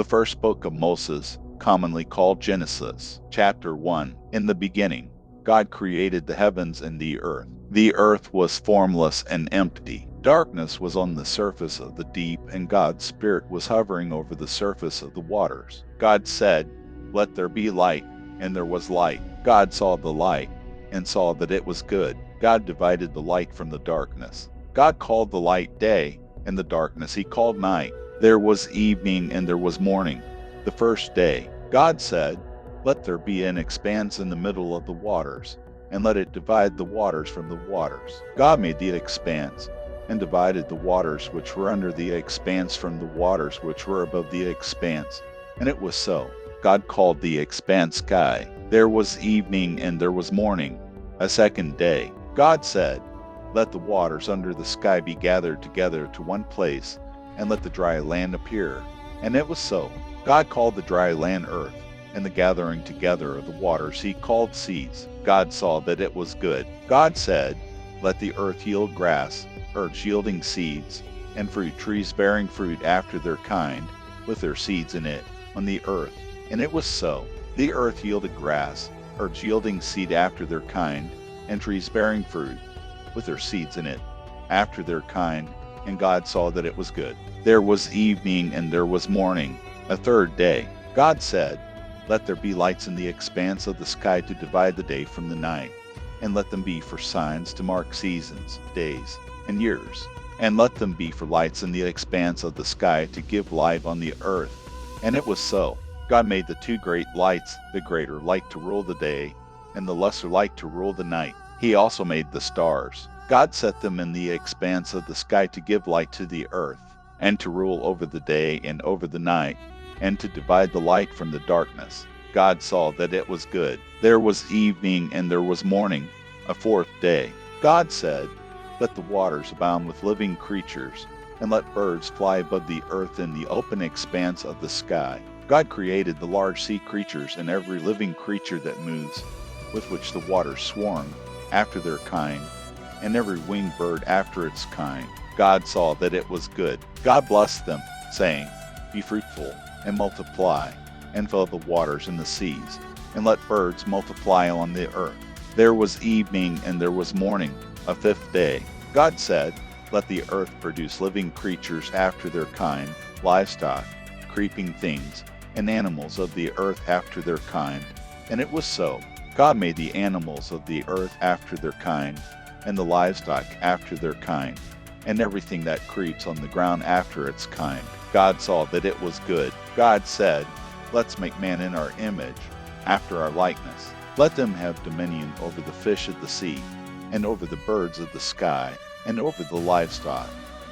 first book of Moses, commonly called Genesis, chapter 1. In the beginning, God created the heavens and the earth. The earth was formless and empty. Darkness was on the surface of the deep, and God's Spirit was hovering over the surface of the waters. God said, "Let there be light," and there was light. God saw the light, and saw that it was good. God divided the light from the darkness. God called the light day, and the darkness he called night. There was evening and there was morning, the first day. God said, "Let there be an expanse in the middle of the waters, and let it divide the waters from the waters." God made the expanse, and divided the waters which were under the expanse from the waters which were above the expanse. And it was so. God called the expanse sky. There was evening and there was morning, a second day. God said, "Let the waters under the sky be gathered together to one place, and let the dry land appear." And it was so. God called the dry land earth, and the gathering together of the waters he called seas. God saw that it was good. God said, "Let the earth yield grass, herbs yielding seeds, and fruit trees bearing fruit after their kind, with their seeds in it, on the earth." And it was so. The earth yielded grass, herbs yielding seed after their kind, and trees bearing fruit, with their seeds in it, after their kind. And God saw that it was good. There was evening and there was morning, a third day. God said, "Let there be lights in the expanse of the sky to divide the day from the night, and let them be for signs to mark seasons, days, and years. And let them be for lights in the expanse of the sky to give light on the earth." And it was so. God made the two great lights, the greater light to rule the day, and the lesser light to rule the night. He also made the stars. God set them in the expanse of the sky to give light to the earth, and to rule over the day and over the night, and to divide the light from the darkness. God saw that it was good. There was evening and there was morning, a fourth day. God said, "Let the waters abound with living creatures, and let birds fly above the earth in the open expanse of the sky." God created the large sea creatures and every living creature that moves, with which the waters swarm, after their kind, and every winged bird after its kind. God saw that it was good. God blessed them, saying, "Be fruitful, and multiply, and fill the waters and the seas, and let birds multiply on the earth." There was evening and there was morning, a fifth day. God said, "Let the earth produce living creatures after their kind, livestock, creeping things, and animals of the earth after their kind." And it was so. God made the animals of the earth after their kind, and the livestock after their kind, and everything that creeps on the ground after its kind. God saw that it was good. God said, "Let's make man in our image, after our likeness. Let them have dominion over the fish of the sea, and over the birds of the sky, and over the livestock,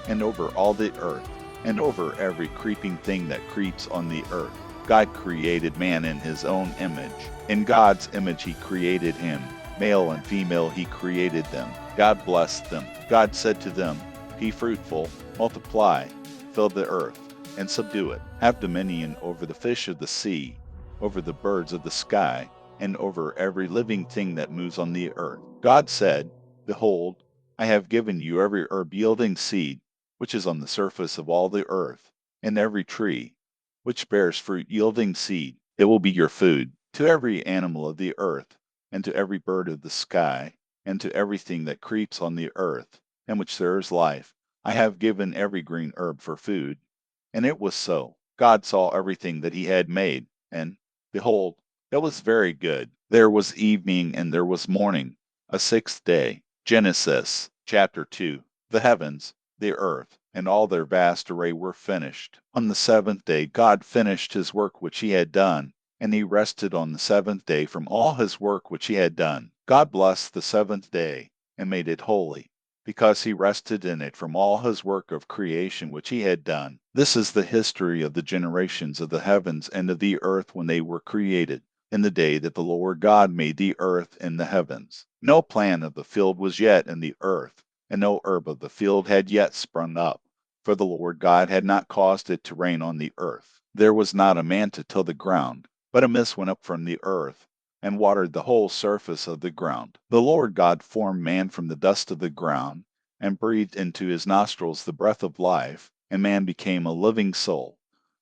and over all the earth, and over every creeping thing that creeps on the earth." God created man in his own image. In God's image he created him. Male and female he created them. God blessed them. God said to them, "Be fruitful, multiply, fill the earth, and subdue it. Have dominion over the fish of the sea, over the birds of the sky, and over every living thing that moves on the earth." God said, "Behold, I have given you every herb yielding seed, which is on the surface of all the earth, and every tree, which bears fruit yielding seed. It will be your food. To every animal of the earth, and to every bird of the sky, and to everything that creeps on the earth, in which there is life, I have given every green herb for food." And it was so. God saw everything that he had made, and, behold, it was very good. There was evening and there was morning, a sixth day. Genesis chapter 2. The heavens, the earth, and all their vast array were finished. On the seventh day God finished his work which he had done, and he rested on the seventh day from all his work which he had done. God blessed the seventh day, and made it holy, because he rested in it from all his work of creation which he had done. This is the history of the generations of the heavens and of the earth when they were created, in the day that the Lord God made the earth and the heavens. No plant of the field was yet in the earth, and no herb of the field had yet sprung up, for the Lord God had not caused it to rain on the earth. There was not a man to till the ground, but a mist went up from the earth, and watered the whole surface of the ground. The Lord God formed man from the dust of the ground, and breathed into his nostrils the breath of life, and man became a living soul.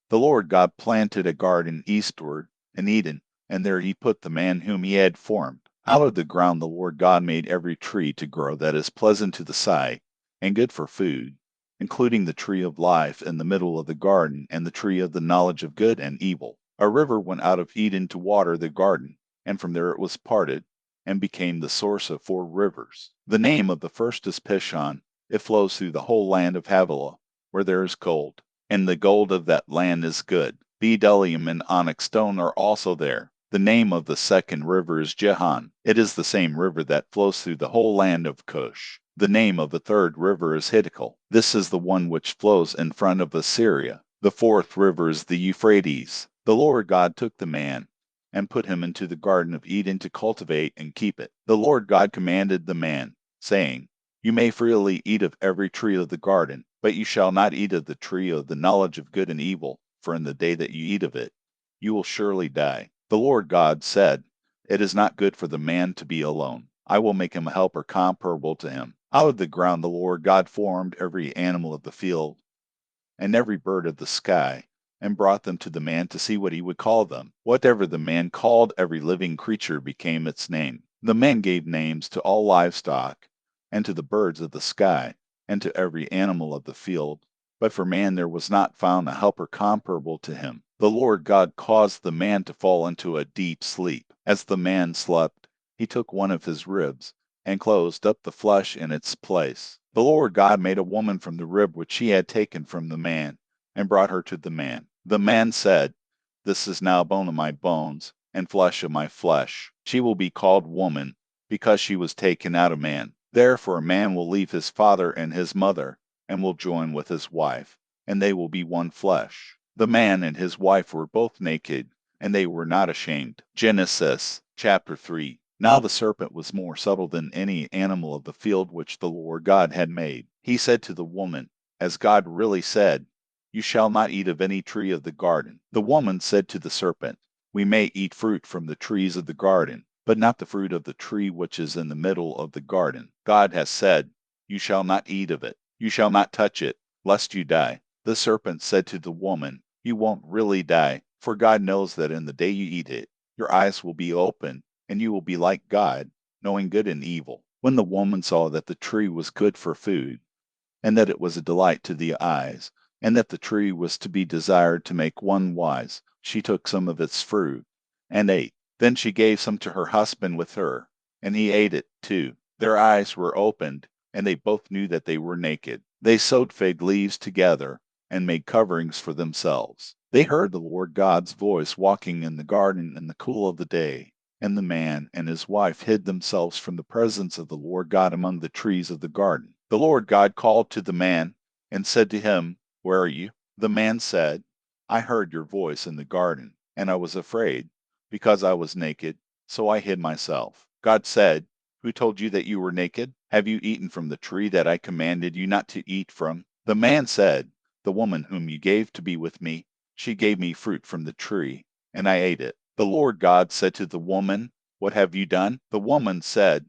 The Lord God planted a garden eastward in Eden, and there he put the man whom he had formed. Out of the ground the Lord God made every tree to grow that is pleasant to the sight and good for food, including the tree of life in the middle of the garden and the tree of the knowledge of good and evil. A river went out of Eden to water the garden, and from there it was parted and became the source of 4 rivers. The name of the first is Pishon. It flows through the whole land of Havilah, where there is gold, and the gold of that land is good. Bdellium and onyx stone are also there. The name of the second river is Jehon. It is the same river that flows through the whole land of Cush. The name of the third river is Hiddekel. This is the one which flows in front of Assyria. The fourth river is the Euphrates. The Lord God took the man and put him into the garden of Eden to cultivate and keep it. The Lord God commanded the man, saying, You may freely eat of every tree of the garden, but you shall not eat of the tree of the knowledge of good and evil, for in the day that you eat of it, you will surely die. The Lord God said, It is not good for the man to be alone. I will make him a helper comparable to him. Out of the ground the Lord God formed every animal of the field and every bird of the sky, and brought them to the man to see what he would call them. Whatever the man called every living creature became its name. The man gave names to all livestock, and to the birds of the sky, and to every animal of the field. But for man there was not found a helper comparable to him. The Lord God caused the man to fall into a deep sleep. As the man slept, he took one of his ribs, and closed up the flesh in its place. The Lord God made a woman from the rib which he had taken from the man, and brought her to the man. The man said, This is now bone of my bones, and flesh of my flesh. She will be called woman, because she was taken out of man. Therefore a man will leave his father and his mother, and will join with his wife, and they will be one flesh. The man and his wife were both naked, and they were not ashamed. Genesis chapter 3. Now the serpent was more subtle than any animal of the field which the Lord God had made. He said to the woman, As God really said, You shall not eat of any tree of the garden. The woman said to the serpent, We may eat fruit from the trees of the garden, but not the fruit of the tree which is in the middle of the garden. God has said, You shall not eat of it. You shall not touch it, lest you die. The serpent said to the woman, You won't really die, for God knows that in the day you eat it, your eyes will be open, and you will be like God, knowing good and evil. When the woman saw that the tree was good for food, and that it was a delight to the eyes, and that the tree was to be desired to make one wise, she took some of its fruit, and ate. Then she gave some to her husband with her, and he ate it too. Their eyes were opened, and they both knew that they were naked. They sewed fig leaves together, and made coverings for themselves. They heard the Lord God's voice walking in the garden in the cool of the day. And the man and his wife hid themselves from the presence of the Lord God among the trees of the garden. The Lord God called to the man and said to him, Where are you? The man said, I heard your voice in the garden, and I was afraid, because I was naked, so I hid myself. God said, Who told you that you were naked? Have you eaten from the tree that I commanded you not to eat from? The man said, The woman whom you gave to be with me, she gave me fruit from the tree, and I ate it. The Lord God said to the woman, What have you done? The woman said,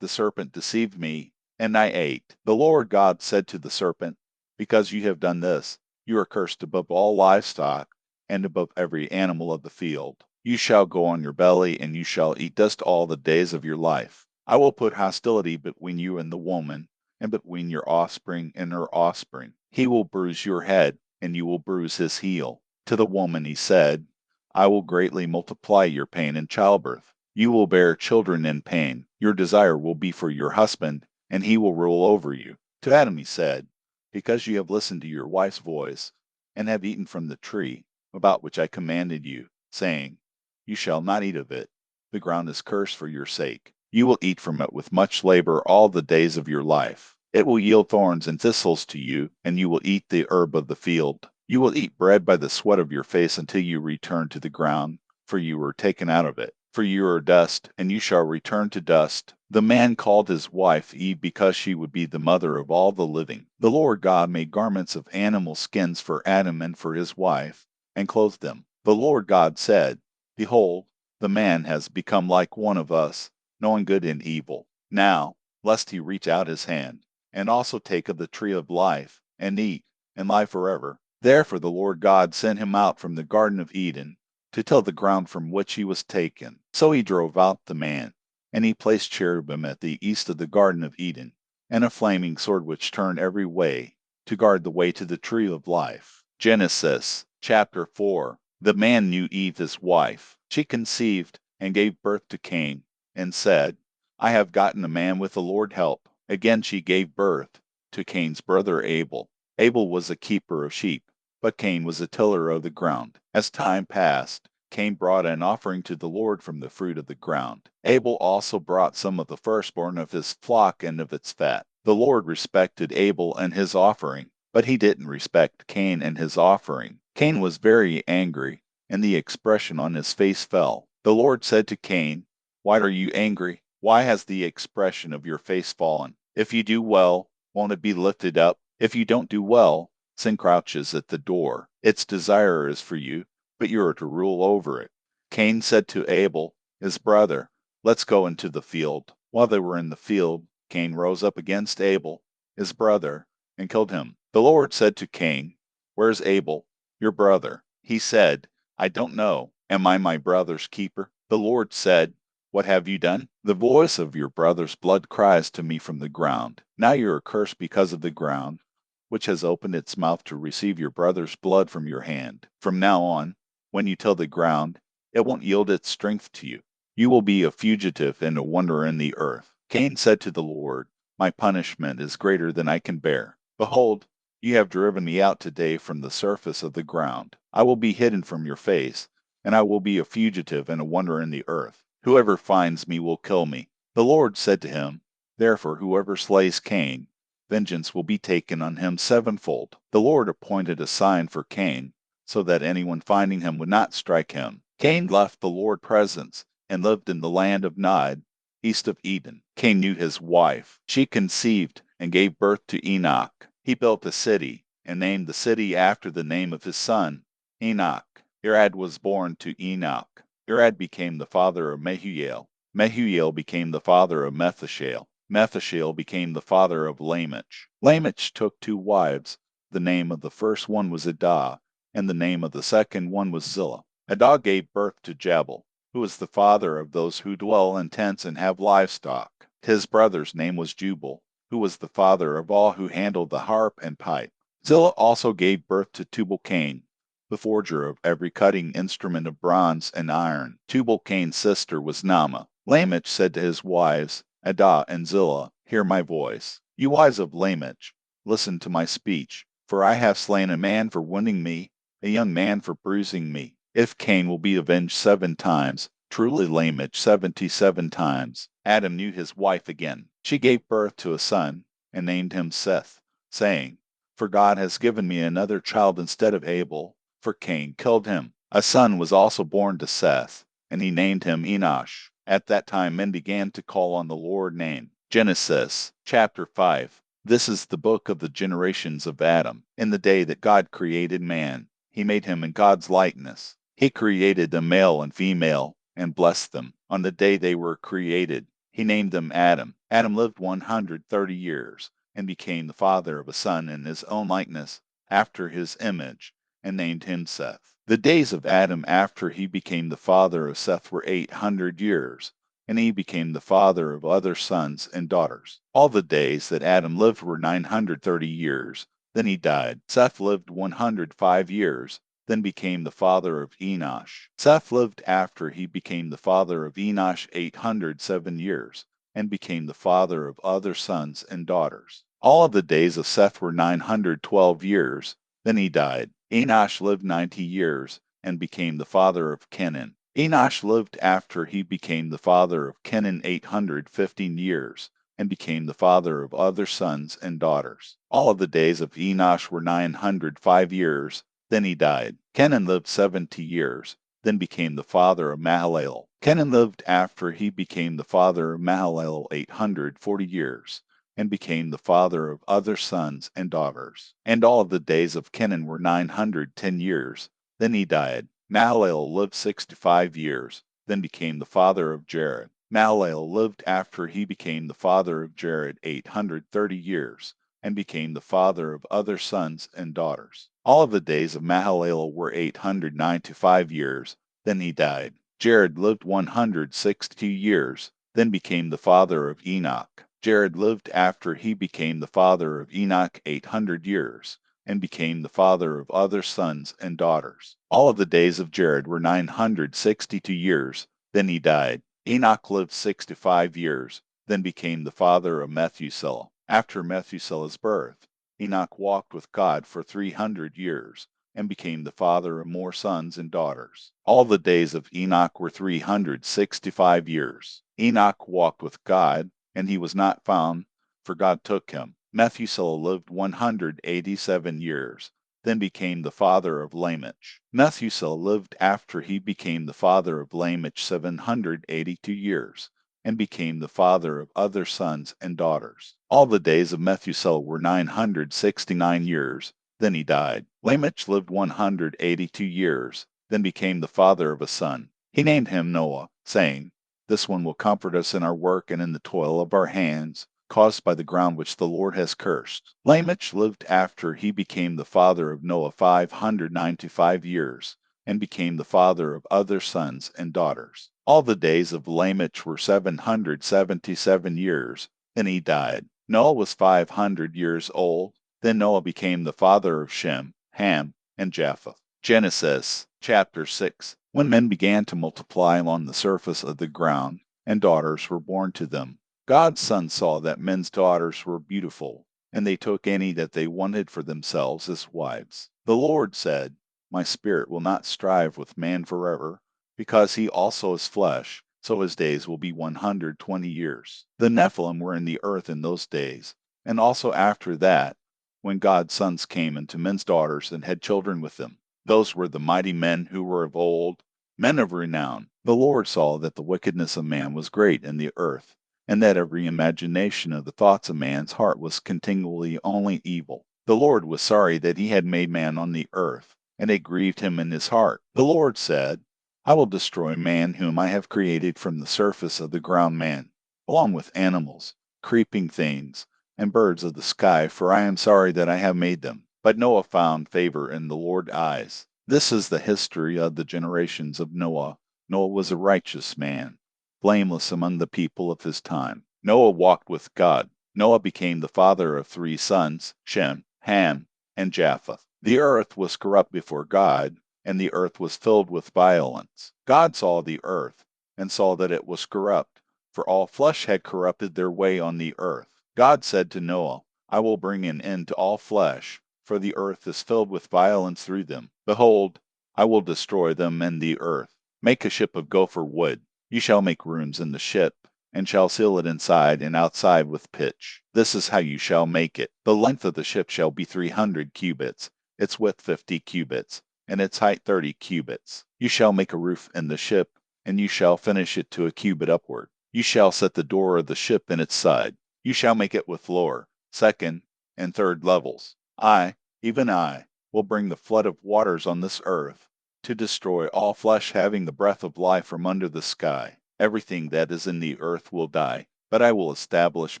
The serpent deceived me, and I ate. The Lord God said to the serpent, Because you have done this, you are cursed above all livestock, and above every animal of the field. You shall go on your belly, and you shall eat dust all the days of your life. I will put hostility between you and the woman, and between your offspring and her offspring. He will bruise your head, and you will bruise his heel. To the woman he said, I will greatly multiply your pain in childbirth. You will bear children in pain. Your desire will be for your husband, and he will rule over you. To Adam he said, Because you have listened to your wife's voice, and have eaten from the tree, about which I commanded you, saying, You shall not eat of it. The ground is cursed for your sake. You will eat from it with much labor all the days of your life. It will yield thorns and thistles to you, and you will eat the herb of the field. You will eat bread by the sweat of your face until you return to the ground, for you were taken out of it. For you are dust, and you shall return to dust. The man called his wife Eve because she would be the mother of all the living. The Lord God made garments of animal skins for Adam and for his wife, and clothed them. The Lord God said, Behold, the man has become like one of us, knowing good and evil. Now, lest he reach out his hand, and also take of the tree of life, and eat, and live forever. Therefore the Lord God sent him out from the Garden of Eden to till the ground from which he was taken. So he drove out the man, and he placed cherubim at the east of the Garden of Eden, and a flaming sword which turned every way, to guard the way to the tree of life. Genesis chapter 4. The man knew Eve his wife. She conceived and gave birth to Cain, and said, I have gotten a man with the Lord help. Again she gave birth to Cain's brother Abel. Abel was a keeper of sheep, but Cain was a tiller of the ground. As time passed, Cain brought an offering to the Lord from the fruit of the ground. Abel also brought some of the firstborn of his flock and of its fat. The Lord respected Abel and his offering, but he didn't respect Cain and his offering. Cain was very angry, and the expression on his face fell. The Lord said to Cain, Why are you angry? Why has the expression of your face fallen? If you do well, won't it be lifted up? If you don't do well, sin crouches at the door. Its desire is for you, but you are to rule over it. Cain said to Abel, his brother, Let's go into the field. While they were in the field, Cain rose up against Abel, his brother, and killed him. The Lord said to Cain, Where's Abel, your brother? He said, I don't know. Am I my brother's keeper? The Lord said, What have you done? The voice of your brother's blood cries to me from the ground. Now you are cursed because of the ground, which has opened its mouth to receive your brother's blood from your hand. From now on, when you till the ground, it won't yield its strength to you. You will be a fugitive and a wanderer in the earth. Cain said to the Lord, My punishment is greater than I can bear. Behold, you have driven me out today from the surface of the ground. I will be hidden from your face, and I will be a fugitive and a wanderer in the earth. Whoever finds me will kill me. The Lord said to him, Therefore whoever slays Cain, vengeance will be taken on him sevenfold. The Lord appointed a sign for Cain, so that anyone finding him would not strike him. Cain left the Lord's presence and lived in the land of Nod, east of Eden. Cain knew his wife. She conceived and gave birth to Enoch. He built a city and named the city after the name of his son, Enoch. Irad was born to Enoch. Irad became the father of Mehuel. Mehuel became the father of Methushael. Methushael became the father of Lamech. Lamech took two wives. The name of the first one was Adah, and the name of the second one was Zillah. Adah gave birth to Jabal, who is the father of those who dwell in tents and have livestock. His brother's name was Jubal, who was the father of all who handled the harp and pipe. Zillah also gave birth to Tubal-Cain, the forger of every cutting instrument of bronze and iron. Tubal-Cain's sister was Naamah. Lamech said to his wives, Adah and Zillah, Hear my voice. You wives of Lamech, listen to my speech. For I have slain a man for wounding me, a young man for bruising me. If Cain will be avenged 7 times, truly Lamech 77 times. Adam knew his wife again. She gave birth to a son, and named him Seth, saying, For God has given me another child instead of Abel, for Cain killed him. A son was also born to Seth, and he named him Enosh. At that time men began to call on the Lord's name. Genesis chapter 5. This is the book of the generations of Adam. In the day that God created man, he made him in God's likeness. He created them male and female, and blessed them. On the day they were created, he named them Adam. Adam lived 130 years, and became the father of a son in his own likeness, after his image, and named him Seth. The days of Adam after he became the father of Seth were 800 years, and he became the father of other sons and daughters. All the days that Adam lived were 930 years. Then he died. Seth lived 105 years, then became the father of Enosh. Seth lived after he became the father of Enosh 807 years, and became the father of other sons and daughters. All of the days of Seth were 912 years. Then he died. Enosh lived 90 years, and became the father of Kenan. Enosh lived after he became the father of Kenan 815 years, and became the father of other sons and daughters. All of the days of Enosh were 905 years. Then he died. Kenan lived 70 years, then became the father of Mahalalel. Kenan lived after he became the father of Mahalalel 840 years, and became the father of other sons and daughters. And all of the days of Kenan were 910 years. Then he died. Mahalalel lived 65 years, then became the father of Jared. Mahalalel lived after he became the father of Jared 830 years, and became the father of other sons and daughters. All of the days of Mahalalel were 895 years, then he died. Jared lived 162 years, then became the father of Enoch. Jared lived after he became the father of Enoch 800 years, and became the father of other sons and daughters. All of the days of Jared were 962 years, then he died. Enoch lived 65 years, then became the father of Methuselah. After Methuselah's birth, Enoch walked with God for 300 years, and became the father of more sons and daughters. All the days of Enoch were 365 years. Enoch walked with God, and he was not found, for God took him. Methuselah lived 187 years, then became the father of Lamech. Methuselah lived after he became the father of Lamech 782 years, and became the father of other sons and daughters. All the days of Methuselah were 969 years, then he died. Lamech lived 182 years, then became the father of a son. He named him Noah, saying, "This one will comfort us in our work and in the toil of our hands, caused by the ground which the Lord has cursed." Lamech lived after he became the father of Noah 595 years, and became the father of other sons and daughters. All the days of Lamech were 777 years, then he died. Noah was 500 years old, then Noah became the father of Shem, Ham, and Japheth. Genesis chapter 6. When men began to multiply on the surface of the ground, and daughters were born to them, God's sons saw that men's daughters were beautiful, and they took any that they wanted for themselves as wives. The Lord said, "My spirit will not strive with man forever, because he also is flesh, so his days will be 120 years. The Nephilim were in the earth in those days, and also after that, when God's sons came into men's daughters and had children with them. Those were the mighty men who were of old, men of renown. The Lord saw that the wickedness of man was great in the earth, and that every imagination of the thoughts of man's heart was continually only evil. The Lord was sorry that he had made man on the earth, and it grieved him in his heart. The Lord said, "I will destroy man whom I have created from the surface of the ground, man, along with animals, creeping things, and birds of the sky, for I am sorry that I have made them." But Noah found favor in the Lord's eyes. This is the history of the generations of Noah. Noah was a righteous man, blameless among the people of his time. Noah walked with God. Noah became the father of 3 sons, Shem, Ham, and Japheth. The earth was corrupt before God, and the earth was filled with violence. God saw the earth, and saw that it was corrupt, for all flesh had corrupted their way on the earth. God said to Noah, "I will bring an end to all flesh, for the earth is filled with violence through them. Behold, I will destroy them in the earth. Make a ship of gopher wood. You shall make rooms in the ship, and shall seal it inside and outside with pitch. This is how you shall make it. The length of the ship shall be 300 cubits, its width 50 cubits, and its height 30 cubits. You shall make a roof in the ship, and you shall finish it to a cubit upward. You shall set the door of the ship in its side. You shall make it with lower, second, and third levels. I, even I, will bring the flood of waters on this earth, to destroy all flesh having the breath of life from under the sky. Everything that is in the earth will die, but I will establish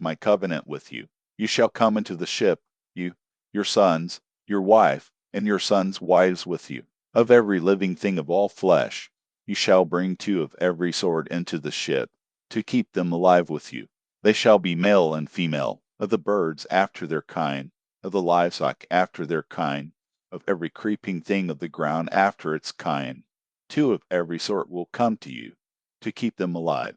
my covenant with you. You shall come into the ship, you, your sons, your wife, and your sons' wives with you. Of every living thing of all flesh, you shall bring 2 of every sort into the ship, to keep them alive with you. They shall be male and female, of the birds after their kind, of the livestock after their kind, of every creeping thing of the ground after its kind. 2 of every sort will come to you, to keep them alive.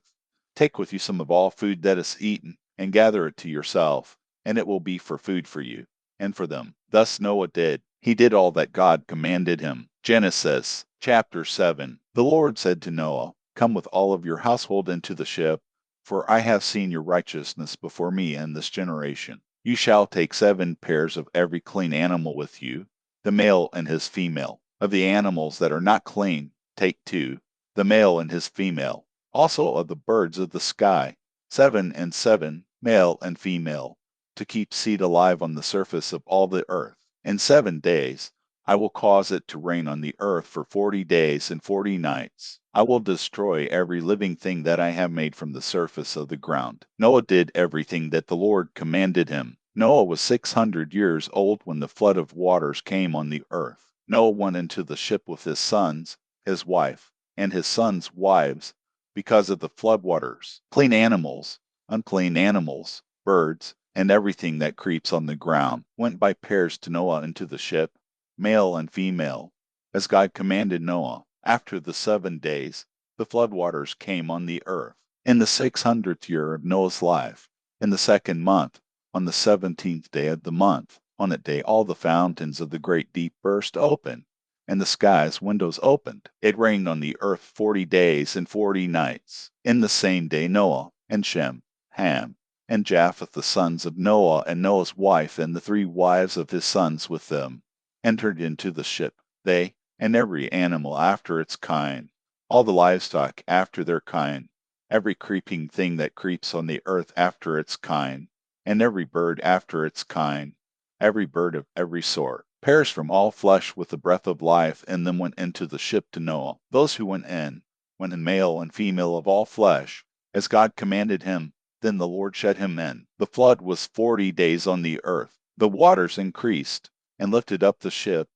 Take with you some of all food that is eaten, and gather it to yourself, and it will be for food for you, and for them. Thus Noah did. He did all that God commanded him. Genesis chapter 7. The Lord said to Noah, "Come with all of your household into the ship, for I have seen your righteousness before me in this generation. You shall take 7 pairs of every clean animal with you, the male and his female. Of the animals that are not clean, take 2, the male and his female. Also of the birds of the sky, 7 and 7, male and female, to keep seed alive on the surface of all the earth. In 7 days I will cause it to rain on the earth for 40 days and 40 nights. I will destroy every living thing that I have made from the surface of the ground." Noah did everything that the Lord commanded him. Noah was 600 years old when the flood of waters came on the earth. Noah went into the ship with his sons, his wife, and his sons' wives because of the flood waters. Clean animals, unclean animals, birds, and everything that creeps on the ground went by pairs to Noah into the ship, male and female, as God commanded Noah. After the 7 days, the flood waters came on the earth. In the 600th year of Noah's life, in the second month, on the 17th day of the month, on that day all the fountains of the great deep burst open, and the sky's windows opened. It rained on the earth 40 days and 40 nights. In the same day Noah, and Shem, Ham, and Japheth the sons of Noah, and Noah's wife, and the 3 wives of his sons with them, entered into the ship, they, and every animal after its kind, all the livestock after their kind, every creeping thing that creeps on the earth after its kind, and every bird after its kind, every bird of every sort, perished from all flesh with the breath of life in them went into the ship to Noah. Those who went in male and female of all flesh, as God commanded him. Then the Lord shed him in. The flood was 40 days on the earth. The waters increased, and lifted up the ship,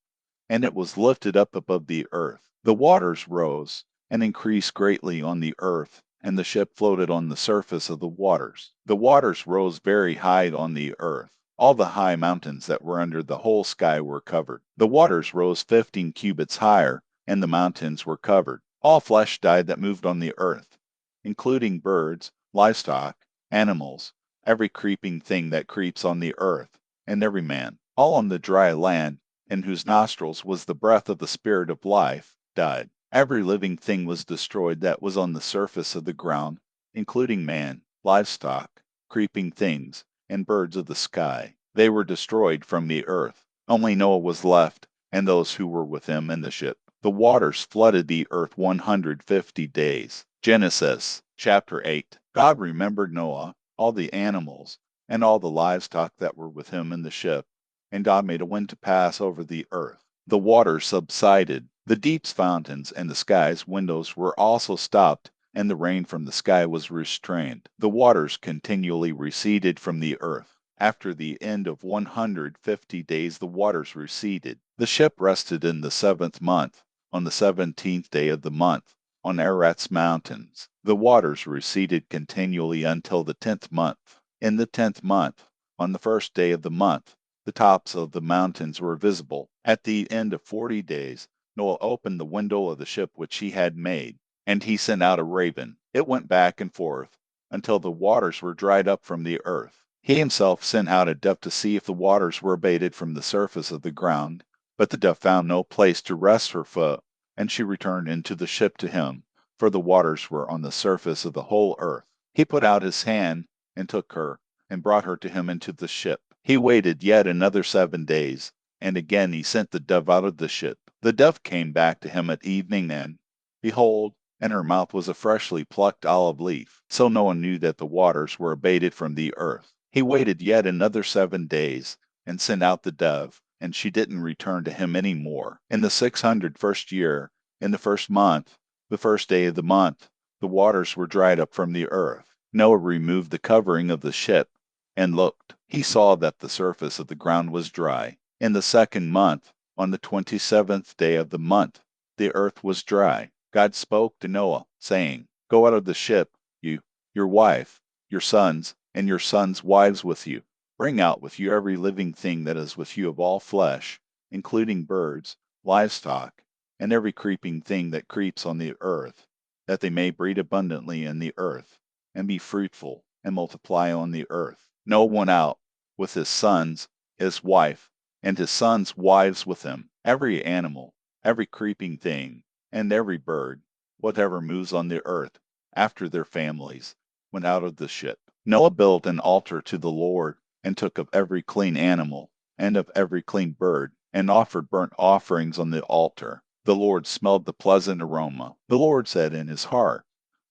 and it was lifted up above the earth. The waters rose, and increased greatly on the earth, and the ship floated on the surface of the waters. The waters rose very high on the earth. All the high mountains that were under the whole sky were covered. The waters rose 15 cubits higher, and the mountains were covered. All flesh died that moved on the earth, including birds, livestock, animals, every creeping thing that creeps on the earth, and every man. All on the dry land, in whose nostrils was the breath of the spirit of life, died. Every living thing was destroyed that was on the surface of the ground, including man, livestock, creeping things, and birds of the sky. They were destroyed from the earth. Only Noah was left, and those who were with him in the ship. The waters flooded the earth 150 days. Genesis chapter 8. God remembered Noah, all the animals, and all the livestock that were with him in the ship, and God made a wind to pass over the earth. The waters subsided. The deep's fountains and the sky's windows were also stopped, and the rain from the sky was restrained. The waters continually receded from the earth. After the end of 150 days the waters receded. The ship rested in the 7th month, on the 17th day of the month, on Ararat's mountains. The waters receded continually until the 10th month. In the 10th month, on the 1st day of the month, the tops of the mountains were visible. At the end of 40 days, Noah opened the window of the ship which he had made, and he sent out a raven. It went back and forth until the waters were dried up from the earth. He himself sent out a dove to see if the waters were abated from the surface of the ground, but the dove found no place to rest her foot, and she returned into the ship to him, for the waters were on the surface of the whole earth. He put out his hand and took her, and brought her to him into the ship. He waited yet another 7 days, and again he sent the dove out of the ship. The dove came back to him at evening, and, behold, in her mouth was a freshly plucked olive leaf. So Noah knew that the waters were abated from the earth. He waited yet another 7 days, and sent out the dove, and she didn't return to him any more. In the 601st year, in the 1st month, the 1st day of the month, the waters were dried up from the earth. Noah removed the covering of the ship, and looked. He saw that the surface of the ground was dry. In the 2nd month, on the 27th day of the month, the earth was dry. God spoke to Noah, saying, Go out of the ship, you, your wife, your sons, and your sons' wives with you. Bring out with you every living thing that is with you of all flesh, including birds, livestock, and every creeping thing that creeps on the earth, that they may breed abundantly in the earth, and be fruitful, and multiply on the earth. Noah went out with his sons, his wife, and his sons' wives with him. Every animal, every creeping thing, and every bird, whatever moves on the earth, after their families, went out of the ship. Noah built an altar to the Lord, and took of every clean animal, and of every clean bird, and offered burnt offerings on the altar. The Lord smelled the pleasant aroma. The Lord said in his heart,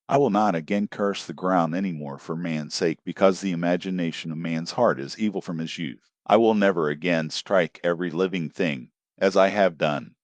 I will not again curse the ground any more for man's sake, because the imagination of man's heart is evil from his youth. I will never again strike every living thing, as I have done.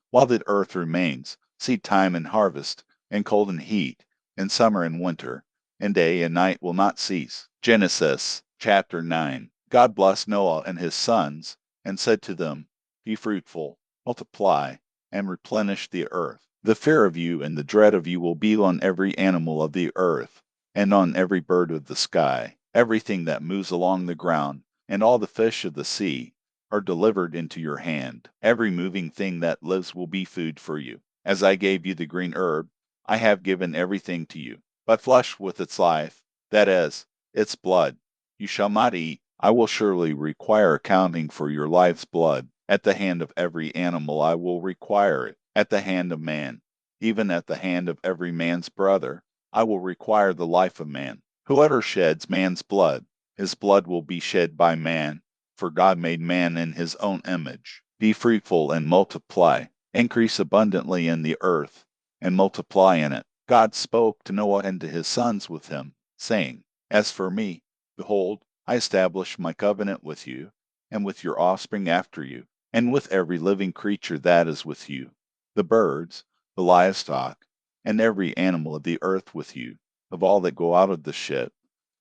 While the earth remains, seed time and harvest, and cold and heat, and summer and winter, and day and night will not cease. Genesis chapter 9. God blessed Noah and his sons, and said to them, Be fruitful, multiply, and replenish the earth. The fear of you and the dread of you will be on every animal of the earth, and on every bird of the sky. Everything that moves along the ground, and all the fish of the sea, are delivered into your hand. Every moving thing that lives will be food for you. As I gave you the green herb, I have given everything to you. But flesh with its life, that is, its blood, you shall not eat. I will surely require accounting for your life's blood. At the hand of every animal I will require it. At the hand of man, even at the hand of every man's brother, I will require the life of man. Whoever sheds man's blood, his blood will be shed by man, for God made man in his own image. Be fruitful and multiply. Increase abundantly in the earth, and multiply in it. God spoke to Noah and to his sons with him, saying, As for me, behold, I establish my covenant with you, and with your offspring after you, and with every living creature that is with you, the birds, the livestock, and every animal of the earth with you, of all that go out of the ship,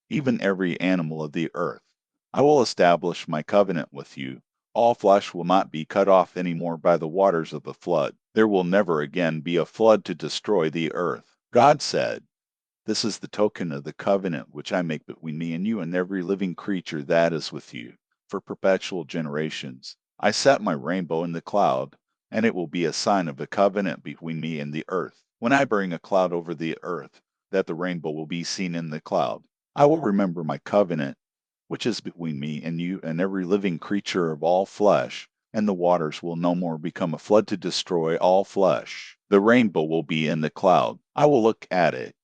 even every animal of the earth. I will establish my covenant with you. All flesh will not be cut off any more by the waters of the flood. There will never again be a flood to destroy the earth. God said, This is the token of the covenant which I make between me and you and every living creature that is with you, for perpetual generations. I set my rainbow in the cloud, and it will be a sign of a covenant between me and the earth. When I bring a cloud over the earth, that the rainbow will be seen in the cloud. I will remember my covenant, which is between me and you and every living creature of all flesh, and the waters will no more become a flood to destroy all flesh. The rainbow will be in the cloud. I will look at it,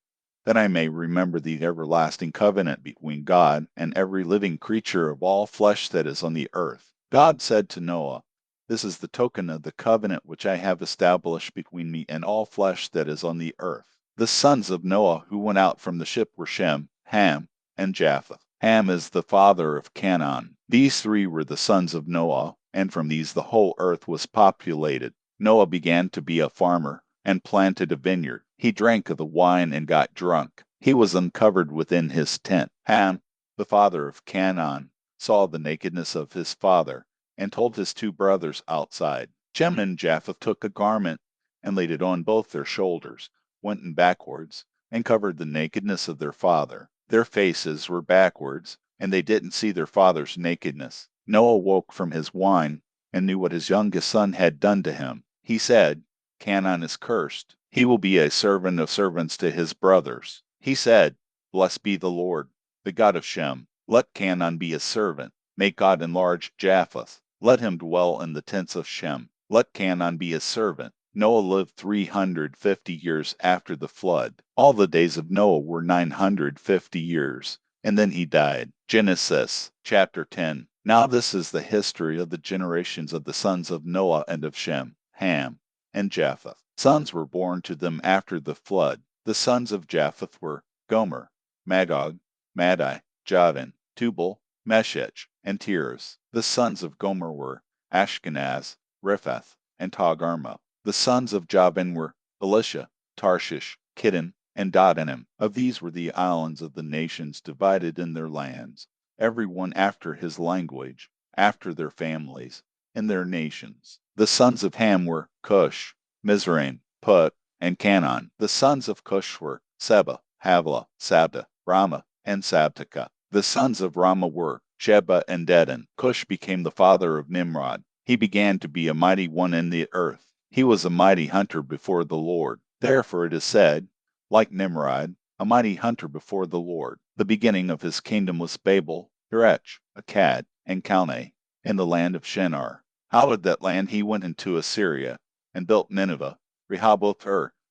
that I may remember the everlasting covenant between God and every living creature of all flesh that is on the earth. God said to Noah, This is the token of the covenant which I have established between me and all flesh that is on the earth. The sons of Noah who went out from the ship were Shem, Ham, and Japheth. Ham is the father of Canaan. These three were the sons of Noah, and from these the whole earth was populated. Noah began to be a farmer, and planted a vineyard. He drank of the wine and got drunk. He was uncovered within his tent. Ham, the father of Canaan, saw the nakedness of his father, and told his two brothers outside. Shem and Japheth took a garment, and laid it on both their shoulders, went in backwards, and covered the nakedness of their father. Their faces were backwards, and they didn't see their father's nakedness. Noah woke from his wine, and knew what his youngest son had done to him. He said, Canaan is cursed. He will be a servant of servants to his brothers. He said, Blessed be the Lord, the God of Shem. Let Canaan be his servant. May God enlarge Japheth. Let him dwell in the tents of Shem. Let Canaan be his servant. Noah lived 350 years after the flood. All the days of Noah were 950 years, and then he died. Genesis chapter 10. Now this is the history of the generations of the sons of Noah and of Shem, Ham, and Japheth. Sons were born to them after the flood. The sons of Japheth were Gomer, Magog, Madai, Javan, Tubal, Meshech, and Tiras. The sons of Gomer were Ashkenaz, Riphath, and Togarmah. The sons of Javan were Elisha, Tarshish, Kittim, and Dodanim. Of these were the islands of the nations divided in their lands, every one after his language, after their families, in their nations. The sons of Ham were Cush, Mizraim, Put, and Canaan. The sons of Cush were Seba, Havilah, Sabta, Rama, and Sabteka. The sons of Rama were Sheba and Dedan. Cush became the father of Nimrod. He began to be a mighty one in the earth. He was a mighty hunter before the Lord. Therefore it is said, like Nimrod, a mighty hunter before the Lord. The beginning of his kingdom was Babel, Erech, Akkad, and Calneh, in the land of Shinar. Out of that land he went into Assyria, and built Nineveh, Rehoboth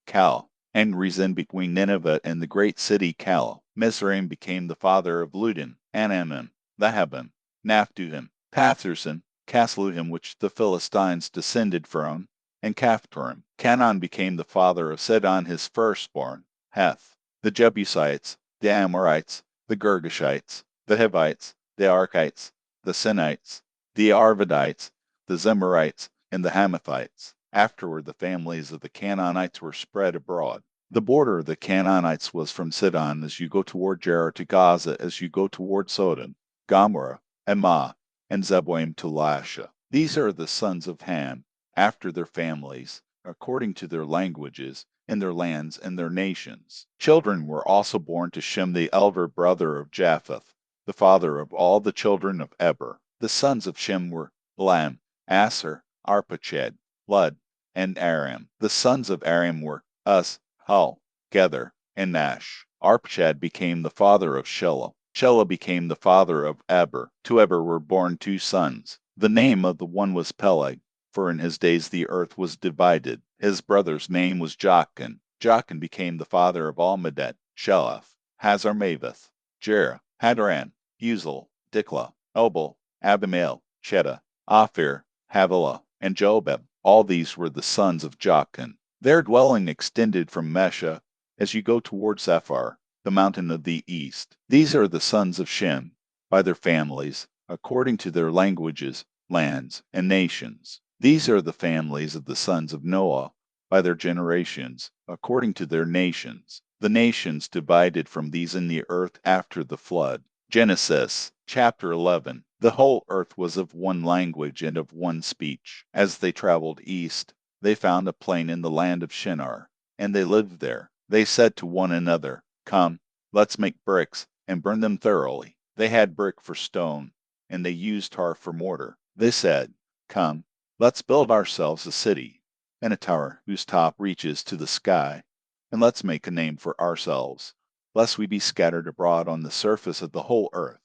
Cal, and Rezin between Nineveh and the great city Cal. Mizraim became the father of Ludin, Anamim, Lahabim, Naphtuhim, Pathrusim, Casluhim, which the Philistines descended from, and Caphtorim. Canaan became the father of Sidon his firstborn, Heth, the Jebusites, the Amorites, the Girgashites, the Hivites, the Archites, the Sinites, the Arvadites, the Zemarites, and the Hamathites. Afterward the families of the Canaanites were spread abroad. The border of the Canaanites was from Sidon as you go toward Gerar to Gaza as you go toward Sodom, Gomorrah, Emah, and Zeboim to Lasha. These are the sons of Ham, after their families, according to their languages, in their lands and their nations. Children were also born to Shem, the elder brother of Japheth, the father of all the children of Eber. The sons of Shem were Elam, Asher, Arpachshad, Lud, and Aram. The sons of Aram were Uz, Hul, Gether, and Nash. Arpachshad became the father of Shelah. Shelah became the father of Eber. To Eber were born two sons. The name of the one was Peleg, for in his days the earth was divided. His brother's name was Jachin. Jachin became the father of Almedet, Sheleph, Hazarmaveth, Jerah, Hadran, Uzal, Diklah, Obal, Abimael, Sheta, Ophir, Havilah, and Jobab. All these were the sons of Jachin. Their dwelling extended from Mesha as you go toward Saphar, the mountain of the east. These are the sons of Shem, by their families, according to their languages, lands, and nations. These are the families of the sons of Noah, by their generations, according to their nations. The nations divided from these in the earth after the flood. Genesis chapter 11. The whole earth was of one language and of one speech. As they traveled east, they found a plain in the land of Shinar, and they lived there. They said to one another, Come, let's make bricks, and burn them thoroughly. They had brick for stone, and they used tar for mortar. They said, Come, let's build ourselves a city, and a tower whose top reaches to the sky, and let's make a name for ourselves, lest we be scattered abroad on the surface of the whole earth.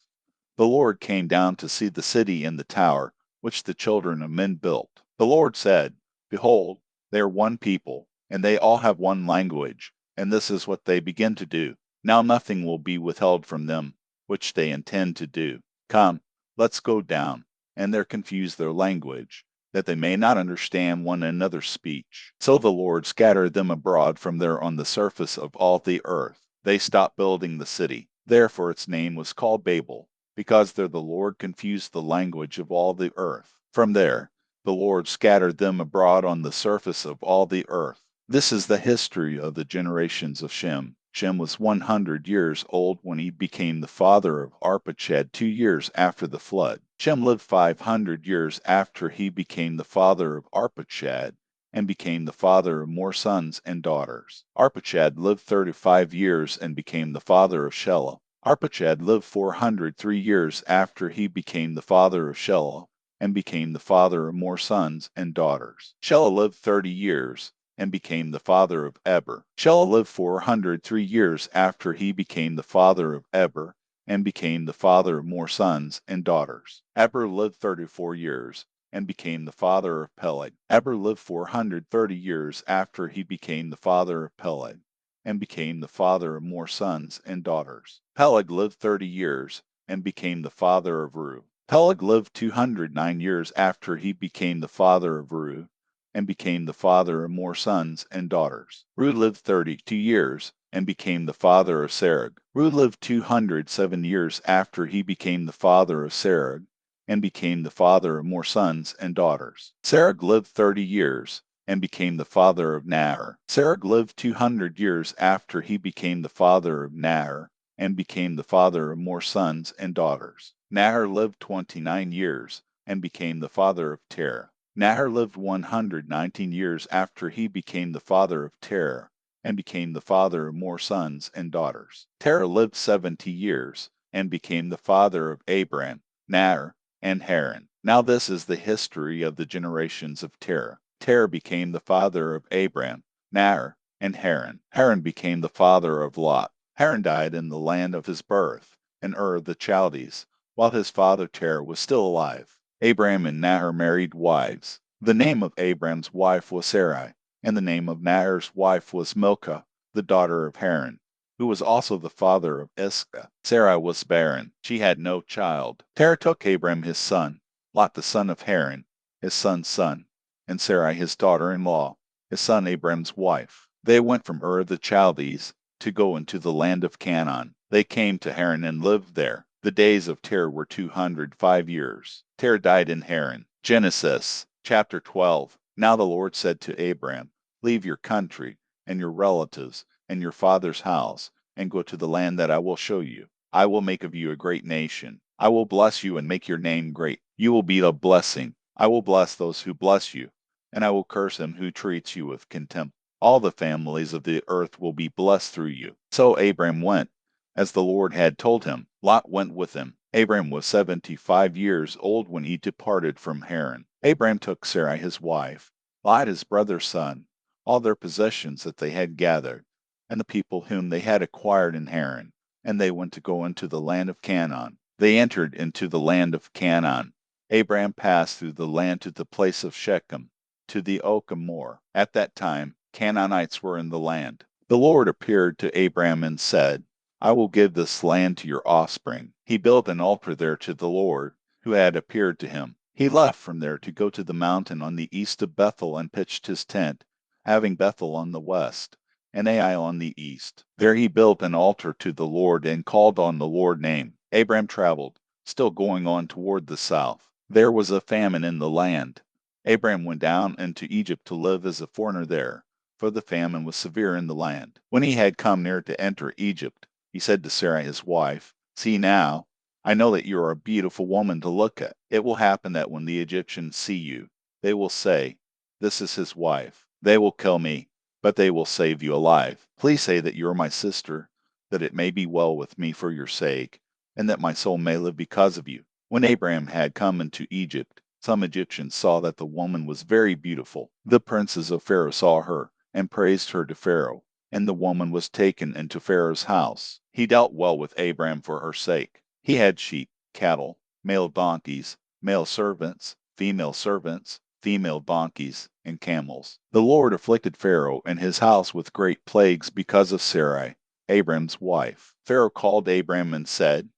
The Lord came down to see the city and the tower, which the children of men built. The Lord said, Behold, they are one people, and they all have one language, and this is what they begin to do. Now nothing will be withheld from them, which they intend to do. Come, let's go down, and there confuse their language, that they may not understand one another's speech. So the Lord scattered them abroad from there on the surface of all the earth. They stopped building the city. Therefore its name was called Babel, because there the Lord confused the language of all the earth. From there, the Lord scattered them abroad on the surface of all the earth. This is the history of the generations of Shem. Shem was 100 years old when he became the father of Arpachshad 2 years after the flood. Shem lived 500 years after he became the father of Arpachshad, and became the father of more sons and daughters. Arpachshad lived 35 years and became the father of Shelah. Arpachshad lived 403 years after he became the father of Shelah, and became the father of more sons and daughters. Shelah lived 30 years, and became the father of Eber. Shelah lived 403 years after he became the father of Eber, and became the father of more sons and daughters. Eber lived 34 years, and became the father of Peleg. Eber lived 430 years after he became the father of Peleg, and became the father of more sons and daughters. Peleg lived 30 years, and became the father of Reu. Peleg lived 209 years after he became the father of Reu, and became the father of more sons and daughters. Reu lived 32 years, and became the father of Serug. Reu lived 207 years after he became the father of Serug, and became the father of more sons and daughters. Serug lived 30 years, and became the father of Nahor. Serug lived 200 years after he became the father of Nahor, and became the father of more sons and daughters. Nahor lived 29 years, and became the father of Terah. Nahor lived 119 years after he became the father of Terah, and became the father of more sons and daughters. Terah lived 70 years, and became the father of Abram, Nahor, and Haran. Now this is the history of the generations of Terah. Terah became the father of Abram, Nahor, and Haran. Haran became the father of Lot. Haran died in the land of his birth, in Ur of the Chaldees, while his father Terah was still alive. Abram and Nahor married wives. The name of Abram's wife was Sarai, and the name of Nahor's wife was Milcah, the daughter of Haran, who was also the father of Iscah. Sarai was barren. She had no child. Terah took Abram his son, Lot the son of Haran, his son's son, and Sarai his daughter-in-law, his son Abram's wife. They went from Ur of the Chaldees to go into the land of Canaan. They came to Haran and lived there. The days of Terah were 205 years. Terah died in Haran. Genesis chapter 12. Now the Lord said to Abram, Leave your country, and your relatives, and your father's house, and go to the land that I will show you. I will make of you a great nation, I will bless you and make your name great. You will be a blessing. I will bless those who bless you, and I will curse him who treats you with contempt. All the families of the earth will be blessed through you. So Abram went, as the Lord had told him. Lot went with him. Abram was 75 years old when he departed from Haran. Abram took Sarai his wife, Lot his brother's son, all their possessions that they had gathered, and the people whom they had acquired in Haran, and they went to go into the land of Canaan. They entered into the land of Canaan. Abram passed through the land to the place of Shechem, to the oak of Moreh. At that time Canaanites were in the land. The Lord appeared to Abram and said, I will give this land to your offspring. He built an altar there to the Lord, who had appeared to him. He left from there to go to the mountain on the east of Bethel and pitched his tent, having Bethel on the west, and Ai on the east. There he built an altar to the Lord and called on the Lord's name. Abram traveled, still going on toward the south. There was a famine in the land. Abram went down into Egypt to live as a foreigner there, for the famine was severe in the land. When he had come near to enter Egypt, he said to Sarai his wife, See now, I know that you are a beautiful woman to look at. It will happen that when the Egyptians see you, they will say, This is his wife. They will kill me, but they will save you alive. Please say that you are my sister, that it may be well with me for your sake, and that my soul may live because of you. When Abraham had come into Egypt, some Egyptians saw that the woman was very beautiful. The princes of Pharaoh saw her, and praised her to Pharaoh. And the woman was taken into Pharaoh's house. He dealt well with Abram for her sake. He had sheep, cattle, male donkeys, male servants, female donkeys, and camels. The Lord afflicted Pharaoh and his house with great plagues because of Sarai, Abram's wife. Pharaoh called Abram and said,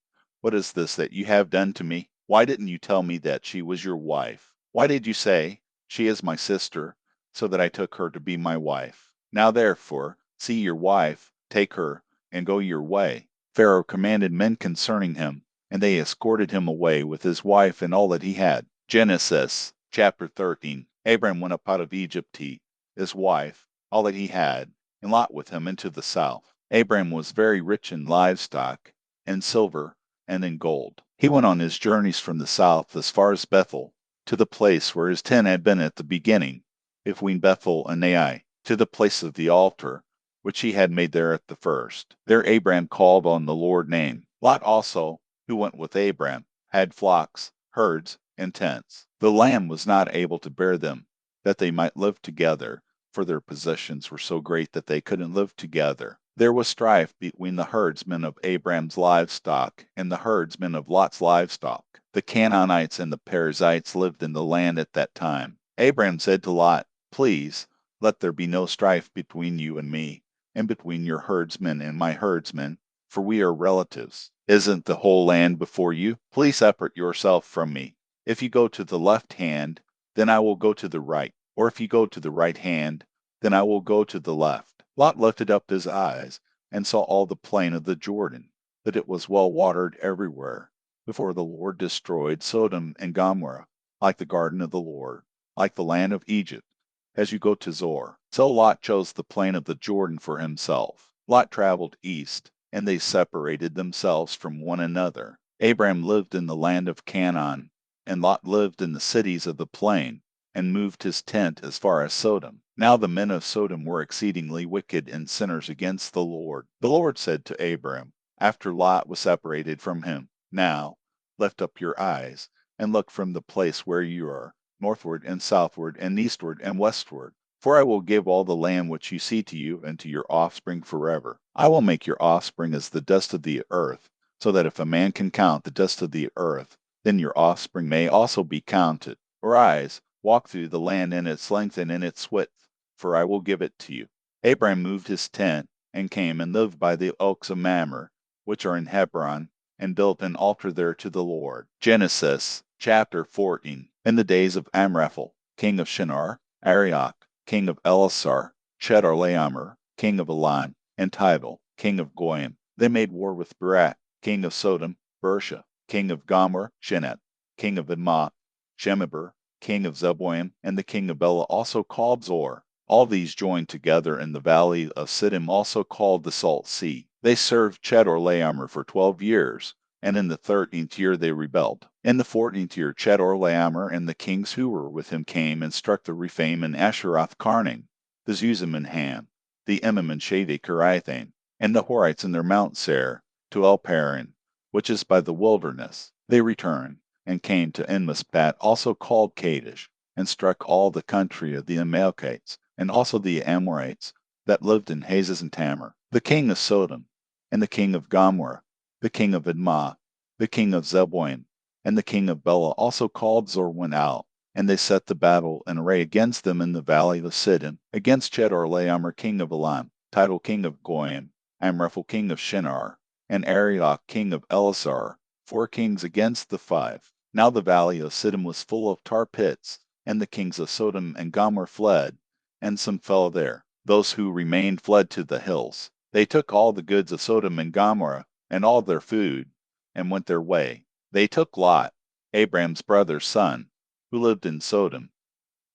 What is this that you have done to me? Why didn't you tell me that she was your wife? Why did you say, She is my sister, so that I took her to be my wife? Now therefore, see your wife, take her, and go your way. Pharaoh commanded men concerning him, and they escorted him away with his wife and all that he had. Genesis chapter 13. Abram went up out of Egypt, he, his wife, all that he had, and Lot with him into the south. Abram was very rich in livestock, in silver, and in gold. He went on his journeys from the south as far as Bethel, to the place where his tent had been at the beginning, between Bethel and Ai, to the place of the altar, which he had made there at the first. There Abram called on the Lord's name. Lot also, who went with Abram, had flocks, herds, and tents. The land was not able to bear them, that they might live together, for their possessions were so great that they couldn't live together. There was strife between the herdsmen of Abram's livestock and the herdsmen of Lot's livestock. The Canaanites and the Perizzites lived in the land at that time. Abram said to Lot, Please, let there be no strife between you and me, and between your herdsmen and my herdsmen, for we are relatives. Isn't the whole land before you? Please separate yourself from me. If you go to the left hand, then I will go to the right, or if you go to the right hand, then I will go to the left. Lot lifted up his eyes, and saw all the plain of the Jordan, that it was well watered everywhere, before the Lord destroyed Sodom and Gomorrah, like the garden of the Lord, like the land of Egypt, as you go to Zoar. So Lot chose the plain of the Jordan for himself. Lot traveled east, and they separated themselves from one another. Abram lived in the land of Canaan, and Lot lived in the cities of the plain, and moved his tent as far as Sodom. Now the men of Sodom were exceedingly wicked and sinners against the Lord. The Lord said to Abram, after Lot was separated from him, Now lift up your eyes, and look from the place where you are, northward and southward and eastward and westward. For I will give all the land which you see to you and to your offspring forever. I will make your offspring as the dust of the earth, so that if a man can count the dust of the earth, then your offspring may also be counted. Arise, walk through the land in its length and in its width, for I will give it to you. Abram moved his tent, and came and lived by the oaks of Mamre, which are in Hebron, and built an altar there to the Lord. Genesis chapter 14. In the days of Amraphel, king of Shinar, Arioch, king of Elasar, Chedorlaomer, king of Elan, and Tibal, king of Goyim, they made war with Barak, king of Sodom, Bersha, king of Gomer, Shinnet, king of Admah, Shemeber, king of Zeboim, and the king of Bela, also called Zor. All these joined together in the valley of Siddim, also called the Salt Sea. They served Chedorlaomer for 12 years. and in the 13th year they rebelled. In the 14th year Chedorlaomer and the kings who were with him came and struck the Rephaim and Asheroth Karnaim, the Zuzim and Ham, the Emim and Shaveh Kiriathaim, and the Horites in their Mount Seir, to El Paran, which is by the wilderness. They returned, and came to Enmispat, also called Kadesh, and struck all the country of the Amalekites, and also the Amorites, that lived in Hazes and Tamar, the king of Sodom, and the king of Gomorrah, the king of Admah, the king of Zeboim, and the king of Bela also called Zor went out, and they set the battle in array against them in the valley of Siddim, against Chedorlaomer king of Elam, Tidal king of Goyim, Amraphel king of Shinar, and Arioch king of Elasar, 4 kings against the 5. Now the valley of Siddim was full of tar pits, and the kings of Sodom and Gomorrah fled, and some fell there. Those who remained fled to the hills. They took all the goods of Sodom and Gomorrah, and all their food, and went their way. They took Lot, Abram's brother's son, who lived in Sodom,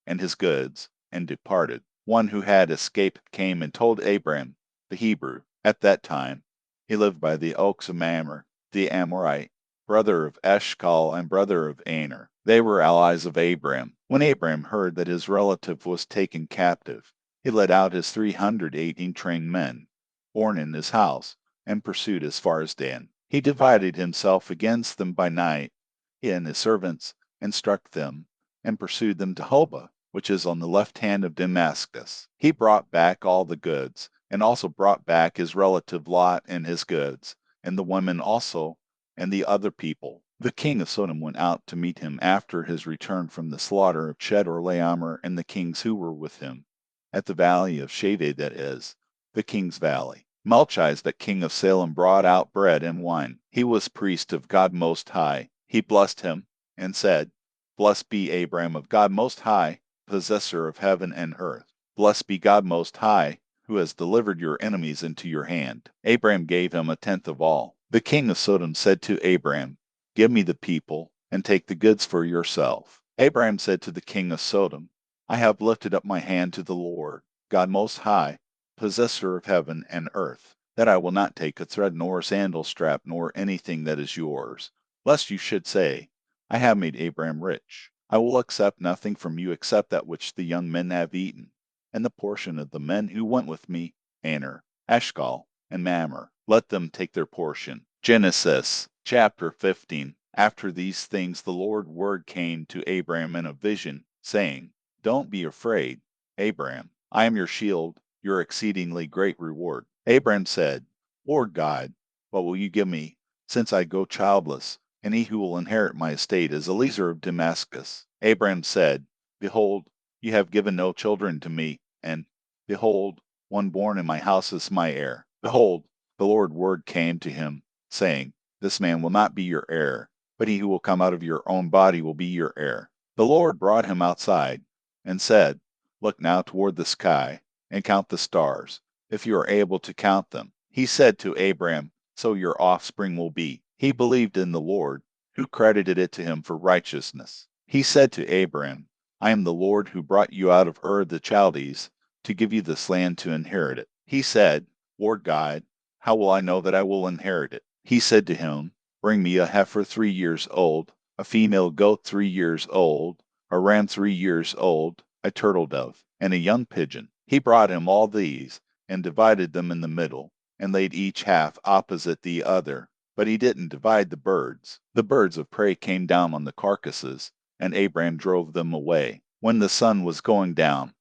and his goods, and departed. One who had escaped came and told Abram, the Hebrew. At that time he lived by the oaks of Mamre, the Amorite, brother of Eshcol and brother of Aner. They were allies of Abram. When Abram heard that his relative was taken captive, he led out his 318 trained men, born in his house, and pursued as far as Dan. He divided himself against them by night, he and his servants, and struck them, and pursued them to Hobah, which is on the left hand of Damascus. He brought back all the goods, and also brought back his relative Lot and his goods, and the women also, and the other people. The king of Sodom went out to meet him after his return from the slaughter of Chedorlaomer and the kings who were with him, at the valley of Shaveh, that is, the king's valley. Melchizedek king of Salem brought out bread and wine. He was priest of God Most High. He blessed him, and said, Blessed be Abram of God Most High, possessor of heaven and earth. Blessed be God Most High, who has delivered your enemies into your hand. Abram gave him 1/10 of all. The king of Sodom said to Abram, Give me the people, and take the goods for yourself. Abram said to the king of Sodom, I have lifted up my hand to the Lord, God Most High, possessor of heaven and earth, that I will not take a thread nor a sandal strap nor anything that is yours, lest you should say, I have made Abram rich. I will accept nothing from you except that which the young men have eaten, and the portion of the men who went with me, Aner, Eshcol, and Mamre. Let them take their portion. Genesis chapter 15. After these things the Lord's word came to Abram in a vision, saying, Don't be afraid, Abram. I am your shield, your exceedingly great reward. Abram said, Lord God, what will you give me, since I go childless, and he who will inherit my estate is Eliezer of Damascus? Abram said, Behold, you have given no children to me, and, behold, one born in my house is my heir. Behold, the Lord's word came to him, saying, This man will not be your heir, but he who will come out of your own body will be your heir. The Lord brought him outside, and said, Look now toward the sky, and count the stars, if you are able to count them. He said to Abram, So your offspring will be. He believed in the Lord, who credited it to him for righteousness. He said to Abram, I am the Lord who brought you out of Ur the Chaldees, to give you this land to inherit it. He said, Lord God, how will I know that I will inherit it? He said to him, Bring me a heifer 3 years old, a female goat 3 years old, a ram 3 years old, a turtle dove, and a young pigeon. He brought him all these, and divided them in the middle, and laid each half opposite the other. But he didn't divide the birds. The birds of prey came down on the carcasses, and Abram drove them away. When the sun was going down,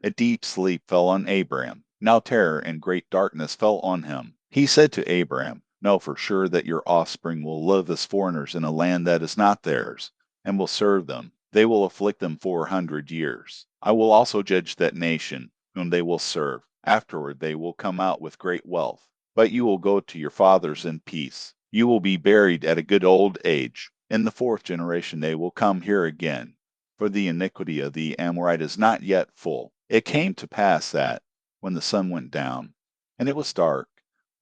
a deep sleep fell on Abram. Now terror and great darkness fell on him. He said to Abram, Know for sure that your offspring will live as foreigners in a land that is not theirs, and will serve them. They will afflict them 400 years. I will also judge that nation, whom they will serve. Afterward they will come out with great wealth. But you will go to your fathers in peace. You will be buried at a good old age. In the 4th generation they will come here again, for the iniquity of the Amorite is not yet full. It came to pass that, when the sun went down, and it was dark,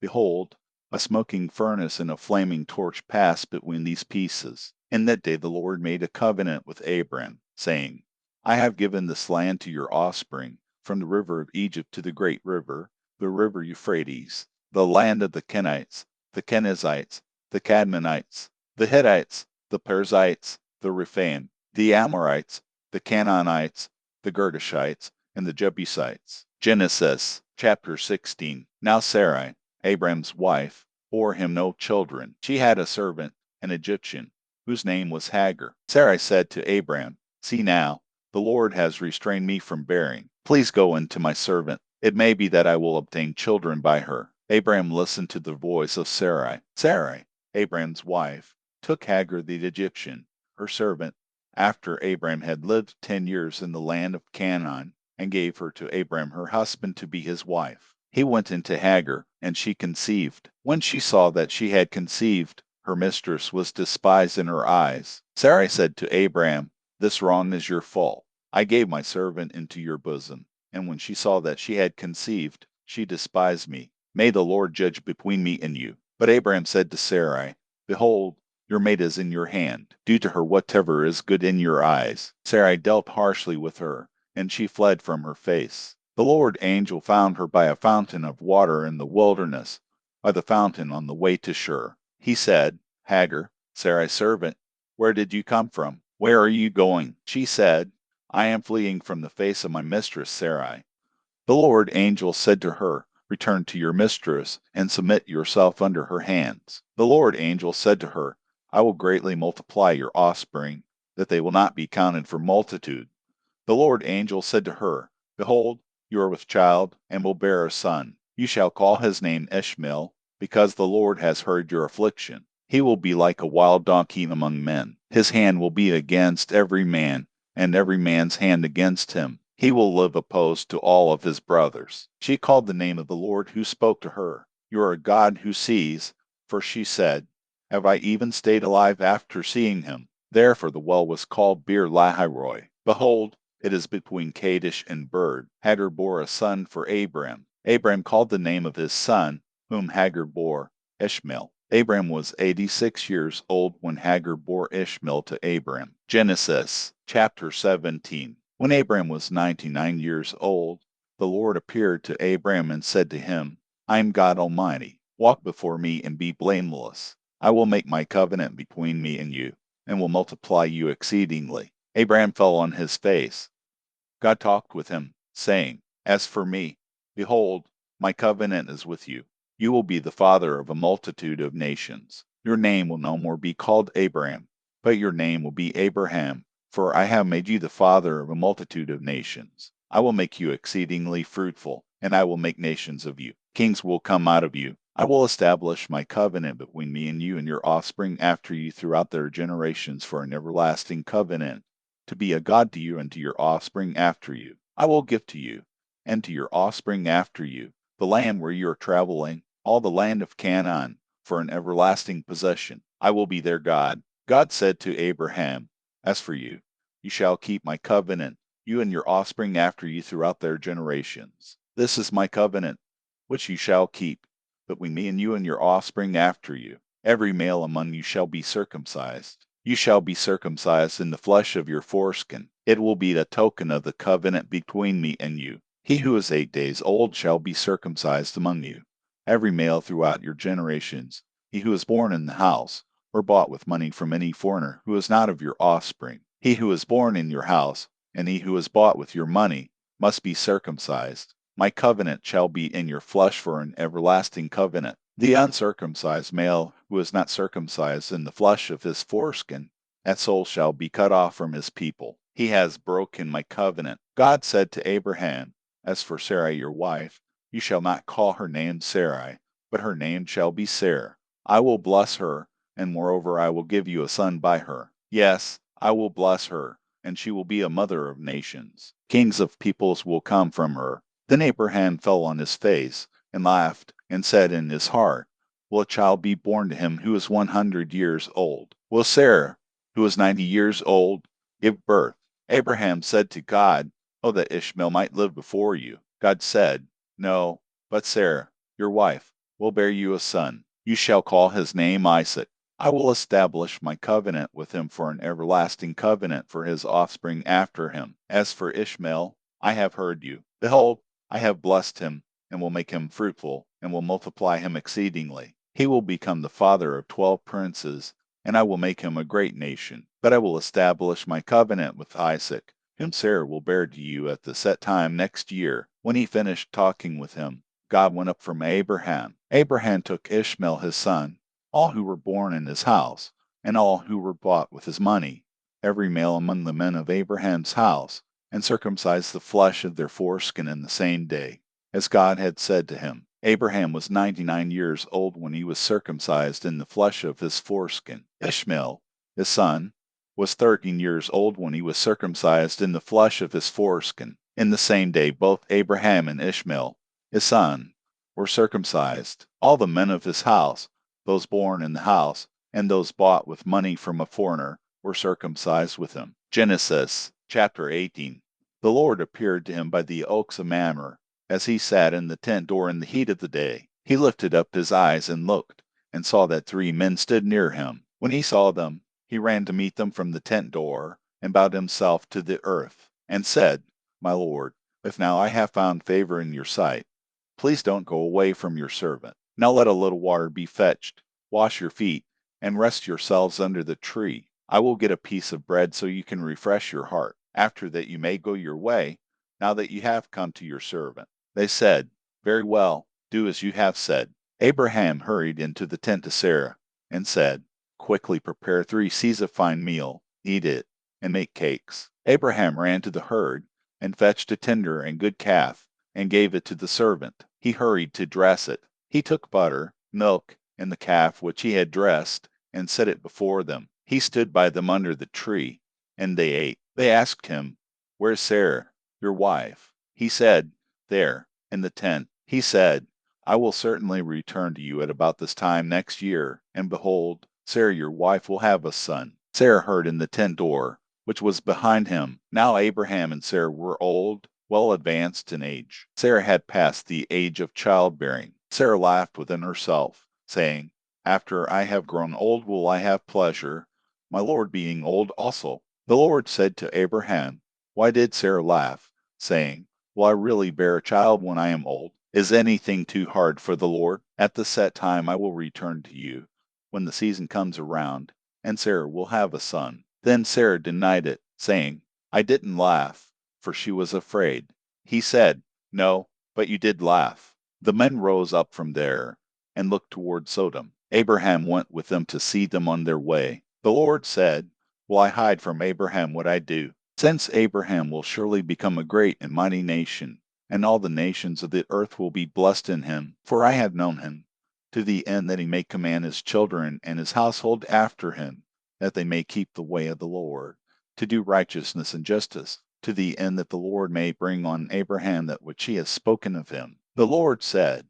behold, a smoking furnace and a flaming torch passed between these pieces. In that day the Lord made a covenant with Abram, saying, I have given this land to your offspring, from the river of Egypt to the great river, the river Euphrates, the land of the Kenites, the Kenizzites, the Cadmonites, the Hittites, the Perizzites, the Rephaim, the Amorites, the Canaanites, the Girgashites, and the Jebusites. Genesis chapter 16. Now Sarai, Abram's wife, bore him no children. She had a servant, an Egyptian, whose name was Hagar. Sarai said to Abram, See now, the Lord has restrained me from bearing. Please go in to my servant. It may be that I will obtain children by her. Abram listened to the voice of Sarai. Sarai, Abram's wife, took Hagar the Egyptian, her servant, after Abram had lived 10 years in the land of Canaan, and gave her to Abram her husband to be his wife. He went into Hagar, and she conceived. When she saw that she had conceived, her mistress was despised in her eyes. Sarai said to Abram, This wrong is your fault. I gave my servant into your bosom, and when she saw that she had conceived, she despised me. May the Lord judge between me and you. But Abram said to Sarai, Behold, your mate is in your hand. Do to her whatever is good in your eyes. Sarai dealt harshly with her, and she fled from her face. The Lord angel found her by a fountain of water in the wilderness, by the fountain on the way to Shur. He said, Hagar, Sarai's servant, where did you come from? Where are you going? She said, I am fleeing from the face of my mistress Sarai. The Lord angel said to her, Return to your mistress, and submit yourself under her hands. The Lord angel said to her, I will greatly multiply your offspring, that they will not be counted for multitude. The Lord angel said to her, Behold, you are with child, and will bear a son. You shall call his name Ishmael, because the Lord has heard your affliction. He will be like a wild donkey among men. His hand will be against every man, and every man's hand against him. He will live opposed to all of his brothers. She called the name of the Lord who spoke to her. You are a God who sees, for she said, Have I even stayed alive after seeing him? Therefore the well was called Beer Lahairoi. Behold, it is between Kadesh and Bird. Hagar bore a son for Abram. Abram called the name of his son, whom Hagar bore, Ishmael. Abram was 86 years old when Hagar bore Ishmael to Abram. Genesis chapter 17. When Abram was 99 years old, the Lord appeared to Abram and said to him, I am God Almighty. Walk before me and be blameless. I will make my covenant between me and you, and will multiply you exceedingly. Abram fell on his face. God talked with him, saying, As for me, behold, my covenant is with you. You will be the father of a multitude of nations. Your name will no more be called Abram, but your name will be Abraham, for I have made you the father of a multitude of nations. I will make you exceedingly fruitful, and I will make nations of you. Kings will come out of you. I will establish my covenant between me and you and your offspring after you throughout their generations for an everlasting covenant, to be a God to you and to your offspring after you. I will give to you, and to your offspring after you, the land where you are traveling, all the land of Canaan, for an everlasting possession. I will be their God. God said to Abraham, As for you, you shall keep my covenant, you and your offspring after you throughout their generations. This is my covenant, which you shall keep, between me and you and your offspring after you. Every male among you shall be circumcised. You shall be circumcised in the flesh of your foreskin. It will be the token of the covenant between me and you. He who is 8 days old shall be circumcised among you. Every male throughout your generations, he who is born in the house, or bought with money from any foreigner who is not of your offspring. He who is born in your house, and he who is bought with your money, must be circumcised. My covenant shall be in your flesh for an everlasting covenant. The uncircumcised male who is not circumcised in the flesh of his foreskin, that soul shall be cut off from his people. He has broken my covenant. God said to Abraham, As for Sarai your wife, you shall not call her name Sarai, but her name shall be Sarah. I will bless her, and moreover I will give you a son by her. Yes, I will bless her, and she will be a mother of nations. Kings of peoples will come from her. Then Abraham fell on his face, and laughed, and said in his heart, Will a child be born to him who is 100 years old? Will Sarah, who is 90 years old, give birth? Abraham said to God, Oh, that Ishmael might live before you. God said, No, but Sarah, your wife, will bear you a son. You shall call his name Isaac. I will establish my covenant with him for an everlasting covenant for his offspring after him. As for Ishmael, I have heard you. Behold, I have blessed him, and will make him fruitful, and will multiply him exceedingly. He will become the father of 12 princes, and I will make him a great nation. But I will establish my covenant with Isaac, whom Sarah will bear to you at the set time next year." When he finished talking with him, God went up from Abraham. Abraham took Ishmael his son, all who were born in his house, and all who were bought with his money, every male among the men of Abraham's house, and circumcised the flesh of their foreskin in the same day, as God had said to him. Abraham was 99 years old when he was circumcised in the flesh of his foreskin. Ishmael, his son, was 13 years old when he was circumcised in the flesh of his foreskin. In the same day both Abraham and Ishmael, his son, were circumcised. All the men of his house, those born in the house, and those bought with money from a foreigner, were circumcised with him. Genesis chapter 18. The Lord appeared to him by the oaks of Mamre, as he sat in the tent door in the heat of the day. He lifted up his eyes and looked, and saw that 3 men stood near him. When he saw them, he ran to meet them from the tent door, and bowed himself to the earth, and said, "My Lord, if now I have found favor in your sight, please don't go away from your servant. Now let a little water be fetched, wash your feet, and rest yourselves under the tree. I will get a piece of bread so you can refresh your heart. After that you may go your way, now that you have come to your servant." They said, "Very well, do as you have said." Abraham hurried into the tent to Sarah, and said, "Quickly prepare 3 seahs of fine meal, eat it, and make cakes." Abraham ran to the herd, and fetched a tender and good calf, and gave it to the servant. He hurried to dress it. He took butter, milk, and the calf which he had dressed, and set it before them. He stood by them under the tree, and they ate. They asked him, "Where's Sarah, your wife?" He said, "There, in the tent." He said, "I will certainly return to you at about this time next year, and behold, Sarah your wife will have a son." Sarah heard in the tent door, which was behind him. Now Abraham and Sarah were old, well advanced in age. Sarah had passed the age of childbearing. Sarah laughed within herself, saying, "After I have grown old will I have pleasure, my Lord being old also." The Lord said to Abraham, "Why did Sarah laugh, saying, Will I really bear a child when I am old? Is anything too hard for the Lord? At the set time I will return to you, when the season comes around, and Sarah will have a son." Then Sarah denied it, saying, "I didn't laugh," for she was afraid. He said, "No, but you did laugh." The men rose up from there, and looked toward Sodom. Abraham went with them to see them on their way. The Lord said, "Will I hide from Abraham what I do? Since Abraham will surely become a great and mighty nation, and all the nations of the earth will be blessed in him. For I have known him, to the end that he may command his children and his household after him, that they may keep the way of the Lord, to do righteousness and justice, to the end that the Lord may bring on Abraham that which he has spoken of him." The Lord said,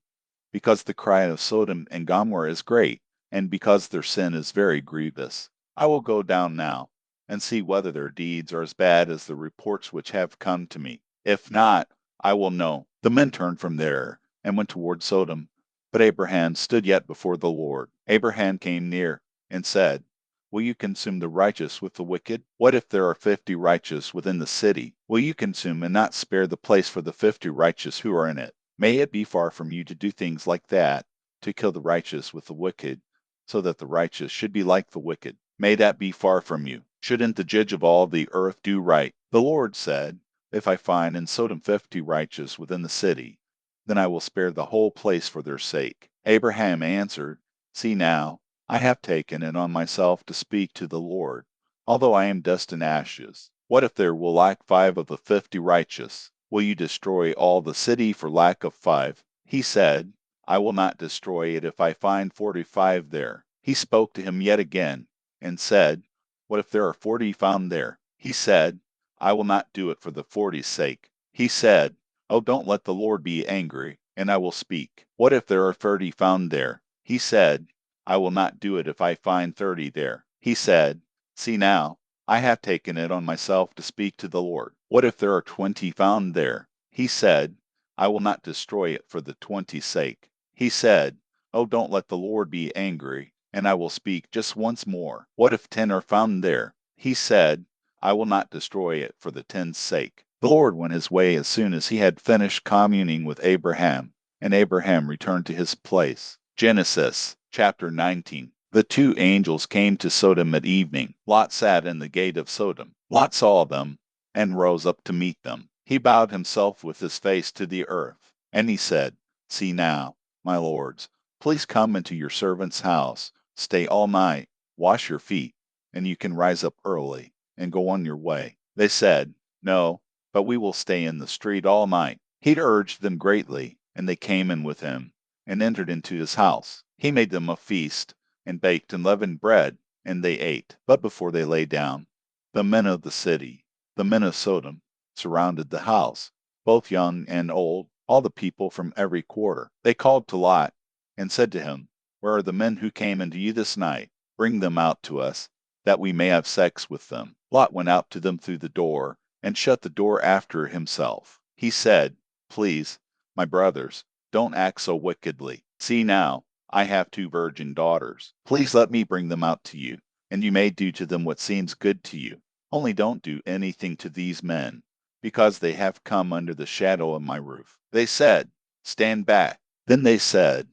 "Because the cry of Sodom and Gomorrah is great, and because their sin is very grievous, I will go down now, and see whether their deeds are as bad as the reports which have come to me. If not, I will know." The men turned from there, and went toward Sodom, but Abraham stood yet before the Lord. Abraham came near, and said, "Will you consume the righteous with the wicked? What if there are 50 righteous within the city? Will you consume and not spare the place for the 50 righteous who are in it? May it be far from you to do things like that, to kill the righteous with the wicked, so that the righteous should be like the wicked. May that be far from you. Shouldn't the judge of all the earth do right?" The Lord said, "If I find in Sodom 50 righteous within the city, then I will spare the whole place for their sake." Abraham answered, "See now, I have taken it on myself to speak to the Lord, although I am dust and ashes. What if there will lack 5 of the 50 righteous? Will you destroy all the city for lack of 5? He said, "I will not destroy it if I find 45 there." He spoke to him yet again, and said, "What if there are 40 found there?" He said, "I will not do it for the 40's sake." He said, "Oh, don't let the Lord be angry, and I will speak. What if there are 30 found there?" He said, "I will not do it if I find 30 there." He said, "See now, I have taken it on myself to speak to the Lord. What if there are 20 found there?" He said, "I will not destroy it for the 20's sake." He said, "Oh, don't let the Lord be angry, and I will speak just once more. What if 10 are found there?" He said, "I will not destroy it for the 10's sake." The Lord went his way as soon as he had finished communing with Abraham, and Abraham returned to his place. Genesis Chapter 19. The two angels came to Sodom at evening. Lot sat in the gate of Sodom. Lot saw them, and rose up to meet them. He bowed himself with his face to the earth, and he said, See now, my lords, please come into your servant's house, stay all night, wash your feet, and you can rise up early, and go on your way. They said, No, but we will stay in the street all night. He urged them greatly, and they came in with him, and entered into his house. He made them a feast, and baked unleavened bread, and they ate. But before they lay down, the men of the city, the men of Sodom, surrounded the house, both young and old, all the people from every quarter. They called to Lot, and said to him, Where are the men who came into you this night? Bring them out to us, that we may have sex with them. Lot went out to them through the door, and shut the door after himself. He said, Please, my brothers, don't act so wickedly. See now, I have two virgin daughters. Please let me bring them out to you, and you may do to them what seems good to you. Only don't do anything to these men, because they have come under the shadow of my roof. They said, Stand back. Then they said,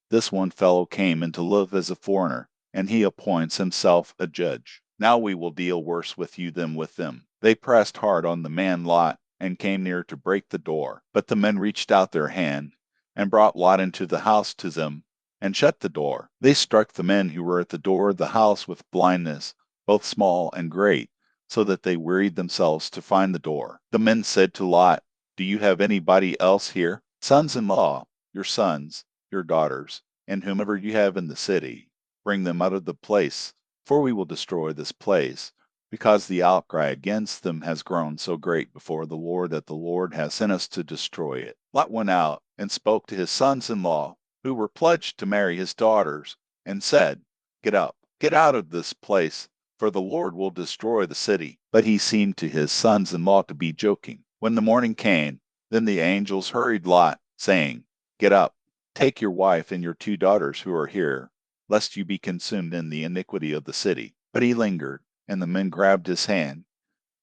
This one fellow came in to live as a foreigner, and he appoints himself a judge. Now we will deal worse with you than with them. They pressed hard on the man Lot, and came near to break the door. But the men reached out their hand, and brought Lot into the house to them, and shut the door. They struck the men who were at the door of the house with blindness, both small and great, so that they wearied themselves to find the door. The men said to Lot, Do you have anybody else here? Sons-in-law, your sons, your daughters, and whomever you have in the city, bring them out of the place, for we will destroy this place, because the outcry against them has grown so great before the Lord that the Lord has sent us to destroy it. Lot went out and spoke to his sons-in-law, who were pledged to marry his daughters, and said, Get up, get out of this place, for the Lord will destroy the city. But he seemed to his sons-in-law to be joking. When the morning came, then the angels hurried Lot, saying, Get up, take your wife and your two daughters who are here, lest you be consumed in the iniquity of the city. But he lingered, and the men grabbed his hand,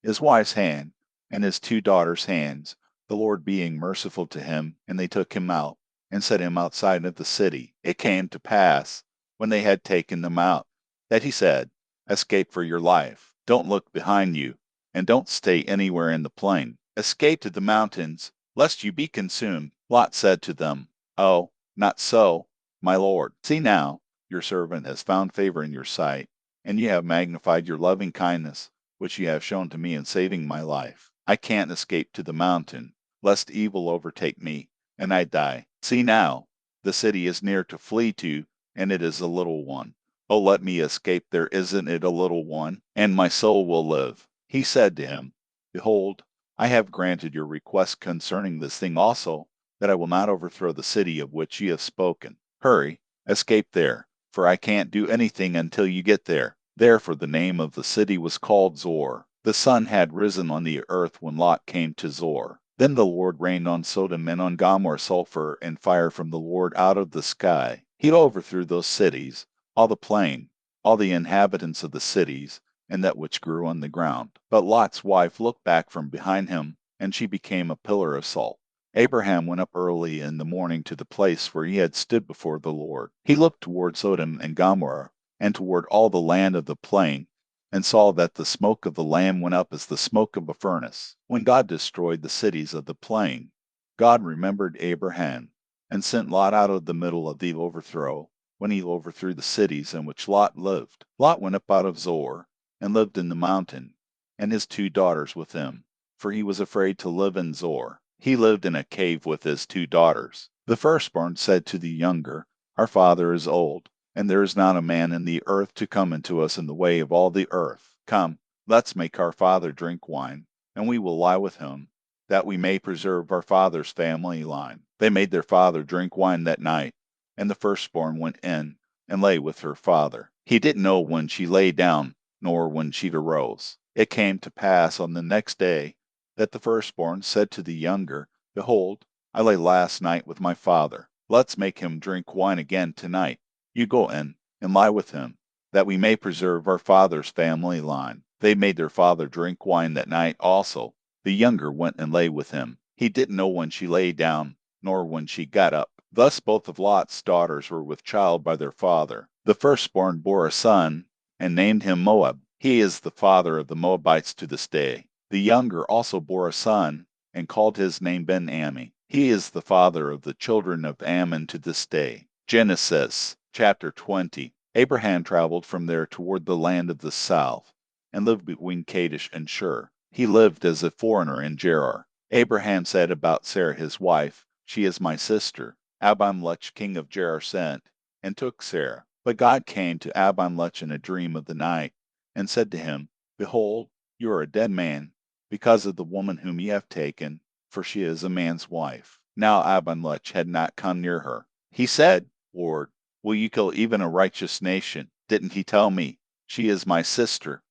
his wife's hand, and his two daughters' hands, the Lord being merciful to him, and they took him out, and set him outside of the city. It came to pass, when they had taken them out, that he said, Escape for your life. Don't look behind you, and don't stay anywhere in the plain. Escape to the mountains, lest you be consumed. Lot said to them, Oh, not so, my Lord. See now, your servant has found favor in your sight, and you have magnified your loving kindness, which you have shown to me in saving my life. I can't escape to the mountain, lest evil overtake me, and I die. See now, the city is near to flee to, and it is a little one. Oh, let me escape there, isn't it a little one? And my soul will live. He said to him, Behold, I have granted your request concerning this thing also, that I will not overthrow the city of which you have spoken. Hurry, escape there, for I can't do anything until you get there. Therefore the name of the city was called Zor. The sun had risen on the earth when Lot came to Zor. Then the Lord rained on Sodom and on Gomorrah sulfur and fire from the Lord out of the sky. He overthrew those cities, all the plain, all the inhabitants of the cities, and that which grew on the ground. But Lot's wife looked back from behind him, and she became a pillar of salt. Abraham went up early in the morning to the place where he had stood before the Lord. He looked toward Sodom and Gomorrah, and toward all the land of the plain, and saw that the smoke of the land went up as the smoke of a furnace. When God destroyed the cities of the plain, God remembered Abraham, and sent Lot out of the middle of the overthrow, when he overthrew the cities in which Lot lived. Lot went up out of Zor, and lived in the mountain, and his two daughters with him, for he was afraid to live in Zor. He lived in a cave with his two daughters. The firstborn said to the younger, Our father is old, and there is not a man in the earth to come unto us in the way of all the earth. Come, let's make our father drink wine, and we will lie with him, that we may preserve our father's family line. They made their father drink wine that night, and the firstborn went in and lay with her father. He didn't know when she lay down, nor when she arose. It came to pass on the next day that the firstborn said to the younger, Behold, I lay last night with my father. Let's make him drink wine again tonight. You go in and lie with him, that we may preserve our father's family line. They made their father drink wine that night also. The younger went and lay with him. He didn't know when she lay down, nor when she got up. Thus both of Lot's daughters were with child by their father. The firstborn bore a son, and named him Moab. He is the father of the Moabites to this day. The younger also bore a son, and called his name Ben-Ammi. He is the father of the children of Ammon to this day. Genesis chapter 20. Abraham traveled from there toward the land of the south, and lived between Kadesh and Shur. He lived as a foreigner in Gerar. Abraham said about Sarah his wife, "She is my sister." Abimelech king of Gerar sent, and took Sarah. But God came to Abimelech in a dream of the night, and said to him, "Behold, you are a dead man, because of the woman whom ye have taken, for she is a man's wife." Now Abimelech had not come near her. He said, "Lord, will you kill even a righteous nation? Didn't he tell me, she is my sister?"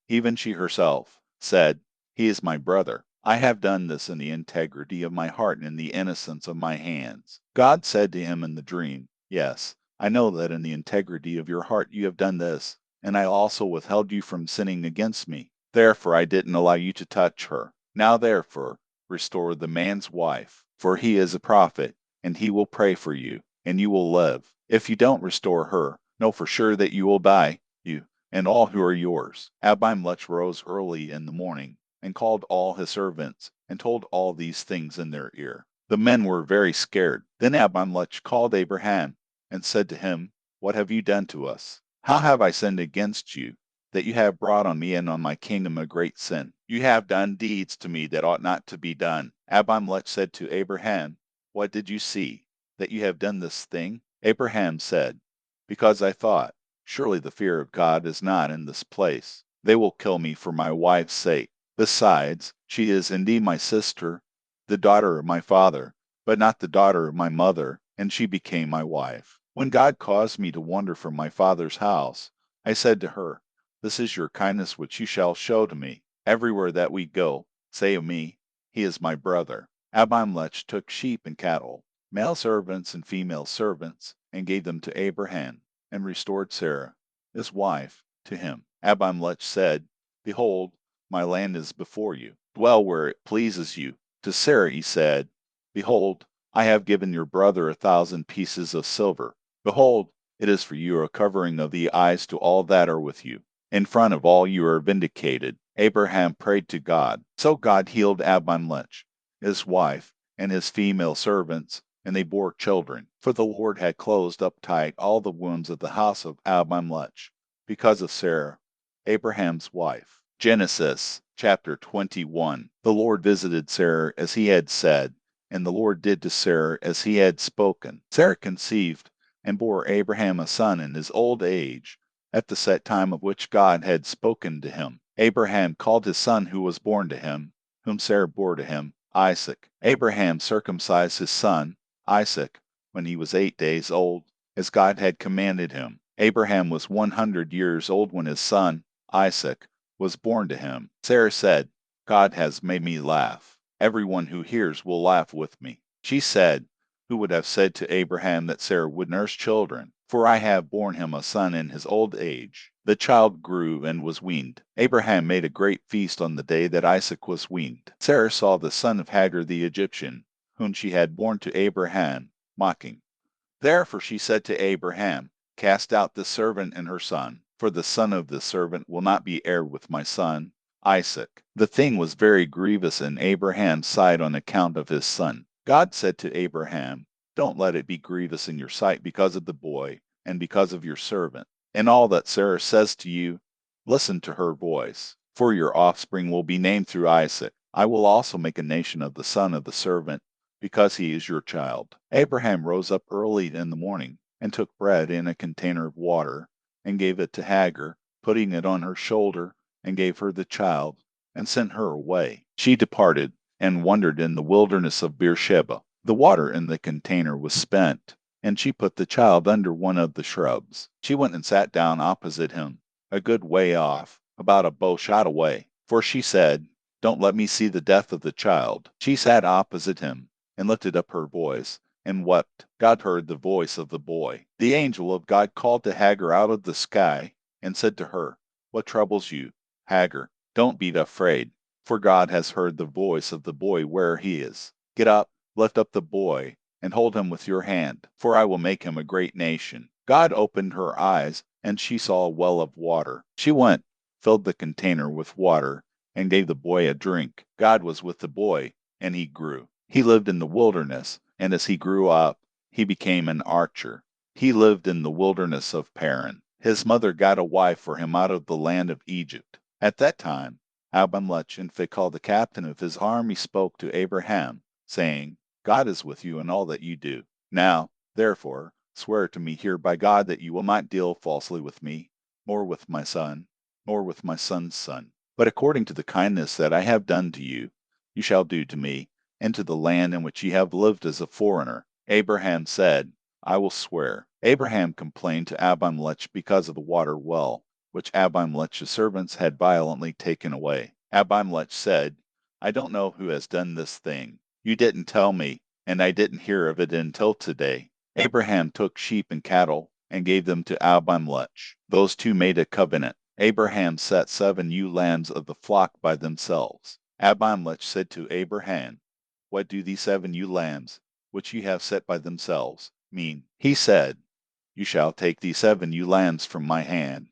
Even she herself, said, "He is my brother." I have done this in the integrity of my heart and in the innocence of my hands. God said to him in the dream, "Yes, I know that in the integrity of your heart you have done this, and I also withheld you from sinning against me. Therefore I didn't allow you to touch her. Now therefore restore the man's wife, for he is a prophet, and he will pray for you, and you will live. If you don't restore her, know for sure that you will die, you and all who are yours." Abimelech rose early in the morning, and called all his servants, and told all these things in their ear. The men were very scared. Then Abimelech called Abraham, and said to him, "What have you done to us? How have I sinned against you, that you have brought on me and on my kingdom a great sin? You have done deeds to me that ought not to be done." Abimelech said to Abraham, "What did you see, that you have done this thing?" Abraham said, "Because I thought, surely the fear of God is not in this place. They will kill me for my wife's sake. Besides, she is indeed my sister, the daughter of my father, but not the daughter of my mother, and she became my wife. When God caused me to wander from my father's house, I said to her, 'This is your kindness which you shall show to me. Everywhere that we go, say of me, he is my brother.'" Abimelech took sheep and cattle, male servants and female servants, and gave them to Abraham, and restored Sarah, his wife, to him. Abimelech said, "Behold, my land is before you. Dwell where it pleases you." To Sarah he said, "Behold, I have given your brother 1,000 pieces of silver. Behold, it is for you a covering of the eyes to all that are with you. In front of all you are vindicated." Abraham prayed to God. So God healed Abimelech, his wife, and his female servants, and they bore children. For the Lord had closed up tight all the wombs of the house of Abimelech, because of Sarah, Abraham's wife. Genesis chapter 21. The Lord visited Sarah as he had said, and the Lord did to Sarah as he had spoken. Sarah conceived, and bore Abraham a son in his old age, at the set time of which God had spoken to him. Abraham called his son who was born to him, whom Sarah bore to him, Isaac. Abraham circumcised his son, Isaac, when he was 8 days old, as God had commanded him. Abraham was 100 years old when his son, Isaac, was born to him. Sarah said, "God has made me laugh. Everyone who hears will laugh with me." She said, "Who would have said to Abraham that Sarah would nurse children? For I have borne him a son in his old age." The child grew and was weaned. Abraham made a great feast on the day that Isaac was weaned. Sarah saw the son of Hagar the Egyptian, whom she had borne to Abraham, mocking. Therefore she said to Abraham, "Cast out this servant and her son, for the son of this servant will not be heir with my son, Isaac." The thing was very grievous in Abraham's sight on account of his son. God said to Abraham, "Don't let it be grievous in your sight because of the boy, and because of your servant. In all that Sarah says to you, listen to her voice, for your offspring will be named through Isaac. I will also make a nation of the son of the servant, because he is your child." Abraham rose up early in the morning, and took bread in a container of water, and gave it to Hagar, putting it on her shoulder, and gave her the child, and sent her away. She departed, and wandered in the wilderness of Beersheba. The water in the container was spent, and she put the child under one of the shrubs. She went and sat down opposite him, a good way off, about a bow shot away, for she said, "Don't let me see the death of the child." She sat opposite him, and lifted up her voice, and wept. God heard the voice of the boy. The angel of God called to Hagar out of the sky, and said to her, "What troubles you, Hagar? Don't be afraid, for God has heard the voice of the boy where he is. Get up, lift up the boy, and hold him with your hand, for I will make him a great nation. God opened her eyes, and she saw a well of water. She went, filled the container with water, and gave the boy a drink. God was with the boy, and he grew. He lived in the wilderness, and as he grew up, he became an archer. He lived in the wilderness of Paran. His mother got a wife for him out of the land of Egypt. At that time, Abimelech and Phicol, the captain of his army, spoke to Abraham, saying, God is with you in all that you do. Now, therefore, swear to me here by God that you will not deal falsely with me, nor with my son, nor with my son's son. But according to the kindness that I have done to you, you shall do to me, and to the land in which ye have lived as a foreigner. Abraham said, I will swear. Abraham complained to Abimelech because of the water well, which Abimelech's servants had violently taken away. Abimelech said, I don't know who has done this thing. You didn't tell me, and I didn't hear of it until today. Abraham took sheep and cattle and gave them to Abimelech. Those two made a covenant. Abraham set 7 ewe lambs of the flock by themselves. Abimelech said to Abraham, What do these 7 ewe lambs, which ye have set by themselves, mean? He said, You shall take these 7 ewe lambs from my hand,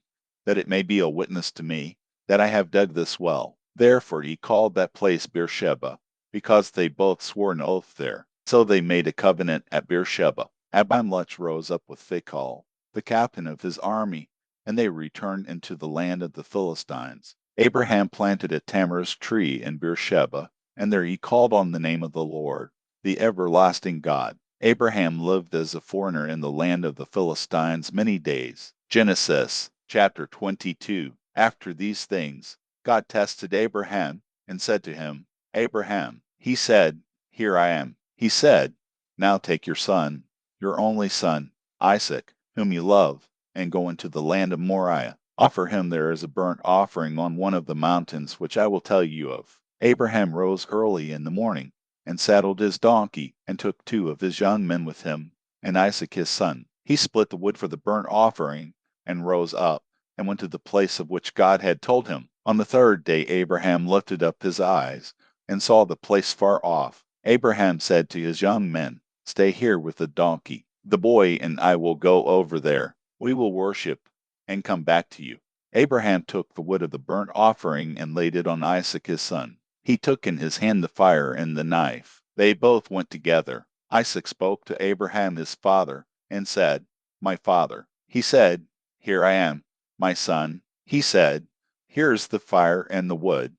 that it may be a witness to me that I have dug this well. Therefore he called that place Beersheba, because they both swore an oath there. So they made a covenant at Beersheba. Abimelech rose up with Phicol, the captain of his army, and they returned into the land of the Philistines. Abraham planted a tamarisk tree in Beersheba, and there he called on the name of the Lord, the everlasting God. Abraham lived as a foreigner in the land of the Philistines many days. Genesis chapter 22. After these things, God tested Abraham and said to him, Abraham. He said, Here I am. He said, Now take your son, your only son, Isaac, whom you love, and go into the land of Moriah. Offer him there as a burnt offering on one of the mountains which I will tell you of. Abraham rose early in the morning, and saddled his donkey, and took 2 of his young men with him, and Isaac his son. He split the wood for the burnt offering, and rose up, and went to the place of which God had told him. On the 3rd day Abraham lifted up his eyes, and saw the place far off. Abraham said to his young men, Stay here with the donkey. The boy and I will go over there. We will worship, and come back to you. Abraham took the wood of the burnt offering and laid it on Isaac his son. He took in his hand the fire and the knife. They both went together. Isaac spoke to Abraham his father, and said, My father. He said, Here I am, my son. He said, Here is the fire and the wood,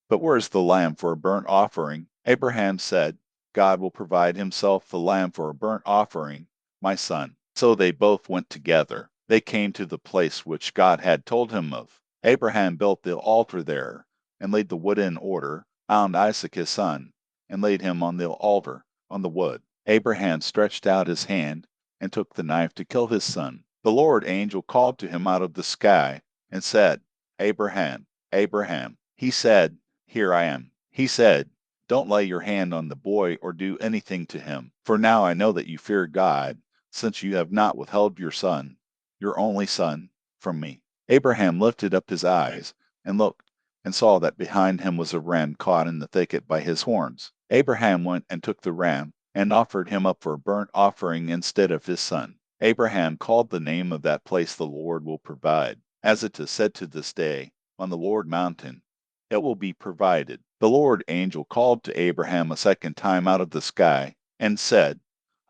but where is the lamb for a burnt offering? Abraham said, God will provide himself the lamb for a burnt offering, my son. So they both went together. They came to the place which God had told him of. Abraham built the altar there, and laid the wood in order, bound Isaac his son, and laid him on the altar, on the wood. Abraham stretched out his hand, and took the knife to kill his son. The Lord angel called to him out of the sky, and said, Abraham, Abraham. He said, Here I am. He said, Don't lay your hand on the boy or do anything to him, for now I know that you fear God, since you have not withheld your son, your only son, from me. Abraham lifted up his eyes, and looked, and saw that behind him was a ram caught in the thicket by his horns. Abraham went and took the ram, and offered him up for a burnt offering instead of his son. Abraham called the name of that place The Lord Will Provide. As it is said to this day, On the Lord mountain, it will be provided. The Lord angel called to Abraham a second time out of the sky, and said,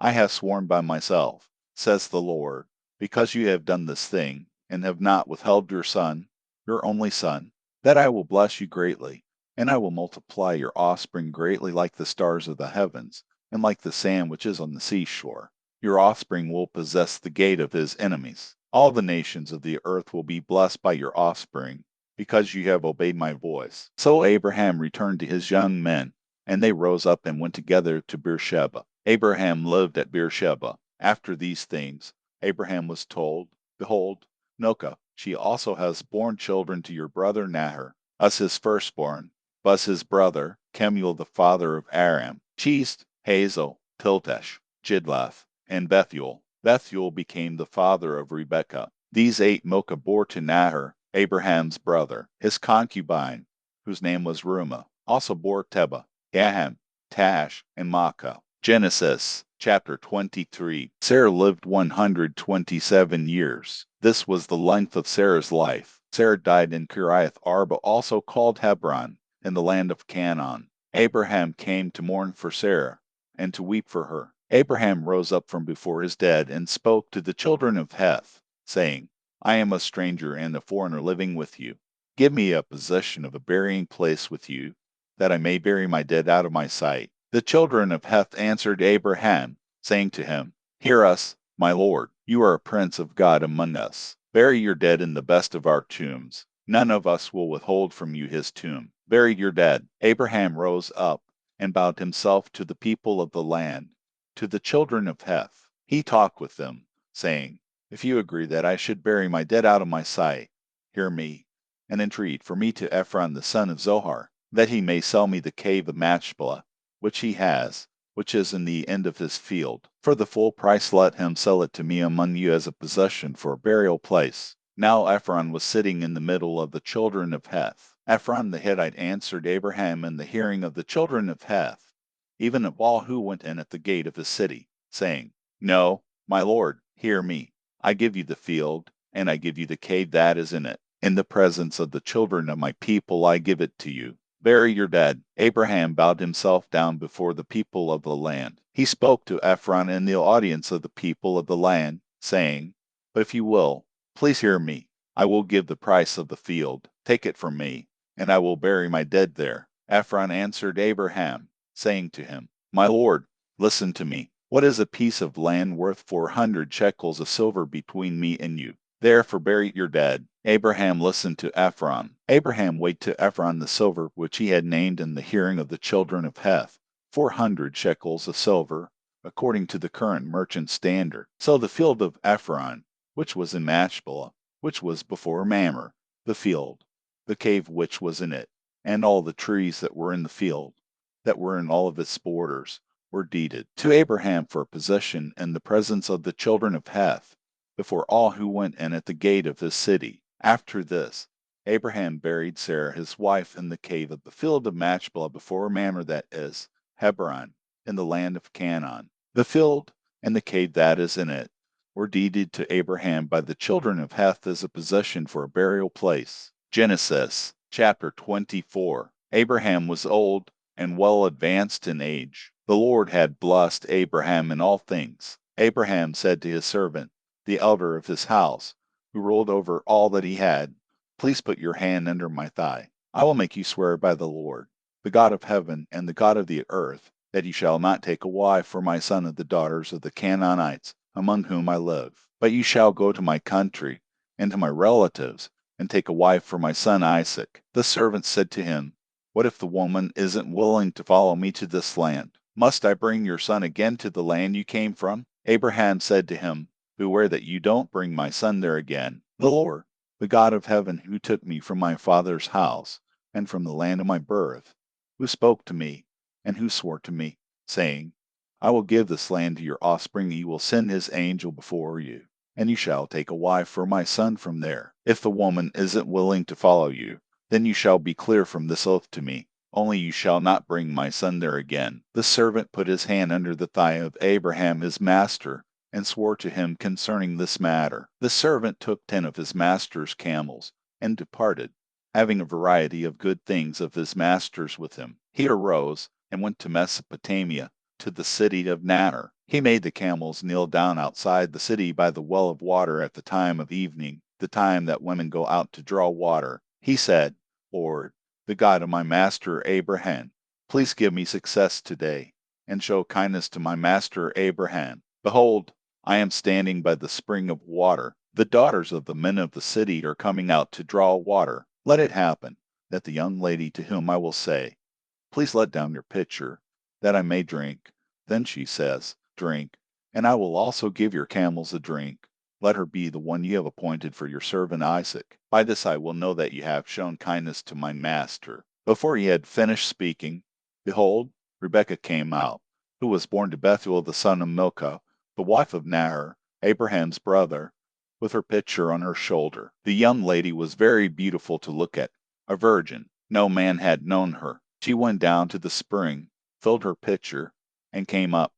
I have sworn by myself, says the Lord, because you have done this thing, and have not withheld your son, your only son, that I will bless you greatly, and I will multiply your offspring greatly like the stars of the heavens, and like the sand which is on the seashore. Your offspring will possess the gate of his enemies. All the nations of the earth will be blessed by your offspring, because you have obeyed my voice. So Abraham returned to his young men, and they rose up and went together to Beersheba. Abraham lived at Beersheba. After these things, Abraham was told, Behold, Milcah, she also has borne children to your brother Nahor, as his firstborn, Buz his brother, Kemuel the father of Aram, Cheest, Hazel, Pildash, Jidlaph, and Bethuel. Bethuel became the father of Rebekah. These 8 Milcah bore to Nahor, Abraham's brother. His concubine, whose name was Reumah, also bore Tebah, Gaham, Tash, and Maacah. Genesis Chapter 23. Sarah lived 127 years. This was the length of Sarah's life. Sarah died in Kiriath Arba, also called Hebron, in the land of Canaan. Abraham came to mourn for Sarah, and to weep for her. Abraham rose up from before his dead, and spoke to the children of Heth, saying, I am a stranger and a foreigner living with you. Give me a possession of a burying place with you, that I may bury my dead out of my sight. The children of Heth answered Abraham, saying to him, Hear us, my lord, you are a prince of God among us. Bury your dead in the best of our tombs. None of us will withhold from you his tomb. Bury your dead. Abraham rose up and bowed himself to the people of the land, to the children of Heth. He talked with them, saying, If you agree that I should bury my dead out of my sight, hear me, and entreat for me to Ephron the son of Zohar, that he may sell me the cave of Machpelah, which he has, which is in the end of his field. For the full price let him sell it to me among you as a possession for a burial place. Now Ephron was sitting in the middle of the children of Heth. Ephron the Hittite answered Abraham in the hearing of the children of Heth, even of all who went in at the gate of his city, saying, No, my lord, hear me. I give you the field, and I give you the cave that is in it. In the presence of the children of my people I give it to you. Bury your dead. Abraham bowed himself down before the people of the land. He spoke to Ephron in the audience of the people of the land, saying, But if you will, please hear me. I will give the price of the field. Take it from me, and I will bury my dead there. Ephron answered Abraham, saying to him, My lord, listen to me. What is a piece of land worth 400 shekels of silver between me and you? Therefore bury your dead. Abraham listened to Ephron. Abraham weighed to Ephron the silver which he had named in the hearing of the children of Heth, 400 shekels of silver, according to the current merchant standard. So the field of Ephron, which was in Machpelah, which was before Mamre, the field, the cave which was in it, and all the trees that were in the field, that were in all of its borders, were deeded to Abraham for possession in the presence of the children of Heth, before all who went in at the gate of his city. After this, Abraham buried Sarah his wife in the cave of the field of Machpelah before Mamre, that is, Hebron, in the land of Canaan. The field and the cave that is in it were deeded to Abraham by the children of Heth as a possession for a burial place. Genesis chapter 24. Abraham was old and well advanced in age. The Lord had blessed Abraham in all things. Abraham said to his servant, the elder of his house, who ruled over all that he had, Please put your hand under my thigh. I will make you swear by the Lord, the God of heaven and the God of the earth, that you shall not take a wife for my son of the daughters of the Canaanites, among whom I live. But you shall go to my country, and to my relatives, and take a wife for my son Isaac. The servant said to him, What if the woman isn't willing to follow me to this land? Must I bring your son again to the land you came from? Abraham said to him, Beware that you don't bring my son there again. The Lord, the God of heaven, who took me from my father's house, and from the land of my birth, who spoke to me, and who swore to me, saying, I will give this land to your offspring, he will send his angel before you, and you shall take a wife for my son from there. If the woman isn't willing to follow you, then you shall be clear from this oath to me. Only you shall not bring my son there again. The servant put his hand under the thigh of Abraham his master, and swore to him concerning this matter. The servant took 10 of his master's camels, and departed, having a variety of good things of his master's with him. He arose, and went to Mesopotamia, to the city of Nanner. He made the camels kneel down outside the city by the well of water at the time of evening, the time that women go out to draw water. He said, Lord, the God of my master Abraham, please give me success today, and show kindness to my master Abraham. Behold, I am standing by the spring of water. The daughters of the men of the city are coming out to draw water. Let it happen that the young lady to whom I will say, Please let down your pitcher, that I may drink. Then she says, Drink, and I will also give your camels a drink. Let her be the one you have appointed for your servant Isaac. By this I will know that you have shown kindness to my master. Before he had finished speaking, behold, Rebekah came out, who was born to Bethuel the son of Milcah, the wife of Nahor, Abraham's brother, with her pitcher on her shoulder. The young lady was very beautiful to look at, a virgin. No man had known her. She went down to the spring, filled her pitcher, and came up.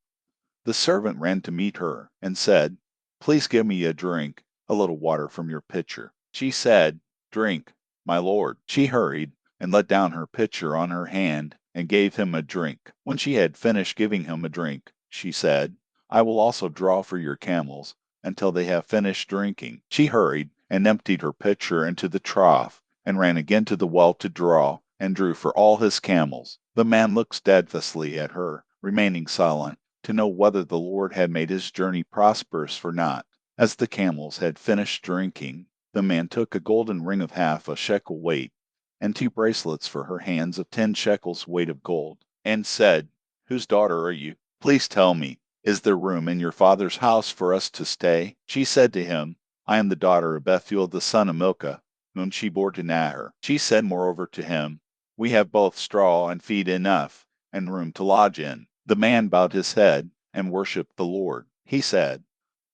The servant ran to meet her and said, "Please give me a drink, a little water from your pitcher." She said, "Drink, my lord." She hurried and let down her pitcher on her hand and gave him a drink. When she had finished giving him a drink, she said, "I will also draw for your camels until they have finished drinking." She hurried and emptied her pitcher into the trough and ran again to the well to draw, and drew for all his camels. The man looked steadfastly at her, remaining silent, to know whether the Lord had made his journey prosperous or not. As the camels had finished drinking, the man took a golden ring of half a shekel weight, and 2 bracelets for her hands of 10 shekels weight of gold, and said, "Whose daughter are you? Please tell me, is there room in your father's house for us to stay?" She said to him, "I am the daughter of Bethuel the son of Milcah, whom she bore to Nahor." She said moreover to him, "We have both straw and feed enough, and room to lodge in." The man bowed his head and worshipped the Lord. He said,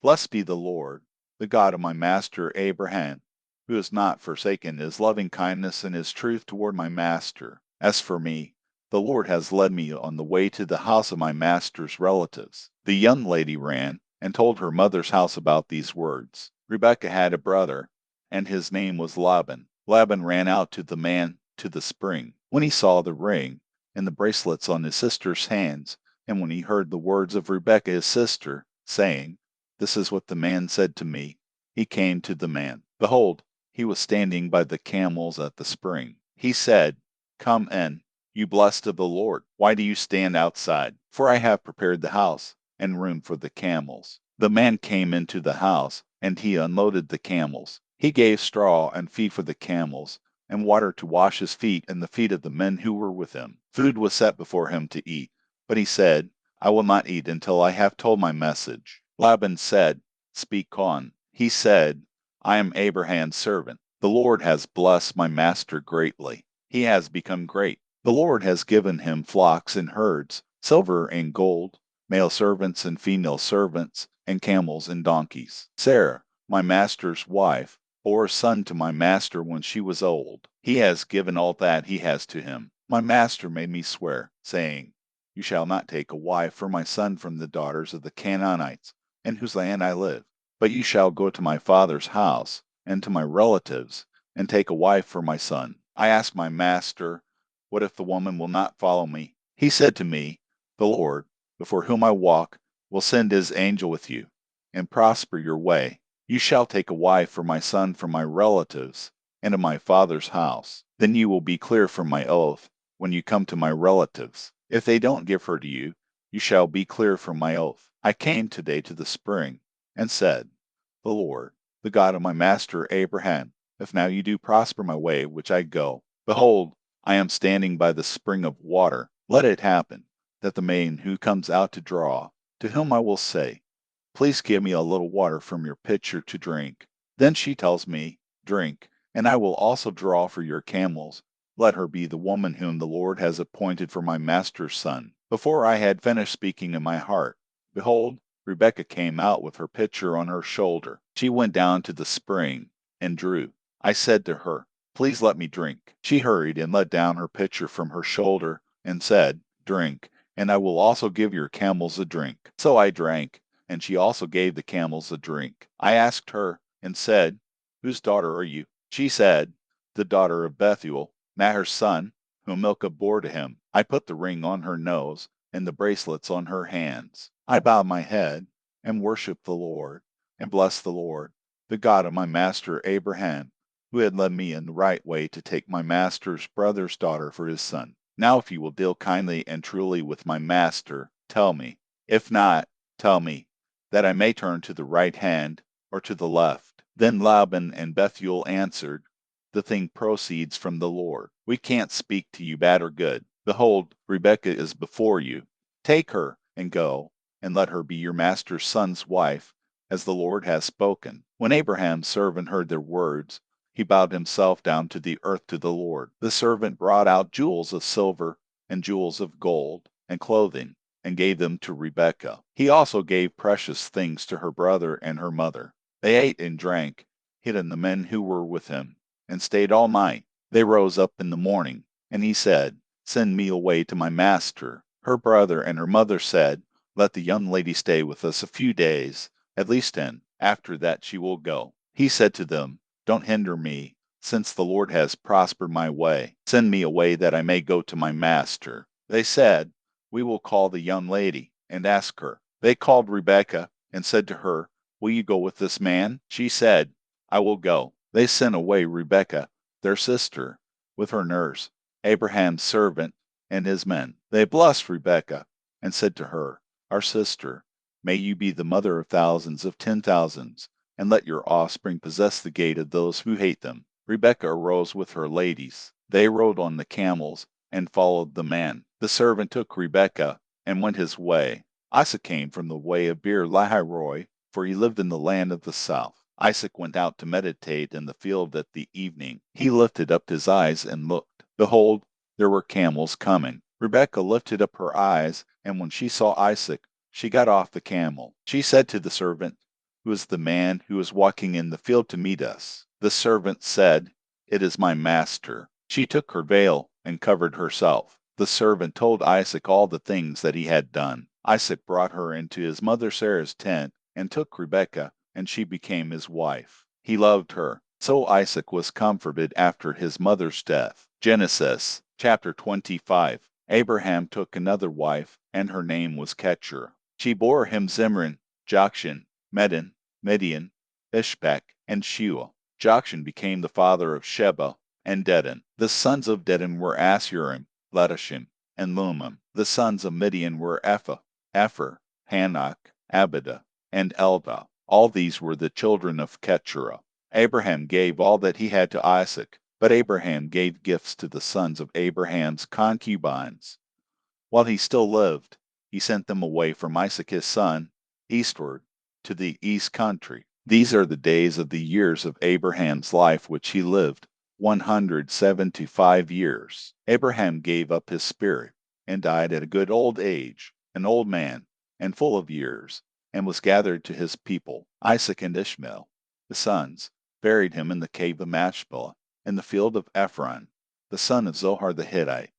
"Blessed be the Lord, the God of my master Abraham, who has not forsaken his loving kindness and his truth toward my master. As for me, the Lord has led me on the way to the house of my master's relatives." The young lady ran and told her mother's house about these words. Rebekah had a brother, and his name was Laban. Laban ran out to the man to the spring. When he saw the ring and the bracelets on his sister's hands, and when he heard the words of Rebekah his sister, saying, "This is what the man said to me," he came to the man. Behold, he was standing by the camels at the spring. He said, "Come in, you blessed of the Lord. Why do you stand outside? For I have prepared the house and room for the camels." The man came into the house, and he unloaded the camels. He gave straw and feed for the camels, and water to wash his feet and the feet of the men who were with him. Food was set before him to eat, but he said, "I will not eat until I have told my message." Laban said, "Speak on." He said, "I am Abraham's servant. The Lord has blessed my master greatly. He has become great. The Lord has given him flocks and herds, silver and gold, male servants and female servants, and camels and donkeys. Sarah, my master's wife, bore a son to my master when she was old. He has given all that he has to him. My master made me swear, saying, 'You shall not take a wife for my son from the daughters of the Canaanites, in whose land I live, but you shall go to my father's house and to my relatives, and take a wife for my son.' I asked my master, 'What if the woman will not follow me?' He said to me, 'The Lord, before whom I walk, will send his angel with you, and prosper your way. You shall take a wife for my son from my relatives and of my father's house. Then you will be clear from my oath when you come to my relatives. If they don't give her to you, you shall be clear from my oath.' I came today to the spring, and said, 'The Lord, the God of my master Abraham, if now you do prosper my way which I go, behold, I am standing by the spring of water. Let it happen that the maiden who comes out to draw, to whom I will say, Please give me a little water from your pitcher to drink. Then she tells me, Drink, and I will also draw for your camels. Let her be the woman whom the Lord has appointed for my master's son.' Before I had finished speaking in my heart, behold, Rebekah came out with her pitcher on her shoulder. She went down to the spring and drew. I said to her, Please let me drink. She hurried and let down her pitcher from her shoulder and said, Drink, and I will also give your camels a drink. So I drank, and she also gave the camels a drink. I asked her and said, Whose daughter are you? She said, The daughter of Bethuel, Nahor's son, whom Milcah bore to him. I put the ring on her nose and the bracelets on her hands. I bowed my head and worshipped the Lord, and blessed the Lord, the God of my master Abraham, who had led me in the right way to take my master's brother's daughter for his son. Now if you will deal kindly and truly with my master, tell me. If not, tell me, that I may turn to the right hand or to the left. Then Laban and Bethuel answered, The thing proceeds from the Lord. We can't speak to you bad or good. Behold, Rebekah is before you. Take her and go, and let her be your master's son's wife, as the Lord has spoken. When Abraham's servant heard their words, he bowed himself down to the earth to the Lord. The servant brought out jewels of silver and jewels of gold and clothing, and gave them to Rebekah. He also gave precious things to her brother and her mother. They ate and drank, hidden the men who were with him, and stayed all night. They rose up in the morning, and he said, Send me away to my master. Her brother and her mother said, Let the young lady stay with us a few days, at least 10. After that she will go. He said to them, Don't hinder me, since the Lord has prospered my way. Send me away that I may go to my master. They said, We will call the young lady and ask her. They called Rebekah and said to her, Will you go with this man? She said, I will go. They sent away Rebekah, their sister, with her nurse, Abraham's servant, and his men. They blessed Rebekah and said to her, Our sister, may you be the mother of thousands of 10,000s, and let your offspring possess the gate of those who hate them. Rebekah arose with her ladies. They rode on the camels and followed the man. The servant took Rebekah and went his way. Isaac came from the way of Beer Lahairoi, for he lived in the land of the south. Isaac went out to meditate in the field at the evening. He lifted up his eyes and looked. Behold, there were camels coming. Rebekah lifted up her eyes, and when she saw Isaac, she got off the camel. She said to the servant, Who is the man who is walking in the field to meet us? The servant said, It is my master. She took her veil and covered herself. The servant told Isaac all the things that he had done. Isaac brought her into his mother Sarah's tent and took Rebekah, and she became his wife. He loved her. So Isaac was comforted after his mother's death. Genesis chapter 25. Abraham took another wife, and her name was Keturah. She bore him Zimran, Jokshan, Medan, Midian, Ishbak, and Shua. Jokshan became the father of Sheba and Dedan. The sons of Dedan were Ashurim, Letashim, and Lumim. The sons of Midian were Ephah, Epher, Hanok, Abida, and Eldah. All these were the children of Keturah. Abraham gave all that he had to Isaac, but Abraham gave gifts to the sons of Abraham's concubines. While he still lived, he sent them away from Isaac his son, eastward, to the east country. These are the days of the years of Abraham's life which he lived, 175 years. Abraham gave up his spirit, and died at a good old age, an old man, and full of years, and was gathered to his people. Isaac and Ishmael, his sons, buried him in the cave of Machpelah, in the field of Ephron, the son of Zohar the Hittite,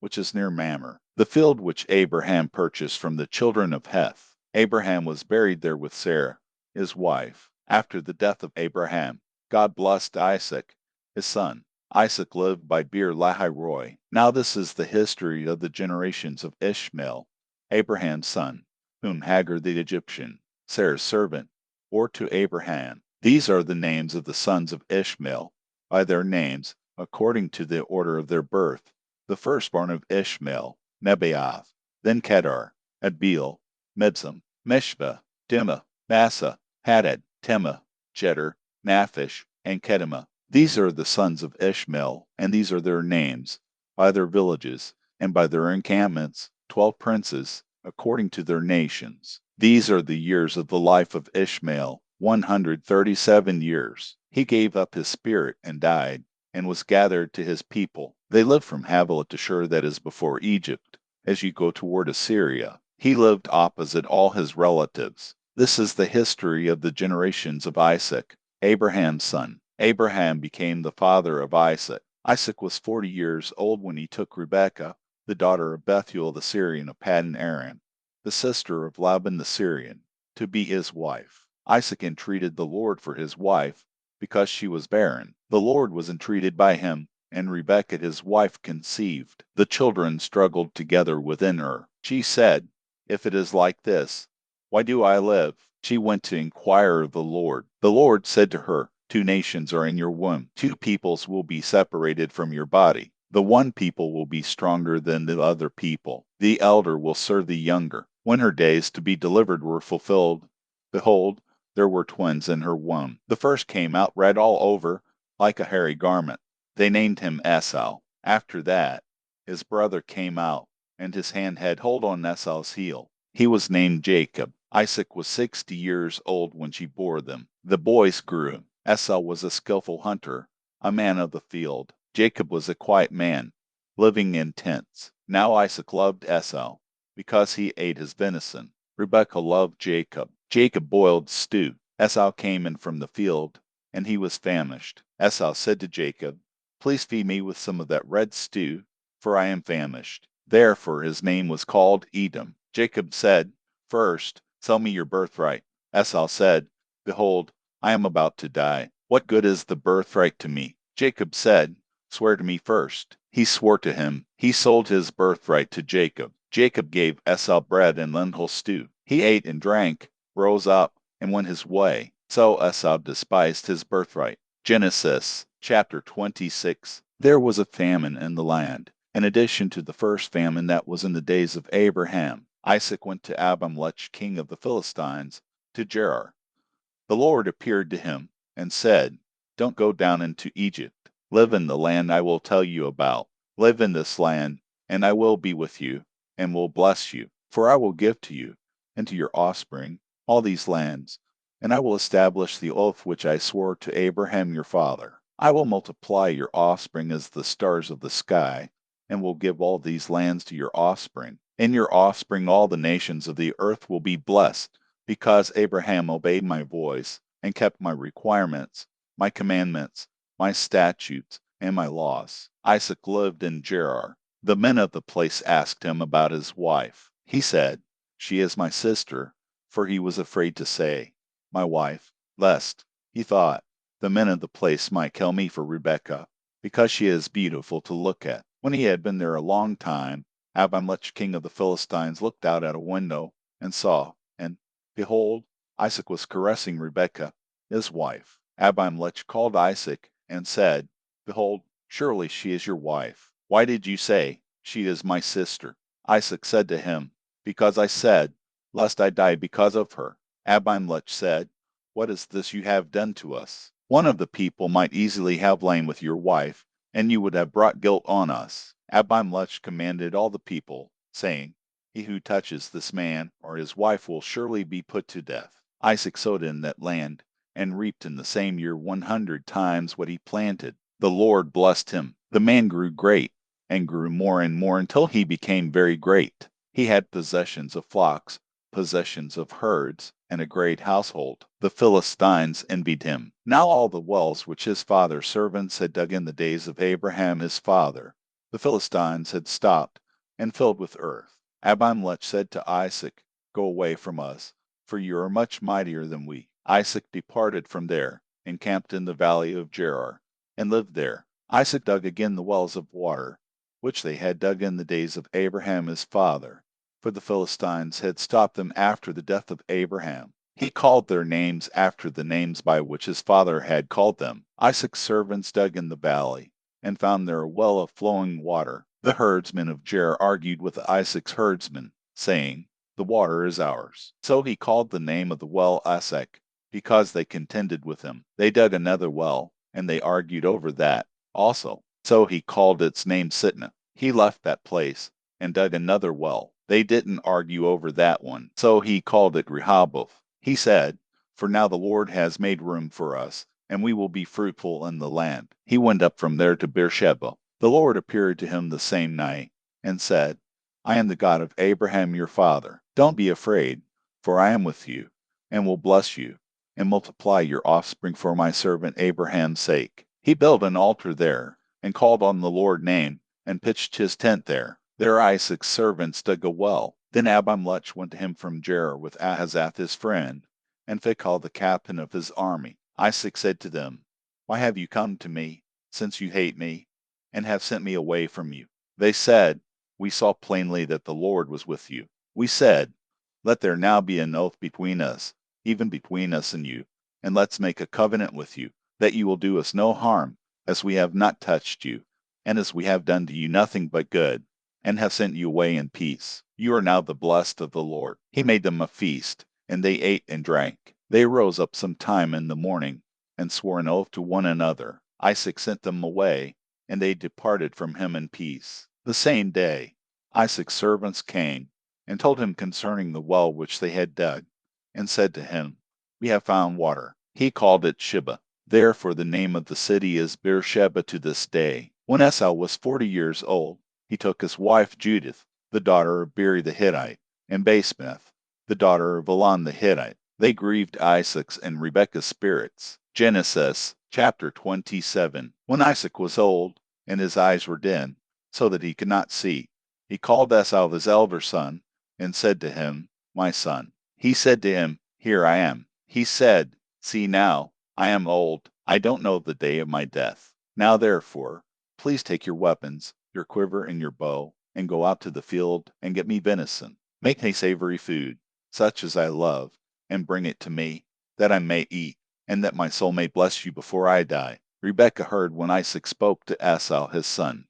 which is near Mamre, the field which Abraham purchased from the children of Heth. Abraham was buried there with Sarah, his wife. After the death of Abraham, God blessed Isaac, his son. Isaac lived by Beer Lahairoi. Now this is the history of the generations of Ishmael, Abraham's son, whom Hagar the Egyptian, Sarah's servant, bore to Abraham. These are the names of the sons of Ishmael, by their names, according to the order of their birth. The firstborn of Ishmael, Nebaioth, then Kedar, Adbeel, Mibsam, Mishva, Dimah, Massa, Hadad, Tema, Jeter, Naphish, and Kedemah. These are the sons of Ishmael, and these are their names, by their villages, and by their encampments, 12 princes, according to their nations. These are the years of the life of Ishmael, 137 years. He gave up his spirit and died, and was gathered to his people. They lived from Havilah to Shur, that is before Egypt, as you go toward Assyria. He lived opposite all his relatives. This is the history of the generations of Isaac, Abraham's son. Abraham became the father of Isaac. Isaac was 40 years old when he took Rebekah, the daughter of Bethuel the Syrian of Paddan Aram, the sister of Laban the Syrian, to be his wife. Isaac entreated the Lord for his wife, because she was barren. The Lord was entreated by him, and Rebekah his wife conceived. The children struggled together within her. She said, If it is like this, why do I live? She went to inquire of the Lord. The Lord said to her, 2 nations are in your womb. 2 peoples will be separated from your body. The one people will be stronger than the other people. The elder will serve the younger. When her days to be delivered were fulfilled, behold, there were twins in her womb. The first came out red all over, like a hairy garment. They named him Esau. After that, his brother came out, and his hand had hold on Esau's heel. He was named Jacob. Isaac was 60 years old when she bore them. The boys grew. Esau was a skillful hunter, a man of the field. Jacob was a quiet man, living in tents. Now Isaac loved Esau, because he ate his venison. Rebekah loved Jacob. Jacob boiled stew. Esau came in from the field, and he was famished. Esau said to Jacob, Please feed me with some of that red stew, for I am famished. Therefore his name was called Edom. Jacob said, First, sell me your birthright. Esau said, Behold, I am about to die. What good is the birthright to me? Jacob said, Swear to me first. He swore to him. He sold his birthright to Jacob. Jacob gave Esau bread and lentil stew. He ate and drank, rose up, and went his way. So Esau despised his birthright. Genesis chapter 26. There was a famine in the land. In addition to the first famine that was in the days of Abraham, Isaac went to Abimelech, king of the Philistines, to Gerar. The Lord appeared to him and said, Don't go down into Egypt. Live in the land I will tell you about. Live in this land, and I will be with you, and will bless you. For I will give to you, and to your offspring, all these lands, and I will establish the oath which I swore to Abraham your father. I will multiply your offspring as the stars of the sky, and will give all these lands to your offspring. In your offspring all the nations of the earth will be blessed, because Abraham obeyed my voice, and kept my requirements, my commandments, my statutes, and my laws. Isaac lived in Gerar. The men of the place asked him about his wife. He said, She is my sister, for he was afraid to say, My wife, lest, he thought, the men of the place might kill me for Rebekah, because she is beautiful to look at. When he had been there a long time, Abimelech king of the Philistines looked out at a window and saw, and behold, Isaac was caressing Rebekah, his wife. Abimelech called Isaac and said, Behold, surely she is your wife. Why did you say, She is my sister? Isaac said to him, Because I said, Lest I die because of her. Abimelech said, What is this you have done to us? One of the people might easily have lain with your wife, and you would have brought guilt on us. Abimelech commanded all the people, saying, He who touches this man or his wife will surely be put to death. Isaac sowed in that land, and reaped in the same year 100 times what he planted. The Lord blessed him. The man grew great, and grew more and more until he became very great. He had possessions of flocks, possessions of herds, and a great household. The Philistines envied him. Now all the wells which his father's servants had dug in the days of Abraham his father, the Philistines had stopped and filled with earth. Abimelech said to Isaac, Go away from us, for you are much mightier than we. Isaac departed from there, and camped in the valley of Gerar, and lived there. Isaac dug again the wells of water, which they had dug in the days of Abraham his father, for the Philistines had stopped them after the death of Abraham. He called their names after the names by which his father had called them. Isaac's servants dug in the valley, and found there a well of flowing water. The herdsmen of Gerar argued with Isaac's herdsmen, saying, The water is ours. So he called the name of the well Esek, because they contended with him. They dug another well, and they argued over that also. So he called its name Sitnah. He left that place, and dug another well. They didn't argue over that one, so he called it Rehoboth. He said, For now the Lord has made room for us, and we will be fruitful in the land. He went up from there to Beersheba. The Lord appeared to him the same night, and said, I am the God of Abraham your father. Don't be afraid, for I am with you, and will bless you, and multiply your offspring for my servant Abraham's sake. He built an altar there, and called on the Lord's name, and pitched his tent there. There Isaac's servants dug a well. Then Abimelech went to him from Gerar with Ahazath his friend, and Phicol the captain of his army. Isaac said to them, Why have you come to me, since you hate me, and have sent me away from you? They said, We saw plainly that the Lord was with you. We said, Let there now be an oath between us, even between us and you, and let's make a covenant with you, that you will do us no harm, as we have not touched you, and as we have done to you nothing but good, and have sent you away in peace. You are now the blessed of the Lord. He made them a feast, and they ate and drank. They rose up some time in the morning, and swore an oath to one another. Isaac sent them away, and they departed from him in peace. The same day, Isaac's servants came, and told him concerning the well which they had dug, and said to him, We have found water. He called it Shibah. Therefore the name of the city is Beersheba to this day. When Esau was 40 years old, he took his wife Judith, the daughter of Beeri the Hittite, and Basemath, the daughter of Elon the Hittite. They grieved Isaac's and Rebekah's spirits. Genesis chapter 27. When Isaac was old, and his eyes were dim, so that he could not see, he called Esau his elder son, and said to him, my son. He said to him, Here I am. He said, See now, I am old. I don't know the day of my death. Now therefore, please take your weapons, your quiver and your bow, and go out to the field and get me venison. Make me savory food, such as I love, and bring it to me, that I may eat, and that my soul may bless you before I die. Rebekah heard when Isaac spoke to Esau his son.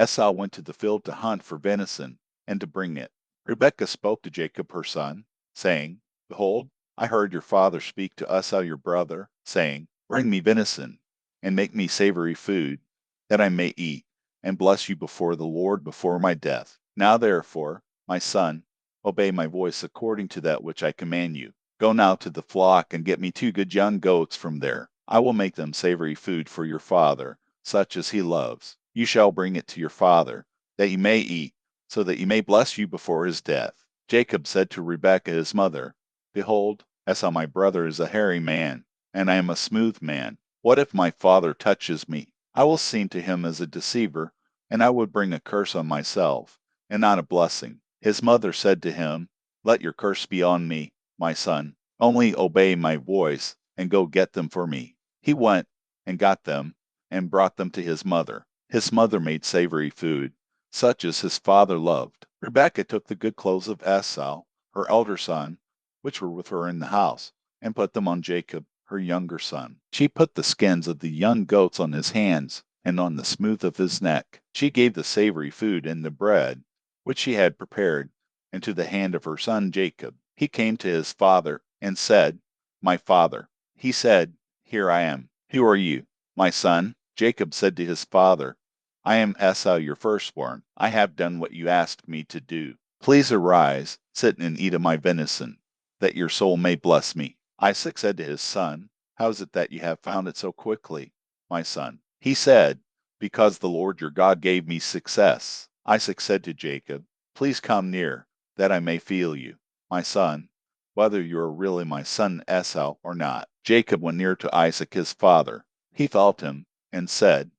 Esau went to the field to hunt for venison, and to bring it. Rebekah spoke to Jacob her son, saying, Behold, I heard your father speak to Esau your brother, saying, Bring me venison, and make me savory food, that I may eat, and bless you before the Lord before my death. Now therefore, my son, obey my voice according to that which I command you. Go now to the flock, and get me 2 good young goats from there. I will make them savory food for your father, such as he loves. You shall bring it to your father, that he may eat, so that he may bless you before his death. Jacob said to Rebekah his mother, Behold, Esau my brother is a hairy man, and I am a smooth man. What if my father touches me? I will seem to him as a deceiver, and I would bring a curse on myself, and not a blessing. His mother said to him, Let your curse be on me, my son. Only obey my voice, and go get them for me. He went and got them, and brought them to his mother. His mother made savory food, such as his father loved. Rebekah took the good clothes of Esau, her elder son, which were with her in the house, and put them on Jacob, her younger son. She put the skins of the young goats on his hands, and on the smooth of his neck. She gave the savory food and the bread, which she had prepared, into the hand of her son Jacob. He came to his father, and said, My father. He said, Here I am. Who are you? My son. Jacob said to his father, I am Esau your firstborn. I have done what you asked me to do. Please arise, sit and eat of my venison, that your soul may bless me. Isaac said to his son, How is it that you have found it so quickly, my son? He said, Because the Lord your God gave me success. Isaac said to Jacob, Please come near, that I may feel you, my son, whether you are really my son Esau or not. Jacob went near to Isaac his father. He felt him, and said,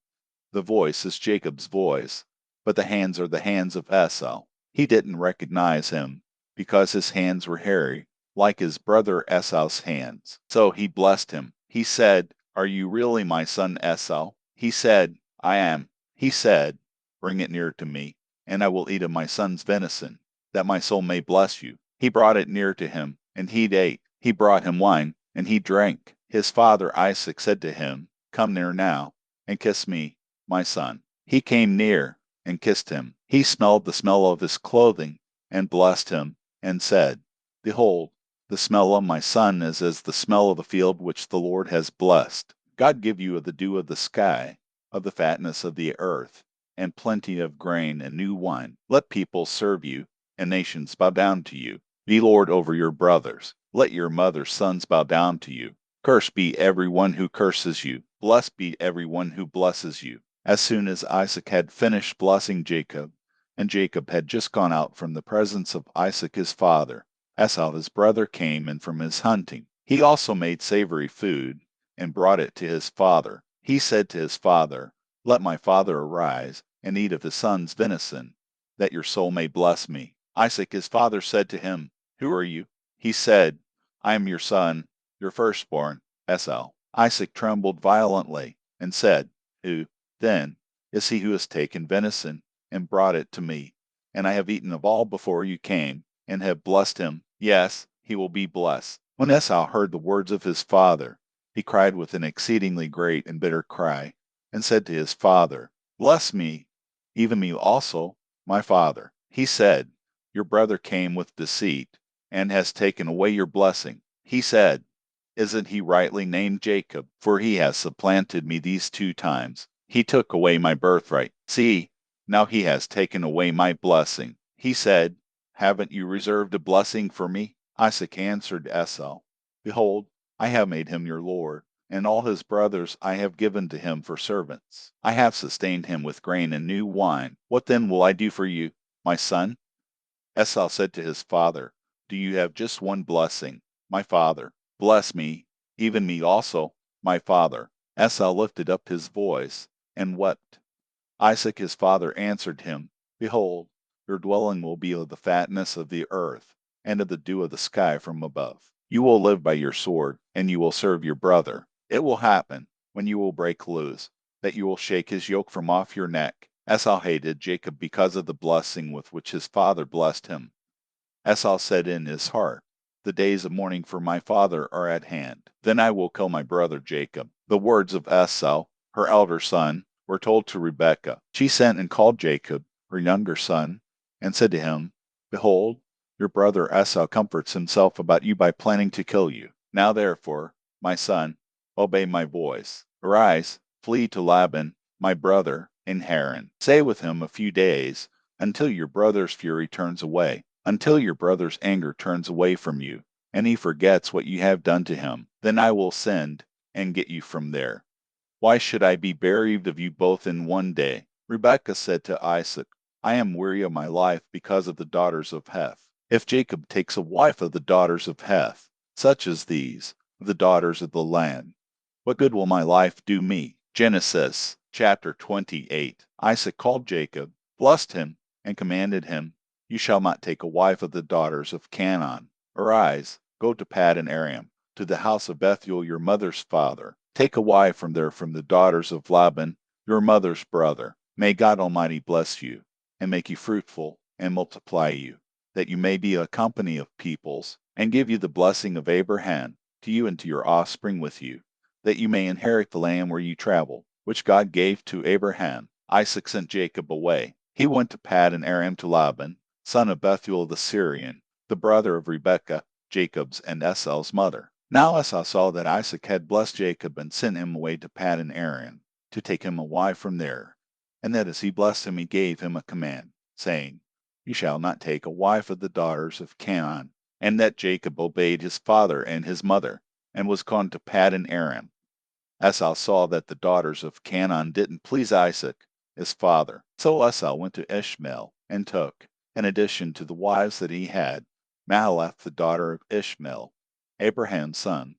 The voice is Jacob's voice, but the hands are the hands of Esau. He didn't recognize him, because his hands were hairy, like his brother Esau's hands. So he blessed him. He said, Are you really my son Esau? He said, I am. He said, Bring it near to me, and I will eat of my son's venison, that my soul may bless you. He brought it near to him, and he ate. He brought him wine, and he drank. His father Isaac said to him, Come near now, and kiss me, my son. He came near and kissed him. He smelled the smell of his clothing and blessed him, and said, Behold, the smell of my son is as the smell of the field which the Lord has blessed. God give you of the dew of the sky, of the fatness of the earth, and plenty of grain and new wine. Let peoples serve you, and nations bow down to you. Be Lord over your brothers. Let your mother's sons bow down to you. Cursed be every one who curses you. Blessed be every one who blesses you. As soon as Isaac had finished blessing Jacob, and Jacob had just gone out from the presence of Isaac his father, Esau his brother came in from his hunting. He also made savory food, and brought it to his father. He said to his father, Let my father arise, and eat of his son's venison, that your soul may bless me. Isaac his father said to him, Who are you? He said, I am your son, your firstborn, Esau. Isaac trembled violently, and said, Who, then, is he who has taken venison, and brought it to me? And I have eaten of all before you came, and have blessed him. Yes, he will be blessed. When Esau heard the words of his father, he cried with an exceedingly great and bitter cry, and said to his father, Bless me, even me also, my father. He said, Your brother came with deceit, and has taken away your blessing. He said, Isn't he rightly named Jacob? For he has supplanted me these 2 times. He took away my birthright. See, now he has taken away my blessing. He said, Haven't you reserved a blessing for me? Isaac answered Esau, Behold, I have made him your lord, and all his brothers I have given to him for servants. I have sustained him with grain and new wine. What then will I do for you, my son? Esau said to his father, Do you have just one blessing, my father? Bless me, even me also, my father. Esau lifted up his voice and wept. Isaac his father answered him, Behold, your dwelling will be of the fatness of the earth, and of the dew of the sky from above. You will live by your sword, and you will serve your brother. It will happen, when you will break loose, that you will shake his yoke from off your neck. Esau hated Jacob because of the blessing with which his father blessed him. Esau said in his heart, "The days of mourning for my father are at hand. Then I will kill my brother Jacob." The words of Esau, her elder son, were told to Rebekah. She sent and called Jacob, her younger son, and said to him, "Behold, your brother Esau comforts himself about you by planning to kill you. Now therefore, my son, obey my voice. Arise, flee to Laban, my brother, in Haran. Stay with him a few days, until your brother's fury turns away, until your brother's anger turns away from you, and he forgets what you have done to him. Then I will send and get you from there. Why should I be bereaved of you both in one day?" Rebekah said to Isaac, "I am weary of my life because of the daughters of Heth. If Jacob takes a wife of the daughters of Heth, such as these, the daughters of the land, what good will my life do me?" Genesis chapter 28. Isaac called Jacob, blessed him, and commanded him, "You shall not take a wife of the daughters of Canaan. Arise, go to Paddan Aram, to the house of Bethuel your mother's father. Take a wife from there from the daughters of Laban, your mother's brother. May God Almighty bless you, and make you fruitful, and multiply you, that you may be a company of peoples, and give you the blessing of Abraham, to you and to your offspring with you, that you may inherit the land where you travel, which God gave to Abraham." Isaac sent Jacob away. He went to Paddan Aram to Laban, son of Bethuel the Syrian, the brother of Rebekah, Jacob's and Esau's mother. Now Esau saw that Isaac had blessed Jacob and sent him away to Paddan Aram, to take him a wife from there, and that as he blessed him he gave him a command, saying, "You shall not take a wife of the daughters of Canaan." And that Jacob obeyed his father and his mother, and was gone to Paddan Aram. Esau saw that the daughters of Canaan didn't please Isaac, his father. So Esau went to Ishmael, and took, in addition to the wives that he had, Mahalath the daughter of Ishmael, Abraham's son,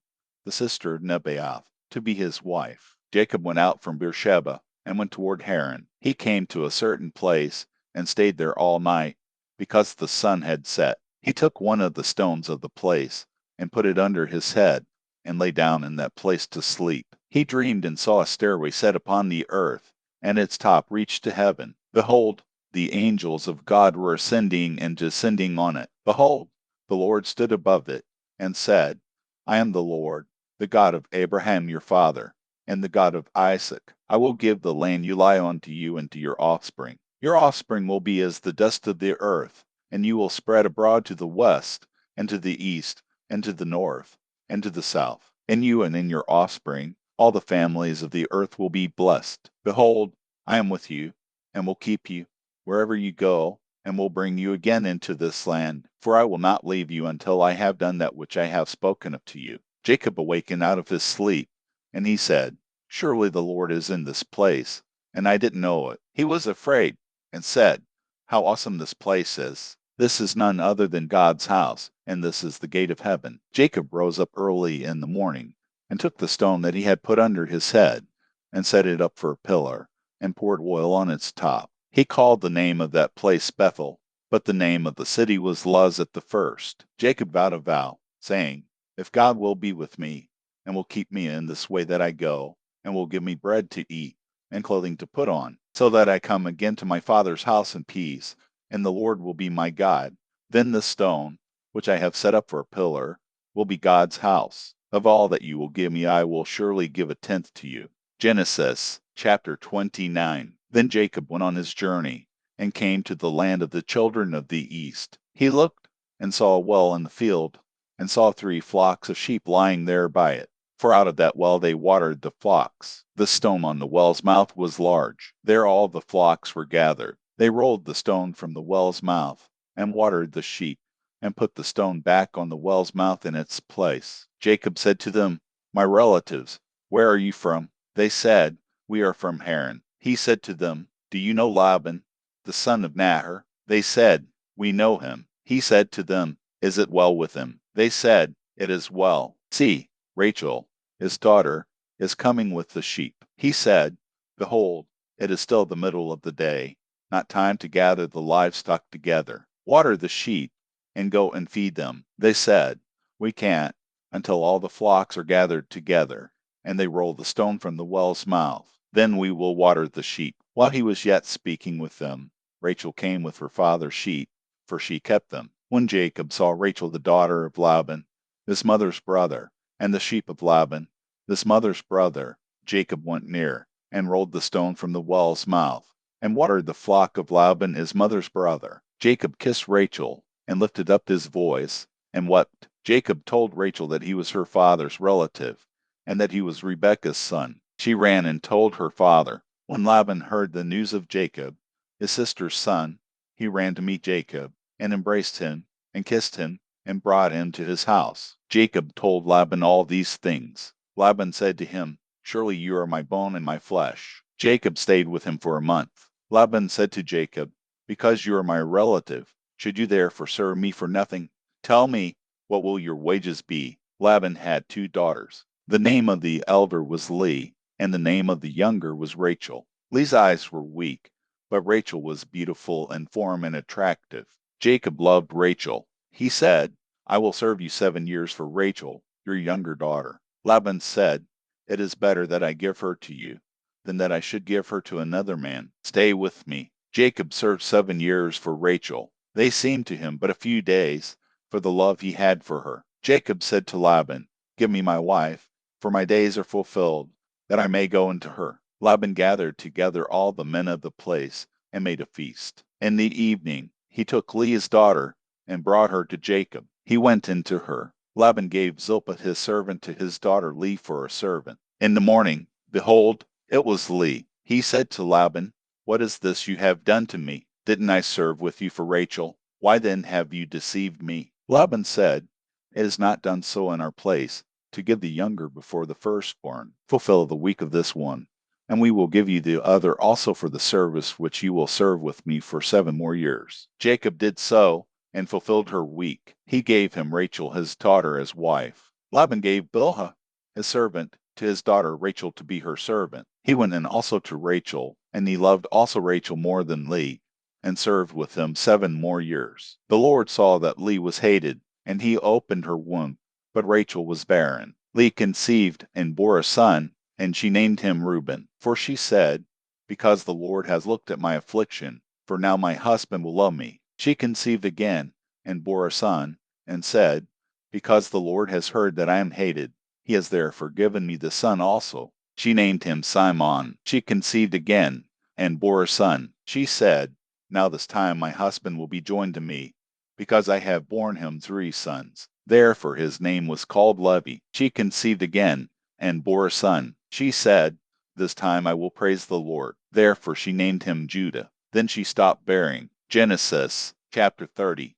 the sister of Nebaioth, to be his wife. Jacob went out from Beersheba, and went toward Haran. He came to a certain place, and stayed there all night, because the sun had set. He took one of the stones of the place, and put it under his head, and lay down in that place to sleep. He dreamed and saw a stairway set upon the earth, and its top reached to heaven. Behold, the angels of God were ascending and descending on it. Behold, the Lord stood above it, and said, "I am the Lord, the God of Abraham your father, and the God of Isaac. I will give the land you lie on to you and to your offspring. Your offspring will be as the dust of the earth, and you will spread abroad to the west, and to the east, and to the north, and to the south. In you and in your offspring all the families of the earth will be blessed. Behold, I am with you, and will keep you wherever you go, and will bring you again into this land, for I will not leave you until I have done that which I have spoken of to you." Jacob awakened out of his sleep, and he said, "Surely the Lord is in this place, and I didn't know it." He was afraid, and said, "How awesome this place is! This is none other than God's house, and this is the gate of heaven." Jacob rose up early in the morning, and took the stone that he had put under his head, and set it up for a pillar, and poured oil on its top. He called the name of that place Bethel, but the name of the city was Luz at the first. Jacob vowed a vow, saying, "If God will be with me, and will keep me in this way that I go, and will give me bread to eat, and clothing to put on, so that I come again to my father's house in peace, and the Lord will be my God, then this stone, which I have set up for a pillar, will be God's house. Of all that you will give me, I will surely give a tenth to you." Genesis chapter 29. Then Jacob went on his journey, and came to the land of the children of the east. He looked, and saw a well in the field, and saw 3 flocks of sheep lying there by it. For out of that well they watered the flocks. The stone on the well's mouth was large. There all the flocks were gathered. They rolled the stone from the well's mouth, and watered the sheep, and put the stone back on the well's mouth in its place. Jacob said to them, "My relatives, where are you from?" They said, "We are from Haran." He said to them, "Do you know Laban, the son of Nahor?" They said, "We know him." He said to them, "Is it well with him?" They said, "It is well. See, Rachel, his daughter, is coming with the sheep." He said, "Behold, it is still the middle of the day, not time to gather the livestock together. Water the sheep, and go and feed them. They said, We can't, until all the flocks are gathered together, and they roll the stone from the well's mouth. Then we will water the sheep. While he was yet speaking with them, Rachel came with her father's sheep, for she kept them. When Jacob saw Rachel the daughter of Laban, his mother's brother, and the sheep of Laban, his mother's brother, Jacob went near, and rolled the stone from the well's mouth, and watered the flock of Laban his mother's brother. Jacob kissed Rachel, and lifted up his voice, and wept. Jacob told Rachel that he was her father's relative, and that he was Rebekah's son. She ran and told her father. When Laban heard the news of Jacob, his sister's son, he ran to meet Jacob, and embraced him, and kissed him, and brought him to his house. Jacob told Laban all these things. Laban said to him, Surely you are my bone and my flesh. Jacob stayed with him for a month. Laban said to Jacob, Because you are my relative, should you therefore serve me for nothing? Tell me, what will your wages be? Laban had 2 daughters. The name of the elder was Leah, and the name of the younger was Rachel. Leah's eyes were weak, but Rachel was beautiful in form and attractive. Jacob loved Rachel. He said, I will serve you 7 years for Rachel, your younger daughter. Laban said, It is better that I give her to you than that I should give her to another man. Stay with me. Jacob served 7 years for Rachel. They seemed to him but a few days, for the love he had for her. Jacob said to Laban, Give me my wife, for my days are fulfilled, that I may go into her. Laban gathered together all the men of the place, and made a feast. In the evening he took Leah's daughter, and brought her to Jacob. He went into her. Laban gave Zilpah his servant to his daughter Leah for a servant. In the morning, behold, it was Leah. He said to Laban, What is this you have done to me? Didn't I serve with you for Rachel? Why then have you deceived me? Laban said, It is not done so in our place, to give the younger before the firstborn. Fulfill the week of this one, and we will give you the other also for the service which you will serve with me for 7 more years. Jacob did so, and fulfilled her week. He gave him Rachel his daughter as wife. Laban gave Bilhah his servant to his daughter Rachel to be her servant. He went in also to Rachel, and he loved also Rachel more than Leah, and served with him 7 more years. The Lord saw that Leah was hated, and he opened her womb, but Rachel was barren. Leah conceived and bore a son, and she named him Reuben. For she said, Because the Lord has looked at my affliction, for now my husband will love me. She conceived again, and bore a son, and said, Because the Lord has heard that I am hated, he has therefore given me the son also. She named him Simon. She conceived again, and bore a son. She said, Now this time my husband will be joined to me, because I have borne him 3 sons. Therefore his name was called Levi. She conceived again, and bore a son. She said, This time I will praise the Lord. Therefore she named him Judah. Then she stopped bearing. Genesis chapter 30.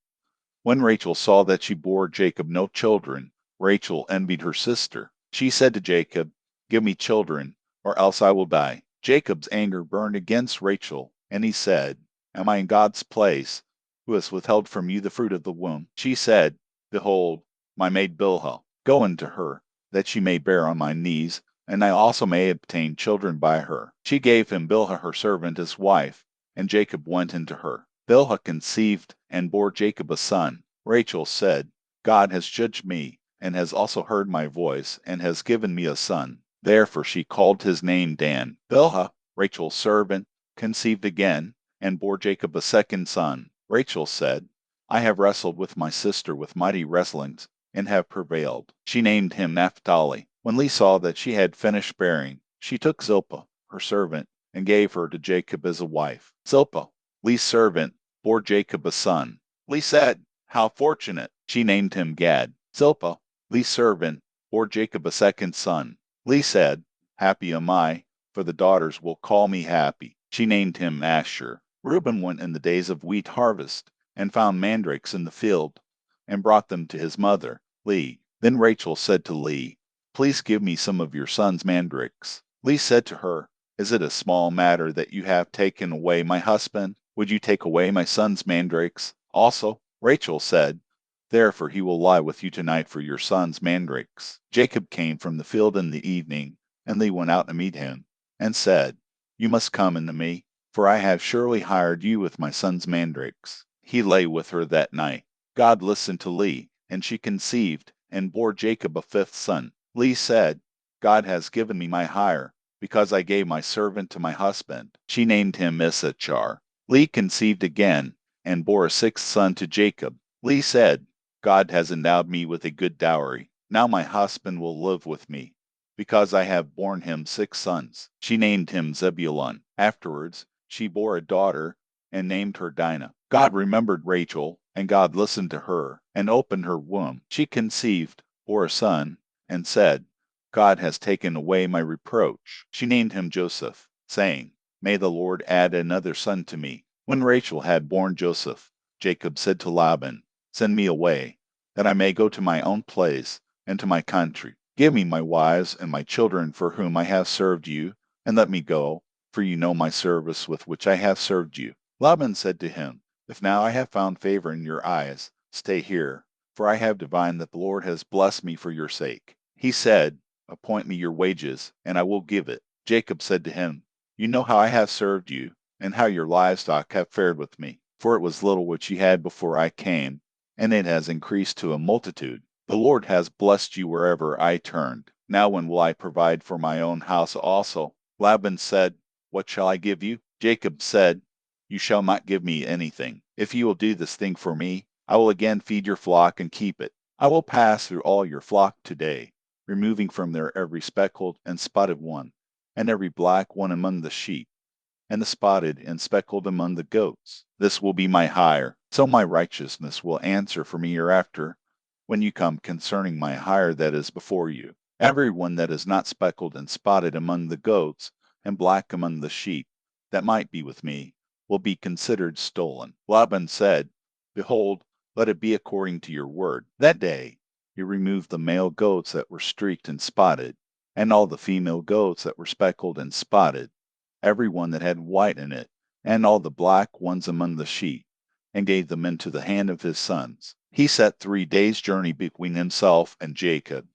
When Rachel saw that she bore Jacob no children, Rachel envied her sister. She said to Jacob, Give me children, or else I will die. Jacob's anger burned against Rachel, and he said, Am I in God's place, who has withheld from you the fruit of the womb? She said, Behold, my maid Bilhah, go into her, that she may bear on my knees, and I also may obtain children by her. She gave him Bilhah her servant as wife, and Jacob went into her. Bilhah conceived and bore Jacob a son. Rachel said, God has judged me, and has also heard my voice, and has given me a son. Therefore she called his name Dan. Bilhah, Rachel's servant, conceived again, and bore Jacob a second son. Rachel said, I have wrestled with my sister with mighty wrestlings, and have prevailed. She named him Naphtali. When Leah saw that she had finished bearing, she took Zilpah, her servant, and gave her to Jacob as a wife. Zilpah, Leah's servant, bore Jacob a son. Leah said, How fortunate! She named him Gad. Zilpah, Leah's servant, bore Jacob a second son. Leah said, Happy am I, for the daughters will call me happy. She named him Asher. Reuben went in the days of wheat harvest, and found mandrakes in the field, and brought them to his mother, Leah. Then Rachel said to Leah, Please give me some of your son's mandrakes. Leah said to her, Is it a small matter that you have taken away my husband? Would you take away my son's mandrakes also? Rachel said, Therefore he will lie with you tonight for your son's mandrakes. Jacob came from the field in the evening, and Leah went out to meet him, and said, You must come unto me, for I have surely hired you with my son's mandrakes. He lay with her that night. God listened to Leah, and she conceived and bore Jacob a fifth son. Leah said, God has given me my hire, because I gave my servant to my husband. She named him Issachar. Leah conceived again and bore a sixth son to Jacob. Leah said, God has endowed me with a good dowry. Now my husband will live with me, because I have borne him six sons. She named him Zebulun. Afterwards, she bore a daughter and named her Dinah. God remembered Rachel, and God listened to her and opened her womb. She conceived, bore a son, and said, God has taken away my reproach. She named him Joseph, saying, May the Lord add another son to me. When Rachel had borne Joseph, Jacob said to Laban, Send me away, that I may go to my own place and to my country. Give me my wives and my children for whom I have served you, and let me go, for you know my service with which I have served you. Laban said to him, If now I have found favor in your eyes, stay here, for I have divined that the Lord has blessed me for your sake. He said, Appoint me your wages, and I will give it. Jacob said to him, You know how I have served you, and how your livestock have fared with me. For it was little which you had before I came, and it has increased to a multitude. The Lord has blessed you wherever I turned. Now when will I provide for my own house also? Laban said, What shall I give you? Jacob said, You shall not give me anything. If you will do this thing for me, I will again feed your flock and keep it. I will pass through all your flock today, removing from there every speckled and spotted one, and every black one among the sheep, and the spotted and speckled among the goats. This will be my hire, so my righteousness will answer for me hereafter, when you come concerning my hire that is before you. Every one that is not speckled and spotted among the goats, and black among the sheep, that might be with me, will be considered stolen. Laban said, Behold, let it be according to your word. That day he removed the male goats that were streaked and spotted, and all the female goats that were speckled and spotted, every one that had white in it, and all the black ones among the sheep, and gave them into the hand of his sons. He set 3 days' journey between himself and Jacob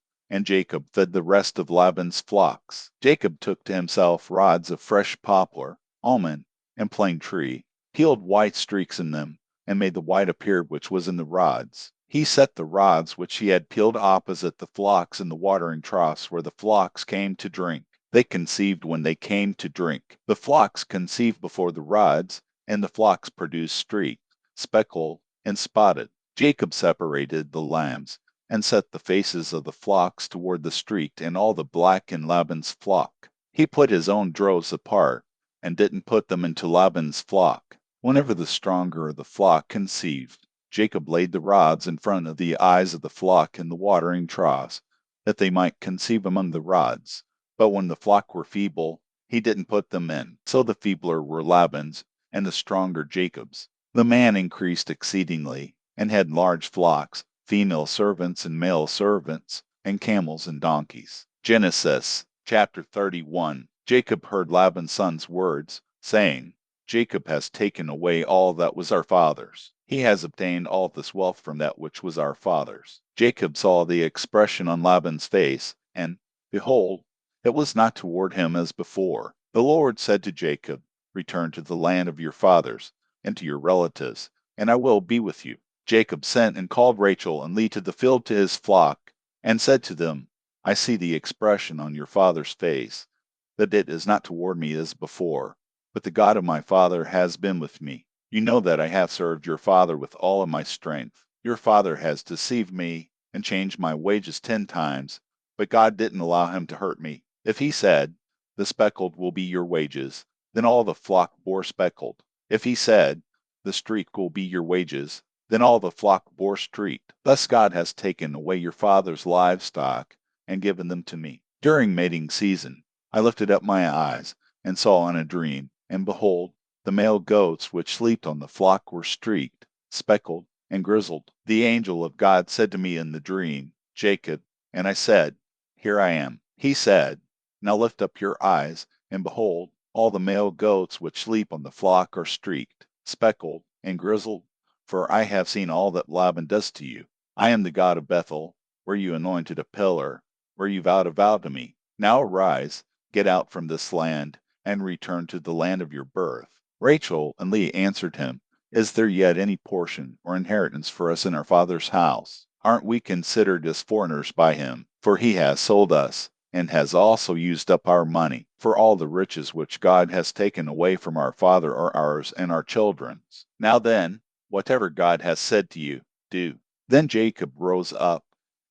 fed the rest of Laban's flocks. Jacob took to himself rods of fresh poplar, almond, and plane tree, peeled white streaks in them, and made the white appear which was in the rods. He set the rods which he had peeled opposite the flocks in the watering troughs where the flocks came to drink. They conceived when they came to drink. The flocks conceived before the rods, and the flocks produced streaked, speckled, and spotted. Jacob separated the lambs, and set the faces of the flocks toward the streaked and all the black in Laban's flock. He put his own droves apart, and didn't put them into Laban's flock. Whenever the stronger of the flock conceived, Jacob laid the rods in front of the eyes of the flock in the watering troughs, that they might conceive among the rods. But when the flock were feeble, he didn't put them in. So the feebler were Laban's, and the stronger Jacob's. The man increased exceedingly, and had large flocks, female servants and male servants, and camels and donkeys. Genesis chapter 31. Jacob heard Laban's son's words, saying, Jacob has taken away all that was our father's. He has obtained all this wealth from that which was our father's. Jacob saw the expression on Laban's face, and, behold, it was not toward him as before. The Lord said to Jacob, Return to the land of your fathers, and to your relatives, and I will be with you. Jacob sent and called Rachel and Leah to the field to his flock, and said to them, I see the expression on your father's face, that it is not toward me as before, but the God of my father has been with me. You know that I have served your father with all of my strength. Your father has deceived me and changed my wages 10 times, but God didn't allow him to hurt me. If he said, The speckled will be your wages, then all the flock bore speckled. If he said, The streak will be your wages, then all the flock bore streaked. Thus God has taken away your father's livestock and given them to me. During mating season, I lifted up my eyes and saw in a dream, and behold, the male goats which slept on the flock were streaked, speckled, and grizzled. The angel of God said to me in the dream, Jacob, and I said, Here I am. He said, Now lift up your eyes, and behold, all the male goats which sleep on the flock are streaked, speckled, and grizzled, for I have seen all that Laban does to you. I am the God of Bethel, where you anointed a pillar, where you vowed a vow to me. Now arise, get out from this land, and return to the land of your birth. Rachel and Leah answered him, Is there yet any portion or inheritance for us in our father's house? Aren't we considered as foreigners by him? For he has sold us, and has also used up our money, for all the riches which God has taken away from our father are ours and our children's. Now then, whatever God has said to you, do. Then Jacob rose up,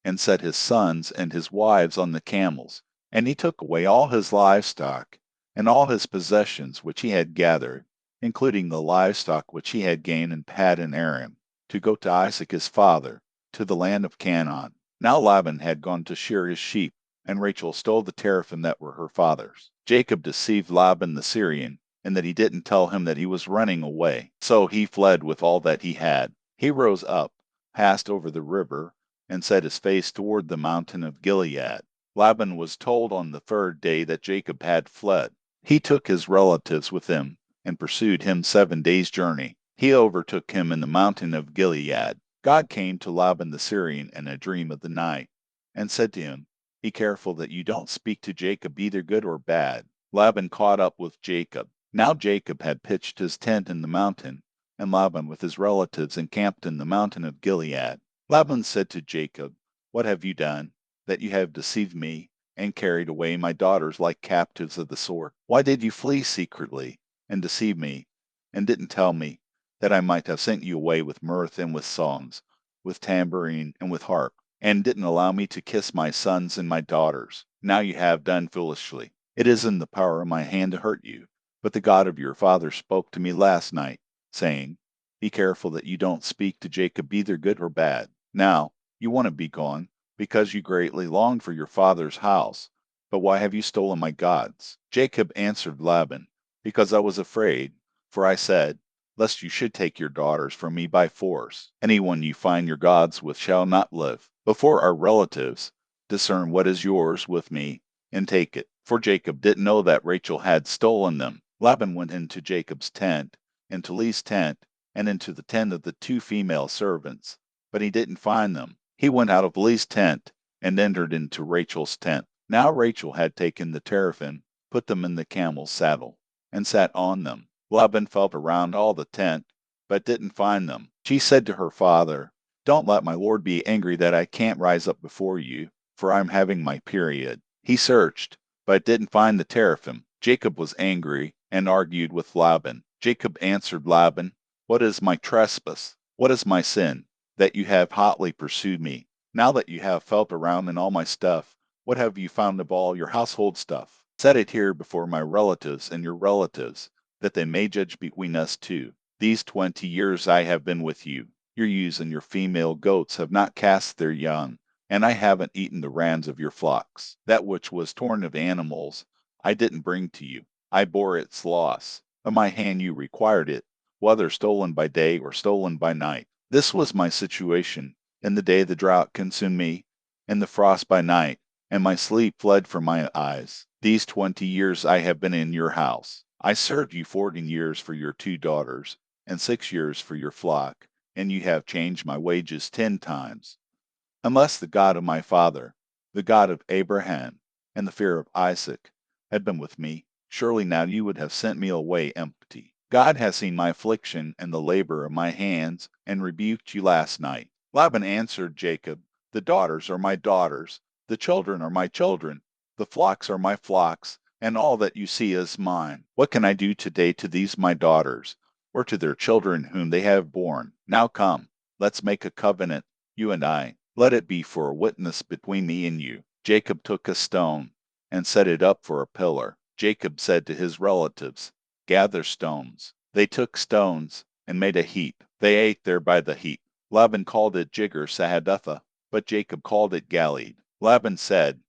and set his sons and his wives on the camels, and he took away all his livestock, and all his possessions which he had gathered, including the livestock which he had gained in Paddan Aram, to go to Isaac his father, to the land of Canaan. Now Laban had gone to shear his sheep, and Rachel stole the teraphim that were her father's. Jacob deceived Laban the Syrian, in that he didn't tell him that he was running away. So he fled with all that he had. He rose up, passed over the river, and set his face toward the mountain of Gilead. Laban was told on the third day that Jacob had fled. He took his relatives with him, and pursued him 7 days' journey. He overtook him in the mountain of Gilead. God came to Laban the Syrian in a dream of the night, and said to him, Be careful that you don't speak to Jacob either good or bad. Laban caught up with Jacob. Now Jacob had pitched his tent in the mountain, and Laban with his relatives encamped in the mountain of Gilead. Laban said to Jacob, What have you done, that you have deceived me, and carried away my daughters like captives of the sword? Why did you flee secretly, and deceive me, and didn't tell me, that I might have sent you away with mirth and with songs, with tambourine and with harp, and didn't allow me to kiss my sons and my daughters? Now you have done foolishly. It is in the power of my hand to hurt you. But the God of your father spoke to me last night, saying, Be careful that you don't speak to Jacob either good or bad. Now, you want to be gone, because you greatly long for your father's house. But why have you stolen my gods? Jacob answered Laban, Because I was afraid, for I said, Lest you should take your daughters from me by force. Anyone you find your gods with shall not live. Before our relatives, discern what is yours with me, and take it. For Jacob didn't know that Rachel had stolen them. Laban went into Jacob's tent, into Leah's tent, and into the tent of the 2 female servants, but he didn't find them. He went out of Leah's tent, and entered into Rachel's tent. Now Rachel had taken the teraphim, put them in the camel's saddle, and sat on them. Laban felt around all the tent, but didn't find them. She said to her father, Don't let my lord be angry that I can't rise up before you, for I'm having my period. He searched, but didn't find the teraphim. Jacob was angry, and argued with Laban. Jacob answered Laban, What is my trespass? What is my sin, that you have hotly pursued me? Now that you have felt around in all my stuff, what have you found of all your household stuff? Set it here before my relatives and your relatives, that they may judge between us two. These 20 years I have been with you. Your ewes and your female goats have not cast their young, and I haven't eaten the rams of your flocks. That which was torn of animals, I didn't bring to you. I bore its loss. Of my hand you required it, whether stolen by day or stolen by night. This was my situation. In the day the drought consumed me, and the frost by night, and my sleep fled from my eyes. These 20 years I have been in your house. I served you 14 years for your 2 daughters, and 6 years for your flock, and you have changed my wages 10 times. Unless the God of my father, the God of Abraham, and the fear of Isaac, had been with me, surely now you would have sent me away empty. God has seen my affliction and the labor of my hands, and rebuked you last night. Laban answered Jacob, The daughters are my daughters, the children are my children, the flocks are my flocks, and all that you see is mine. What can I do today to these my daughters, or to their children whom they have borne? Now come, let's make a covenant, you and I. Let it be for a witness between me and you. Jacob took a stone, and set it up for a pillar. Jacob said to his relatives, Gather stones. They took stones, and made a heap. They ate there by the heap. Laban called it Jigar Sahadutha, but Jacob called it Galeed. Laban said,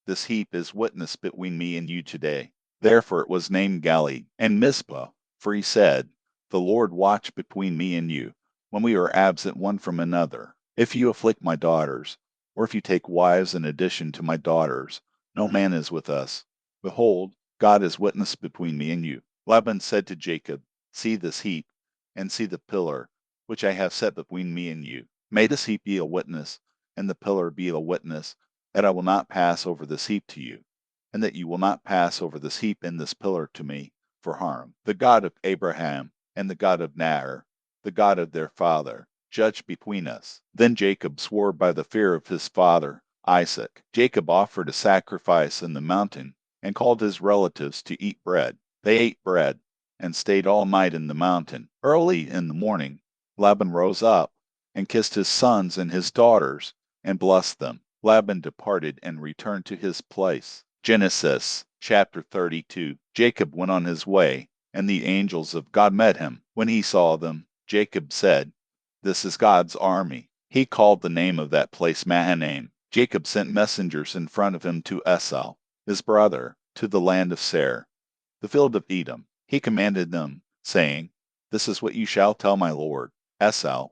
This heap is witness between me and you today. Therefore it was named Galeed. And Mizpah, for he said, The Lord watch between me and you, when we are absent one from another. If you afflict my daughters, or if you take wives in addition to my daughters, no man is with us. Behold, God is witness between me and you. Laban said to Jacob, See this heap, and see the pillar, which I have set between me and you. May this heap be a witness, and the pillar be a witness, that I will not pass over this heap to you, and that you will not pass over this heap and this pillar to me for harm. The God of Abraham and the God of Nahor, the God of their father, judge between us." Then Jacob swore by the fear of his father, Isaac. Jacob offered a sacrifice in the mountain and called his relatives to eat bread. They ate bread and stayed all night in the mountain. Early in the morning, Laban rose up and kissed his sons and his daughters and blessed them. Laban departed and returned to his place. Genesis chapter 32. Jacob went on his way, and the angels of God met him. When he saw them, Jacob said, "This is God's army." He called the name of that place Mahanaim. Jacob sent messengers in front of him to Esau, his brother, to the land of Seir, the field of Edom. He commanded them, saying, "This is what you shall tell my lord, Esau.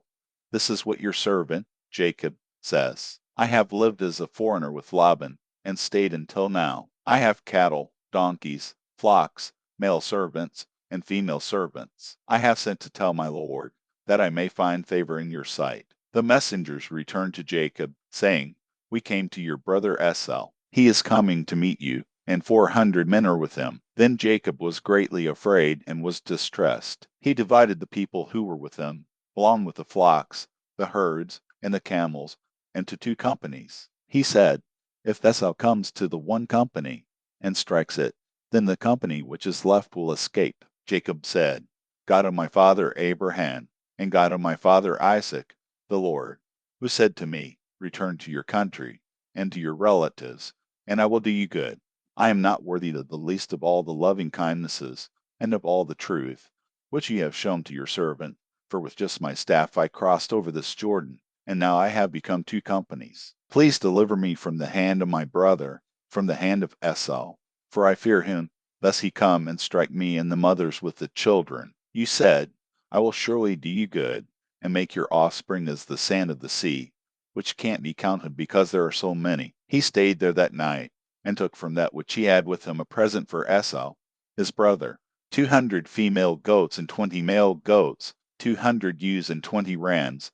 This is what your servant, Jacob, says. I have lived as a foreigner with Laban, and stayed until now. I have cattle, donkeys, flocks, male servants, and female servants. I have sent to tell my lord, that I may find favor in your sight." The messengers returned to Jacob, saying, "We came to your brother Esau. He is coming to meet you, and 400 men are with him." Then Jacob was greatly afraid and was distressed. He divided the people who were with him, along with the flocks, the herds, and the camels, into 2 companies. He said, "If Esau comes to the one company and strikes it, then the company which is left will escape." Jacob said, "God of my father Abraham, and God of my father Isaac, the Lord, who said to me, 'Return to your country and to your relatives, and I will do you good.' I am not worthy of the least of all the loving kindnesses and of all the truth which you have shown to your servant, for with just my staff I crossed over this Jordan, and now I have become 2 companies. Please deliver me from the hand of my brother, from the hand of Esau, for I fear him, lest he come and strike me and the mothers with the children. You said, 'I will surely do you good, and make your offspring as the sand of the sea, which can't be counted because there are so many.'" He stayed there that night, and took from that which he had with him a present for Esau, his brother, 200 female goats and 20 male goats, 200 ewes and 20 rams,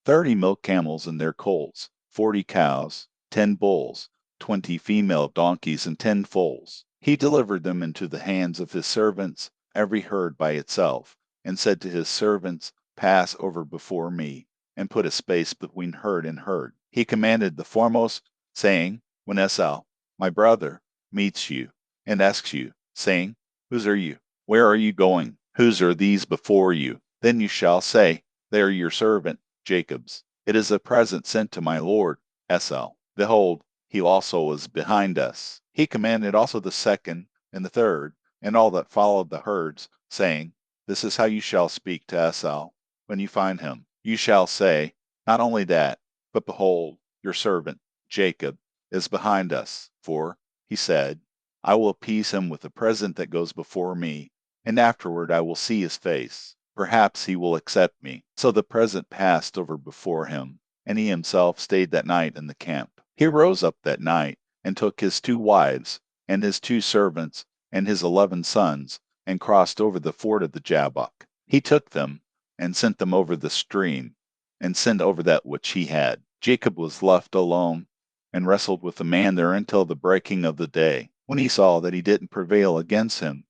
30 milk camels and their colts, 40 cows, 10 bulls, 20 female donkeys, and 10 foals. He delivered them into the hands of his servants, every herd by itself, and said to his servants, "Pass over before me, and put a space between herd and herd." He commanded the foremost, saying, "When Esau, my brother, meets you, and asks you, saying, 'Whose are you? Where are you going? Whose are these before you?' Then you shall say, 'They are your servant Jacob's. It is a present sent to my lord Esau. Behold, he also is behind us.'" He commanded also the second and the third, and all that followed the herds, saying, "This is how you shall speak to Esau when you find him. You shall say, not only that, but behold, your servant Jacob is behind us. For, he said, I will appease him with a present that goes before me, and afterward I will see his face. Perhaps he will accept me." So the present passed over before him, and he himself stayed that night in the camp. He rose up that night, and took his 2 wives, and his 2 servants, and his 11 sons, and crossed over the ford of the Jabbok. He took them, and sent them over the stream, and sent over that which he had. Jacob was left alone, and wrestled with the man there until the breaking of the day. When he saw that he didn't prevail against him,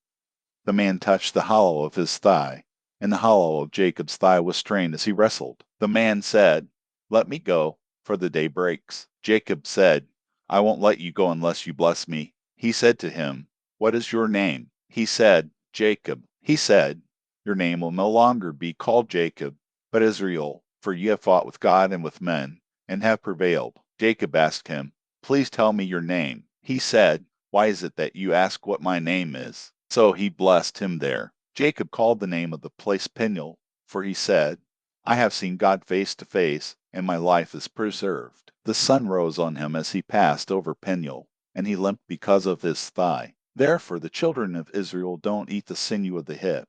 the man touched the hollow of his thigh, and the hollow of Jacob's thigh was strained as he wrestled. The man said, "Let me go, for the day breaks." Jacob said, "I won't let you go unless you bless me." He said to him, "What is your name?" He said, "Jacob." He said, "Your name will no longer be called Jacob, but Israel, for you have fought with God and with men, and have prevailed." Jacob asked him, "Please tell me your name." He said, "Why is it that you ask what my name is?" So he blessed him there. Jacob called the name of the place Peniel, for he said, "I have seen God face to face, and my life is preserved." The sun rose on him as he passed over Peniel, and he limped because of his thigh. Therefore the children of Israel don't eat the sinew of the hip,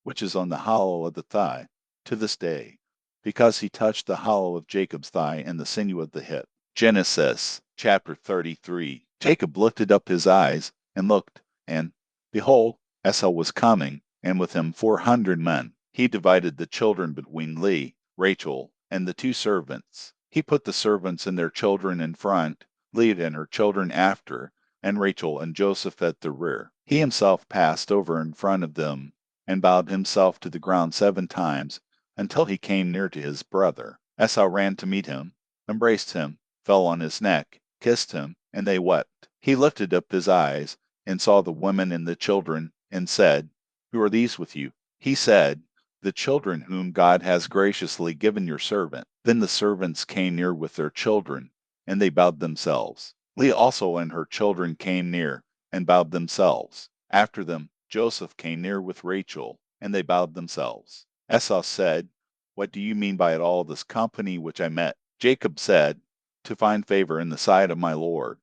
which is on the hollow of the thigh, to this day, because he touched the hollow of Jacob's thigh and the sinew of the hip. Genesis chapter 33. Jacob lifted up his eyes and looked, and behold, Esau was coming, and with him 400 men. He divided the children between Leah, Rachel, and the 2 servants. He put the servants and their children in front, Leah and her children after, and Rachel and Joseph at the rear. He himself passed over in front of them, and bowed himself to the ground 7 times, until he came near to his brother. Esau ran to meet him, embraced him, fell on his neck, kissed him, and they wept. He lifted up his eyes, and saw the women and the children, and said, "Who are these with you?" He said, "The children whom God has graciously given your servant." Then the servants came near with their children, and they bowed themselves. Leah also and her children came near, and bowed themselves. After them Joseph came near with Rachel, and they bowed themselves. Esau said, "What do you mean by it all this company which I met?" Jacob said, "To find favor in the sight of my Lord."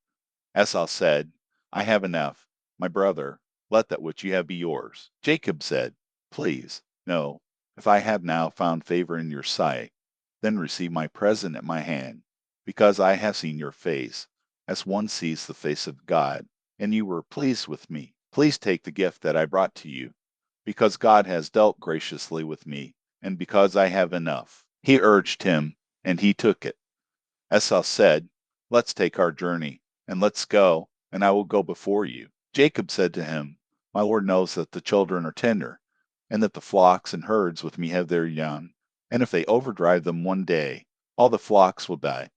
Esau said, "I have enough. My brother, let that which you have be yours." Jacob said, "Please, no. If I have now found favor in your sight, then receive my present at my hand, because I have seen your face, as one sees the face of God, and you were pleased with me. Please take the gift that I brought to you, because God has dealt graciously with me, and because I have enough." He urged him, and he took it. Esau said, "Let's take our journey, and let's go, and I will go before you." Jacob said to him, "My Lord knows that the children are tender, and that the flocks and herds with me have their young, and if they overdrive them one day, all the flocks will die.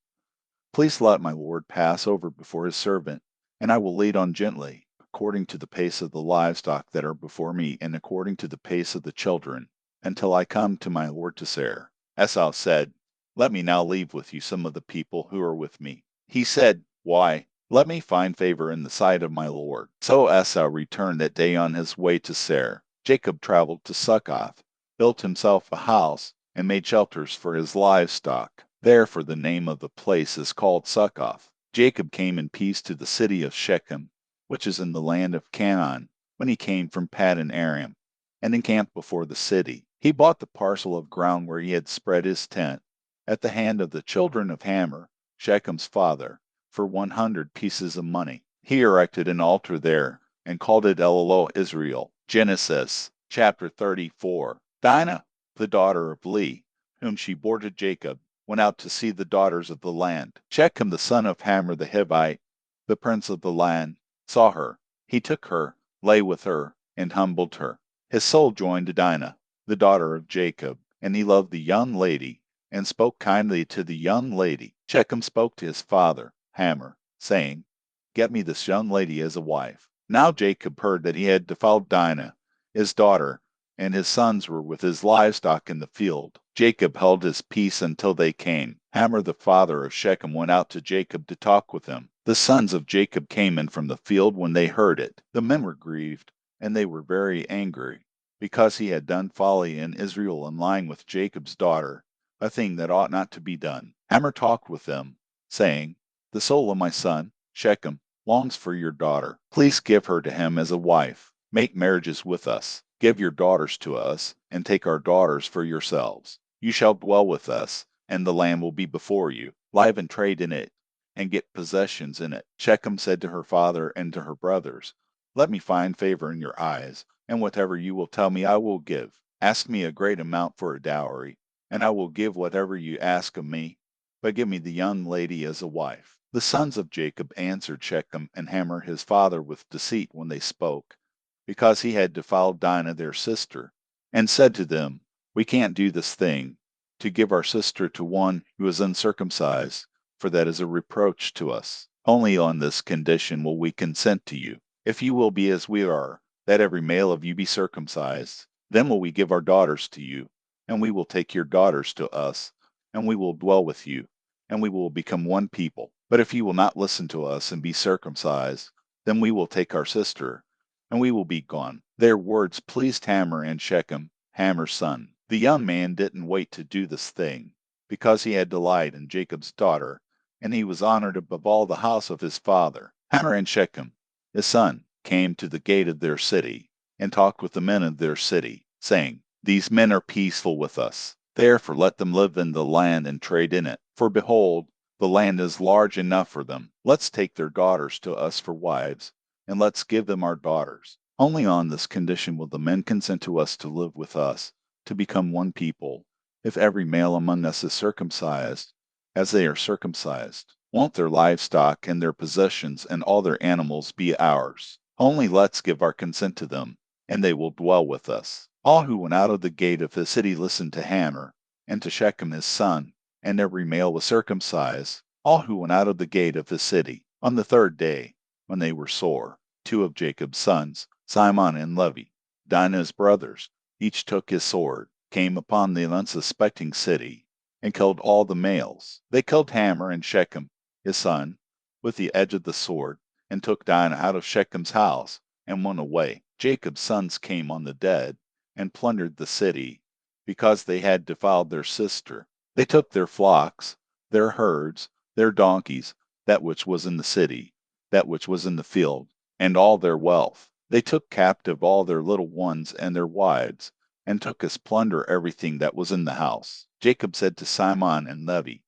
Please let my Lord pass over before his servant, and I will lead on gently, according to the pace of the livestock that are before me, and according to the pace of the children, until I come to my Lord to Seir." Esau said, "Let me now leave with you some of the people who are with me." He said, "Why? Let me find favor in the sight of my Lord." So Esau returned that day on his way to Seir. Jacob traveled to Succoth, built himself a house, and made shelters for his livestock. Therefore the name of the place is called Succoth. Jacob came in peace to the city of Shechem, which is in the land of Canaan, when he came from Paddan Aram, and encamped before the city. He bought the parcel of ground where he had spread his tent, at the hand of the children of Hamor, Shechem's father, for 100 pieces of money. He erected an altar there, and called it El Israel. Genesis chapter 34. Dinah, the daughter of Leah, whom she bore to Jacob, went out to see the daughters of the land. Shechem the son of Hamor the Hivite, the prince of the land, saw her. He took her, lay with her, and humbled her. His soul joined to Dinah, the daughter of Jacob, and he loved the young lady, and spoke kindly to the young lady. Shechem spoke to his father, Hamor, saying, "Get me this young lady as a wife." Now Jacob heard that he had defiled Dinah, his daughter, and his sons were with his livestock in the field. Jacob held his peace until they came. Hamor the father of Shechem went out to Jacob to talk with him. The sons of Jacob came in from the field when they heard it. The men were grieved, and they were very angry, because he had done folly in Israel in lying with Jacob's daughter, a thing that ought not to be done. Hamor talked with them, saying, "The soul of my son, Shechem, longs for your daughter. Please give her to him as a wife. Make marriages with us. Give your daughters to us, and take our daughters for yourselves. You shall dwell with us, and the land will be before you. Live and trade in it, and get possessions in it." Shechem said to her father and to her brothers, "Let me find favor in your eyes, and whatever you will tell me I will give. Ask me a great amount for a dowry, and I will give whatever you ask of me, but give me the young lady as a wife." The sons of Jacob answered Shechem and Hamor his father with deceit when they spoke, because he had defiled Dinah their sister, and said to them, "We can't do this thing, to give our sister to one who is uncircumcised, for that is a reproach to us. Only on this condition will we consent to you. If you will be as we are, that every male of you be circumcised, then will we give our daughters to you, and we will take your daughters to us, and we will dwell with you, and we will become one people. But if you will not listen to us and be circumcised, then we will take our sister, and we will be gone." Their words pleased Hamor and Shechem, Hamor's son. The young man didn't wait to do this thing, because he had delight in Jacob's daughter, and he was honored above all the house of his father. Hamor and Shechem, his son, came to the gate of their city, and talked with the men of their city, saying, "These men are peaceful with us. Therefore let them live in the land and trade in it. For behold, the land is large enough for them. Let's take their daughters to us for wives, and let's give them our daughters. Only on this condition will the men consent to us to live with us, to become one people, if every male among us is circumcised, as they are circumcised. Won't their livestock and their possessions and all their animals be ours? Only let's give our consent to them, and they will dwell with us." All who went out of the gate of his city listened to Hamor, and to Shechem his son, and every male was circumcised, all who went out of the gate of his city. On the third day, when they were sore, two of Jacob's sons, Simon and Levi, Dinah's brothers, each took his sword, came upon the unsuspecting city, and killed all the males. They killed Hamor and Shechem, his son, with the edge of the sword, and took Dinah out of Shechem's house, and went away. Jacob's sons came on the dead, and plundered the city, because they had defiled their sister. They took their flocks, their herds, their donkeys, that which was in the city, that which was in the field, and all their wealth. They took captive all their little ones and their wives, and took as plunder everything that was in the house. Jacob said to Simon and Levi,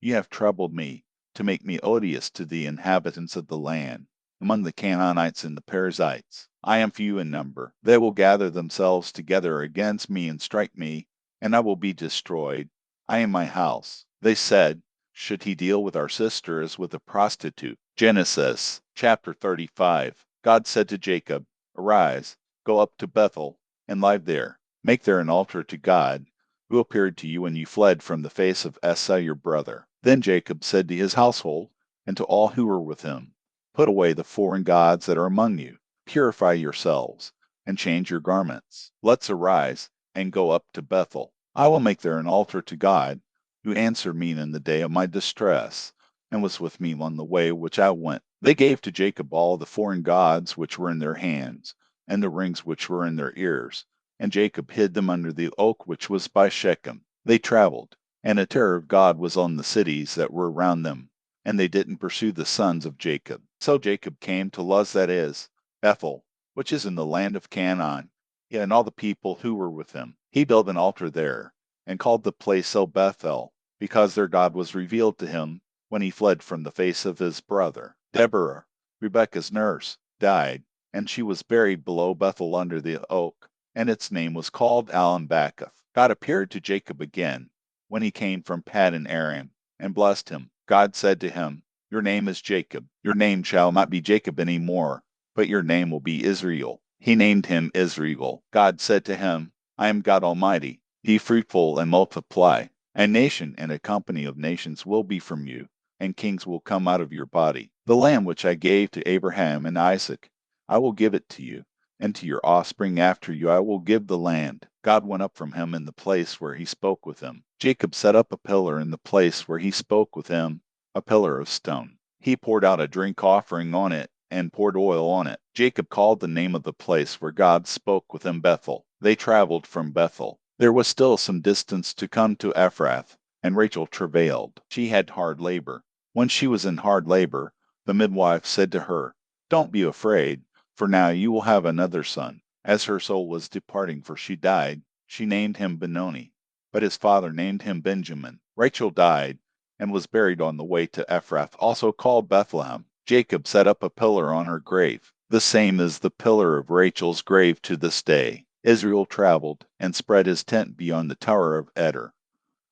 "You have troubled me, to make me odious to the inhabitants of the land, among the Canaanites and the Perizzites. I am few in number. They will gather themselves together against me and strike me, and I will be destroyed, I and my house." They said, "Should he deal with our sister as with a prostitute?" Genesis chapter 35. God said to Jacob, "Arise, go up to Bethel, and live there. Make there an altar to God, who appeared to you when you fled from the face of Esau your brother." Then Jacob said to his household, and to all who were with him, "Put away the foreign gods that are among you. Purify yourselves, and change your garments. Let's arise, and go up to Bethel. I will make there an altar to God, who answered me in the day of my distress, and was with me on the way which I went." They gave to Jacob all the foreign gods which were in their hands, and the rings which were in their ears, and Jacob hid them under the oak which was by Shechem. They traveled, and the terror of God was on the cities that were around them, and they didn't pursue the sons of Jacob. So Jacob came to Luz, that is, Bethel, which is in the land of Canaan, and all the people who were with him. He built an altar there, and called the place so Bethel, because their God was revealed to him when he fled from the face of his brother. Deborah, Rebekah's nurse, died, and she was buried below Bethel under the oak, and its name was called Alan-Bakuth. God appeared to Jacob again when he came from Paddan Aram, and blessed him. God said to him, "Your name is Jacob. Your name shall not be Jacob any more, but your name will be Israel." He named him Israel. God said to him, "I am God Almighty. Be fruitful and multiply. A nation and a company of nations will be from you, and kings will come out of your body. The land which I gave to Abraham and Isaac, I will give it to you, and to your offspring after you I will give the land." God went up from him in the place where he spoke with him. Jacob set up a pillar in the place where he spoke with him, a pillar of stone. He poured out a drink offering on it, and poured oil on it. Jacob called the name of the place where God spoke with him Bethel. They traveled from Bethel. There was still some distance to come to Ephrath, and Rachel travailed. She had hard labor. When she was in hard labor, the midwife said to her, "Don't be afraid, for now you will have another son." As her soul was departing, for she died, she named him Benoni, but his father named him Benjamin. Rachel died, and was buried on the way to Ephrath, also called Bethlehem. Jacob set up a pillar on her grave. The same is the pillar of Rachel's grave to this day. Israel traveled, and spread his tent beyond the tower of Eder.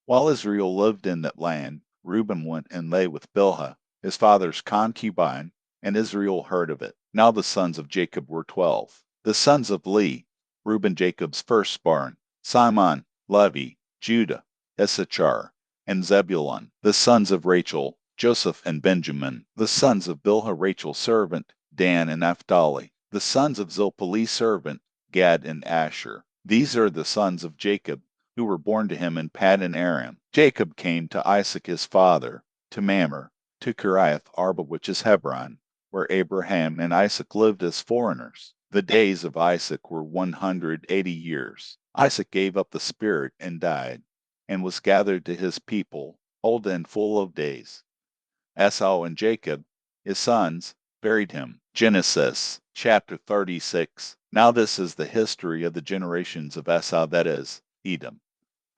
While Israel lived in that land, Reuben went and lay with Bilhah, his father's concubine, and Israel heard of it. Now the sons of Jacob were 12. The sons of Leah, Reuben Jacob's firstborn, Simon, Levi, Judah, Issachar, and Zebulun. The sons of Rachel, Joseph and Benjamin. The sons of Bilhah Rachel's servant, Dan and Naphtali. The sons of Zilpah Leah's servant, Gad and Asher. These are the sons of Jacob, who were born to him in Paddan Aram. Jacob came to Isaac his father, to Mamre, to Kiriath Arba, which is Hebron, where Abraham and Isaac lived as foreigners. The days of Isaac were 180 years. Isaac gave up the spirit and died, and was gathered to his people, old and full of days. Esau and Jacob, his sons, buried him. Genesis chapter 36. Now this is the history of the generations of Esau, that is, Edom.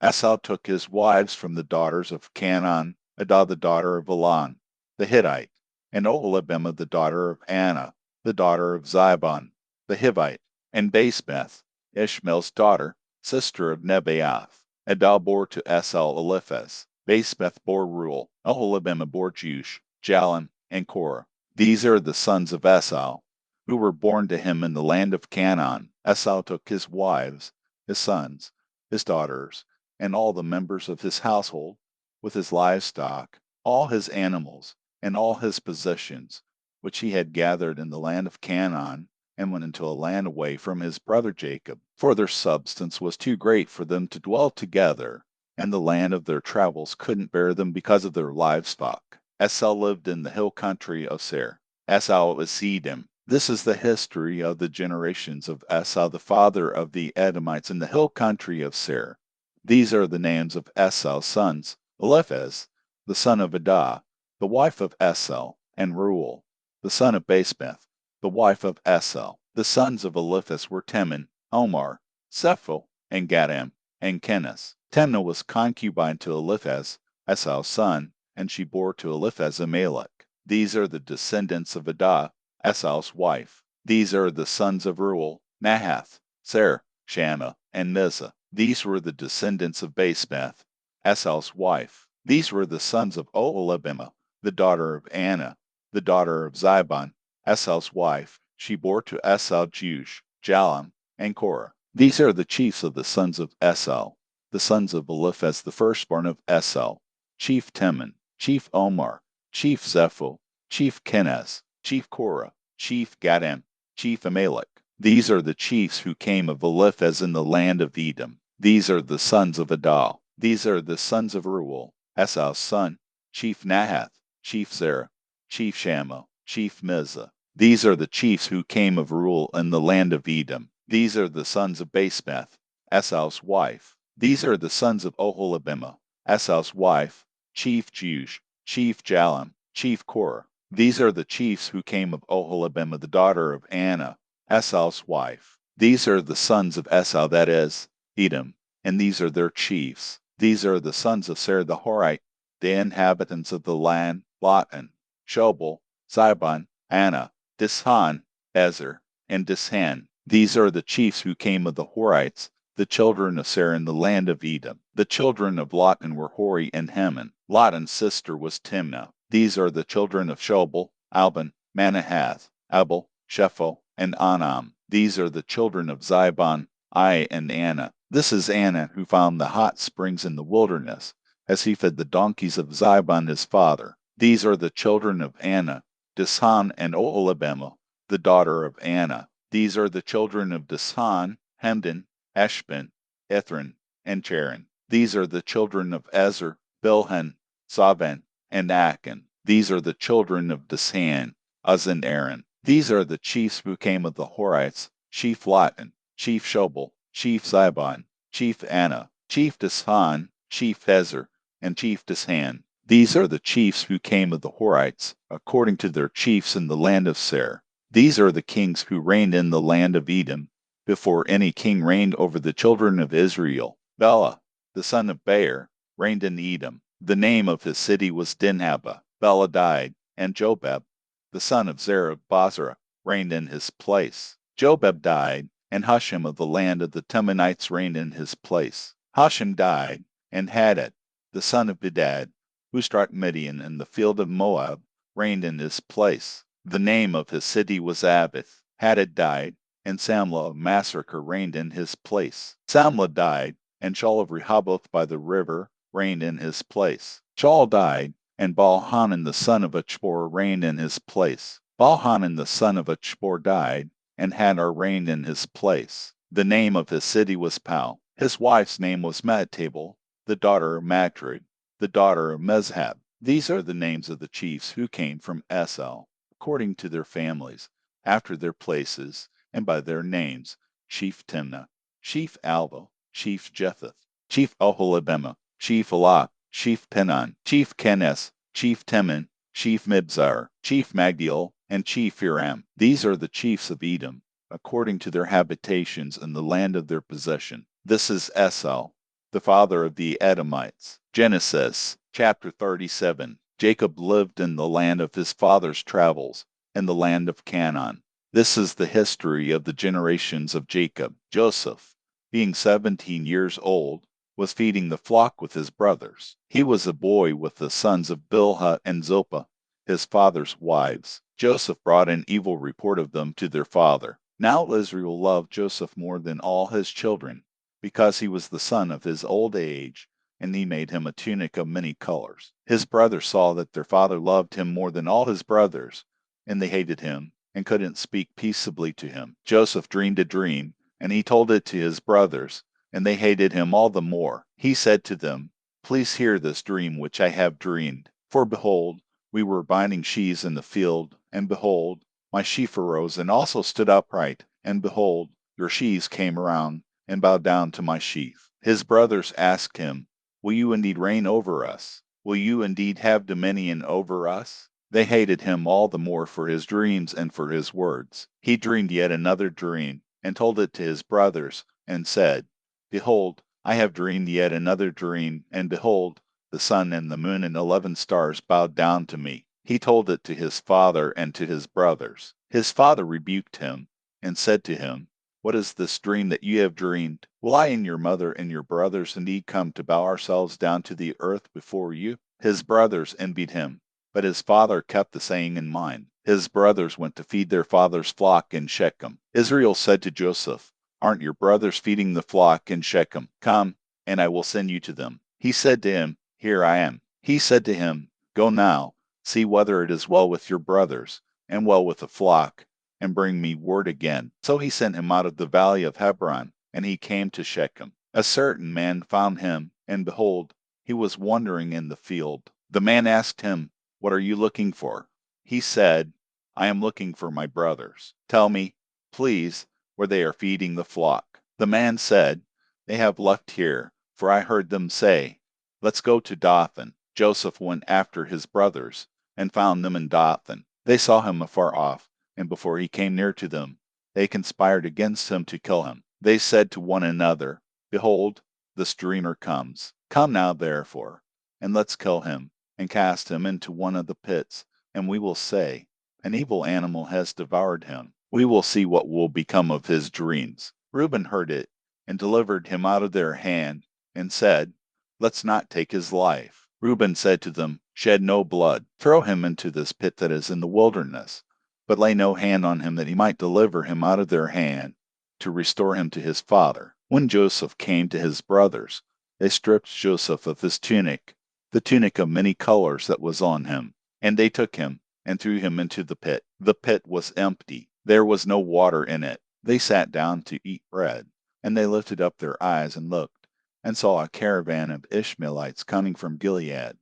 Esau took his wives from the daughters of Canaan, Adah the daughter of Elon, the Hittite, and Oholibamah the daughter of Anna, the daughter of Zibon, the Hivite, and Basemath, Ishmael's daughter, sister of Nebaioth. Adah bore to Esau Eliphaz. Basemath bore Reuel. Oholibamah bore Jush, Jalan, and Korah. These are the sons of Esau, who were born to him in the land of Canaan. Esau took his wives, his sons, his daughters, and all the members of his household, with his livestock, all his animals, and all his possessions, which he had gathered in the land of Canaan, and went into a land away from his brother Jacob. For their substance was too great for them to dwell together, and the land of their travels couldn't bear them because of their livestock. Esau lived in the hill country of Seir. Esau was Edom. This is the history of the generations of Esau, the father of the Edomites, in the hill country of Seir. These are the names of Esau's sons: Eliphaz, the son of Adah, the wife of Esau, and Reuel, the son of Basemath, the wife of Esau. The sons of Eliphaz were Teman, Omar, Zepho, and Gatam, and Kenaz. Timnah was concubine to Eliphaz, Esau's son, and she bore to Eliphaz Amalek. These are the descendants of Adah, Esau's wife. These are the sons of Reuel: Nahath, Ser, Shammah, and Mizah. These were the descendants of Basemath, Esau's wife. These were the sons of Oholibamah, the daughter of Anna, the daughter of Zibon, Esau's wife. She bore to Esau Jeush, Jalam, and Korah. These are the chiefs of the sons of Esau, the sons of Eliphaz, the firstborn of Esau: chief Teman, chief Omar, chief Zepho, chief Kenaz, chief Korah, chief Gatam, chief Amalek. These are the chiefs who came of Eliphaz in the land of Edom. These are the sons of Adah. These are the sons of Reuel, Esau's son: chief Nahath, chief Zerah, chief Shammah, chief Mizah. These are the chiefs who came of Reuel in the land of Edom. These are the sons of Basemath, Esau's wife. These are the sons of Oholibamah, Esau's wife: chief Jeush, chief Jalam, chief Korah. These are the chiefs who came of Oholibamah, the daughter of Anna, Esau's wife. These are the sons of Esau, that is, Edom, and these are their chiefs. These are the sons of Seir the Horite, the inhabitants of the land: Lotan, Shobal, Zibon, Anna, Dishan, Ezer, and Dishan. These are the chiefs who came of the Horites, the children of Seir in the land of Edom. The children of Lotan were Hori and Heman. Lotan's sister was Timnah. These are the children of Shobal: Alban, Manahath, Abel, Shepho, and Anam. These are the children of Zibon, Ai, and Anna. This is Anna, who found the hot springs in the wilderness, as he fed the donkeys of Zibon his father. These are the children of Anna: Dishan and Oholibamah, the daughter of Anna. These are the children of Dishan: Hemdan, Eshban, Ithran, and Cheran. These are the children of Ezer: Bilhan, Saban, and Achan. These are the children of Dishan: Uz and Aaron. These are the chiefs who came of the Horites: chief Lotan, chief Shobal, chief Zibon, chief Anna, chief Dishan, chief Ezer, and chief Dishan. These are the chiefs who came of the Horites, according to their chiefs in the land of Seir. These are the kings who reigned in the land of Edom, before any king reigned over the children of Israel. Bela, the son of Beer, reigned in Edom. The name of his city was Dinhabah. Bela died, and Jobab, the son of Zerah of Basra, reigned in his place. Jobab died, and Husham of the land of the Temanites reigned in his place. Husham died, and Hadad, the son of Bedad, who struck Midian in the field of Moab, reigned in his place. The name of his city was Avith. Hadad died, and Samlah of Massacre reigned in his place. Samlah died, and Shaul of Rehoboth by the river reigned in his place. Shaul died, and Baal-Hanan the son of Achbor reigned in his place. Baal-Hanan the son of Achbor died, and Hadar reigned in his place. The name of his city was Pau. His wife's name was Mehetabel, the daughter of Matred, the daughter of Mezhab. These are the names of the chiefs who came from Esau, according to their families, after their places, and by their names: chief Timnah, chief Alva, chief Jetheth, chief Oholibamah, chief Elah, chief Penan, chief Kenaz, chief Teman, chief Mibzar, chief Magdiel, and chief Hiram. These are the chiefs of Edom, according to their habitations in the land of their possession. This is Esau, the father of the Edomites. Genesis chapter 37. Jacob lived in the land of his father's travels, in the land of Canaan. This is the history of the generations of Jacob. Joseph, being 17 years old, was feeding the flock with his brothers. He was a boy with the sons of Bilhah and Zilpah, his father's wives. Joseph brought an evil report of them to their father. Now Israel loved Joseph more than all his children, because he was the son of his old age, and he made him a tunic of many colors. His brothers saw that their father loved him more than all his brothers, and they hated him, and couldn't speak peaceably to him. Joseph dreamed a dream, and he told it to his brothers, and they hated him all the more. He said to them, "Please hear this dream which I have dreamed. For behold, we were binding sheaves in the field, and behold, my sheaf arose and also stood upright, and behold, your sheaves came around and bowed down to my sheaf." His brothers asked him, "Will you indeed reign over us? Will you indeed have dominion over us?" They hated him all the more for his dreams and for his words. He dreamed yet another dream, and told it to his brothers, and said, "Behold, I have dreamed yet another dream, and behold, the sun and the moon and 11 stars bowed down to me." He told it to his father and to his brothers. His father rebuked him, and said to him, "What is this dream that you have dreamed? Will I and your mother and your brothers indeed come to bow ourselves down to the earth before you?" His brothers envied him, but his father kept the saying in mind. His brothers went to feed their father's flock in Shechem. Israel said to Joseph, "Aren't your brothers feeding the flock in Shechem? Come, and I will send you to them." He said to him, "Here I am." He said to him, "Go now, see whether it is well with your brothers, and well with the flock, and bring me word again." So he sent him out of the valley of Hebron, and he came to Shechem. A certain man found him, and behold, he was wandering in the field. The man asked him, "What are you looking for?" He said, "I am looking for my brothers. Tell me, please, where they are feeding the flock." The man said, "They have left here, for I heard them say, 'Let's go to Dothan.'" Joseph went after his brothers, and found them in Dothan. They saw him afar off, and before he came near to them, they conspired against him to kill him. They said to one another, "Behold, this dreamer comes. Come now, therefore, and let's kill him, and cast him into one of the pits, and we will say, 'An evil animal has devoured him.' We will see what will become of his dreams." Reuben heard it, and delivered him out of their hand, and said, "Let's not take his life." Reuben said to them, "Shed no blood. Throw him into this pit that is in the wilderness, but lay no hand on him, that he might deliver him out of their hand, to restore him to his father." When Joseph came to his brothers, they stripped Joseph of his tunic, the tunic of many colors that was on him, and they took him and threw him into the pit. The pit was empty. There was no water in it. They sat down to eat bread, and they lifted up their eyes and looked, and saw a caravan of Ishmaelites coming from Gilead,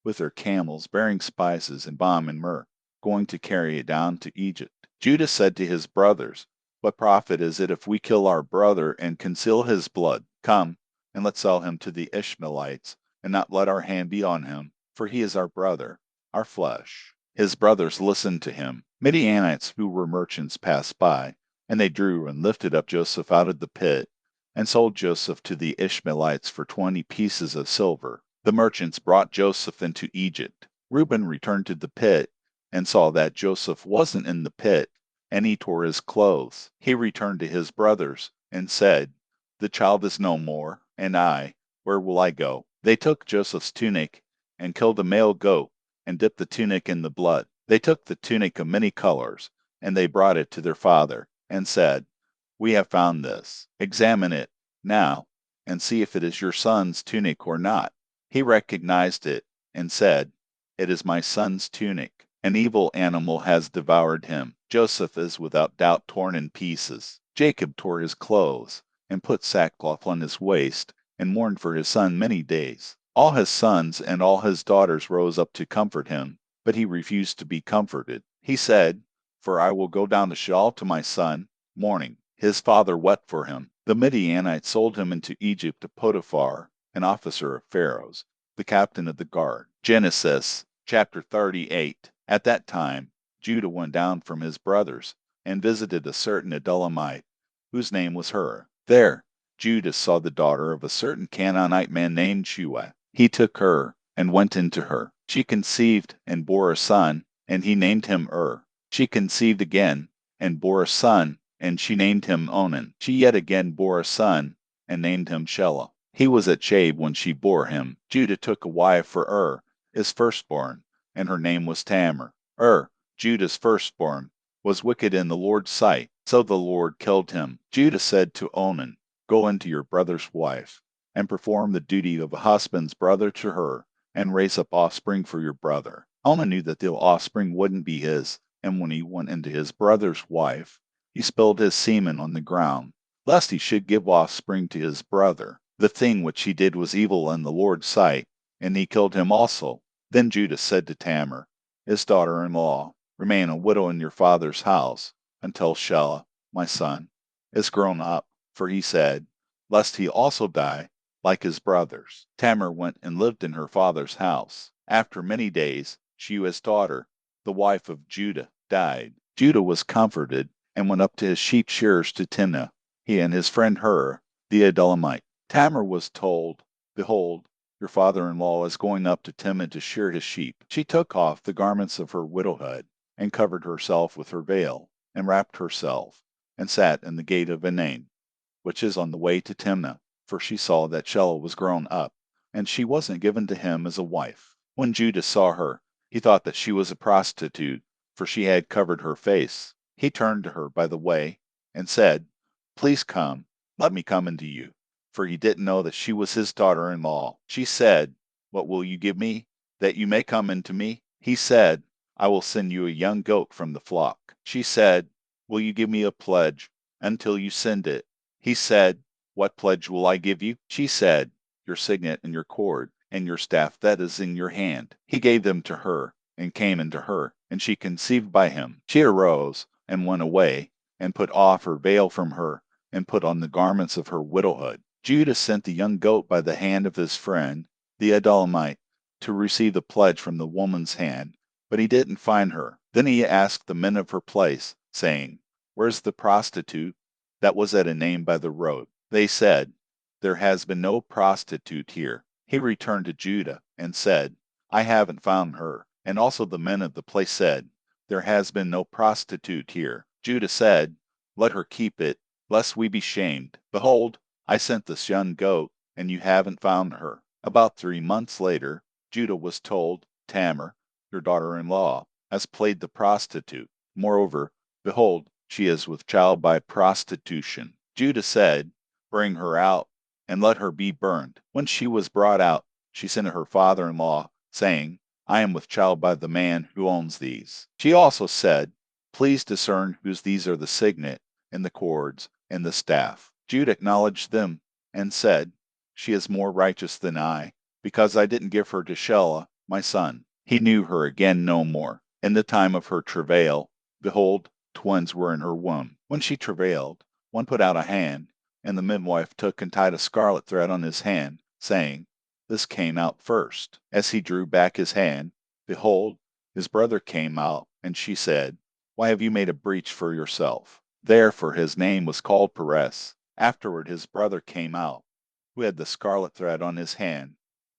with their camels bearing spices and balm and myrrh, going to carry it down to Egypt. Judah said to his brothers, "What profit is it if we kill our brother and conceal his blood? Come, and let's sell him to the Ishmaelites, and not let our hand be on him, for he is our brother, our flesh." His brothers listened to him. Midianites who were merchants passed by, and they drew and lifted up Joseph out of the pit, and sold Joseph to the Ishmaelites for 20 pieces of silver. The merchants brought Joseph into Egypt. Reuben returned to the pit, and saw that Joseph wasn't in the pit, and he tore his clothes. He returned to his brothers, and said, "The child is no more, and where will I go?" They took Joseph's tunic, and killed a male goat, and dipped the tunic in the blood. They took the tunic of many colors, and they brought it to their father, and said, "We have found this. Examine it now, and see if it is your son's tunic or not." He recognized it, and said, "It is my son's tunic. An evil animal has devoured him. Joseph is without doubt torn in pieces." Jacob tore his clothes, and put sackcloth on his waist, and mourned for his son many days. All his sons and all his daughters rose up to comfort him, but he refused to be comforted. He said, "For I will go down to Sheol to my son, mourning." His father wept for him. The Midianites sold him into Egypt to Potiphar, an officer of Pharaoh's, the captain of the guard. Genesis chapter 38. At that time, Judah went down from his brothers, and visited a certain Adullamite, whose name was Hur. There, Judah saw the daughter of a certain Canaanite man named Shua. He took her, and went into her. She conceived, and bore a son, and he named him She conceived again, and bore a son, and she named him Onan. She yet again bore a son, and named him Shelah. He was at Shabe when she bore him. Judah took a wife for his firstborn, and her name was Tamar. Judah's firstborn, was wicked in the Lord's sight, so the Lord killed him. Judah said to Onan, Go into your brother's wife, and perform the duty of a husband's brother to her, and raise up offspring for your brother. Alma knew that the offspring wouldn't be his, and when he went into his brother's wife, he spilled his semen on the ground, lest he should give offspring to his brother. The thing which he did was evil in the Lord's sight, and he killed him also. Then Judah said to Tamar, his daughter-in-law, remain a widow in your father's house, until Shelah, my son, is grown up, for he said, lest he also die like his brothers. Tamar went and lived in her father's house. After many days, Shua's daughter, the wife of Judah, died. Judah was comforted, and went up to his sheep shearers to Timnah, he and his friend Hur, the Adullamite. Tamar was told, behold, your father-in-law is going up to Timnah to shear his sheep. She took off the garments of her widowhood, and covered herself with her veil, and wrapped herself, and sat in the gate of Enaim, which is on the way to Timnah, for she saw that Shelah was grown up, and she wasn't given to him as a wife. When Judah saw her, he thought that she was a prostitute, for she had covered her face. He turned to her by the way, and said, please come, let me come into you, for he didn't know that she was his daughter-in-law. She said, what will you give me, that you may come into me? He said, I will send you a young goat from the flock. She said, will you give me a pledge until you send it? He said, what pledge will I give you? She said, your signet and your cord, and your staff that is in your hand. He gave them to her, and came into her, and she conceived by him. She arose, and went away, and put off her veil from her, and put on the garments of her widowhood. Judah sent the young goat by the hand of his friend, the Adullamite, to receive the pledge from the woman's hand, but he didn't find her. Then he asked the men of her place, saying, where's the prostitute that was at Enaim by the road? They said, there has been no prostitute here. He returned to Judah, and said, I haven't found her. And also the men of the place said, there has been no prostitute here. Judah said, let her keep it, lest we be shamed. Behold, I sent this young goat, and you haven't found her. About 3 months later, Judah was told, Tamar, your daughter-in-law, has played the prostitute. Moreover, behold, she is with child by prostitution. Judah said, bring her out, and let her be burned. When she was brought out, she sent to her father-in-law, saying, I am with child by the man who owns these. She also said, please discern whose these are the signet, and the cords, and the staff. Judah acknowledged them, and said, she is more righteous than I, because I didn't give her to Shelah, my son. He knew her again no more. In the time of her travail, behold, twins were in her womb. When she travailed, one put out a hand, and the midwife took and tied a scarlet thread on his hand, saying, this came out first. As he drew back his hand, behold, his brother came out, and she said, why have you made a breach for yourself? Therefore his name was called Perez. Afterward his brother came out, who had the scarlet thread on his hand,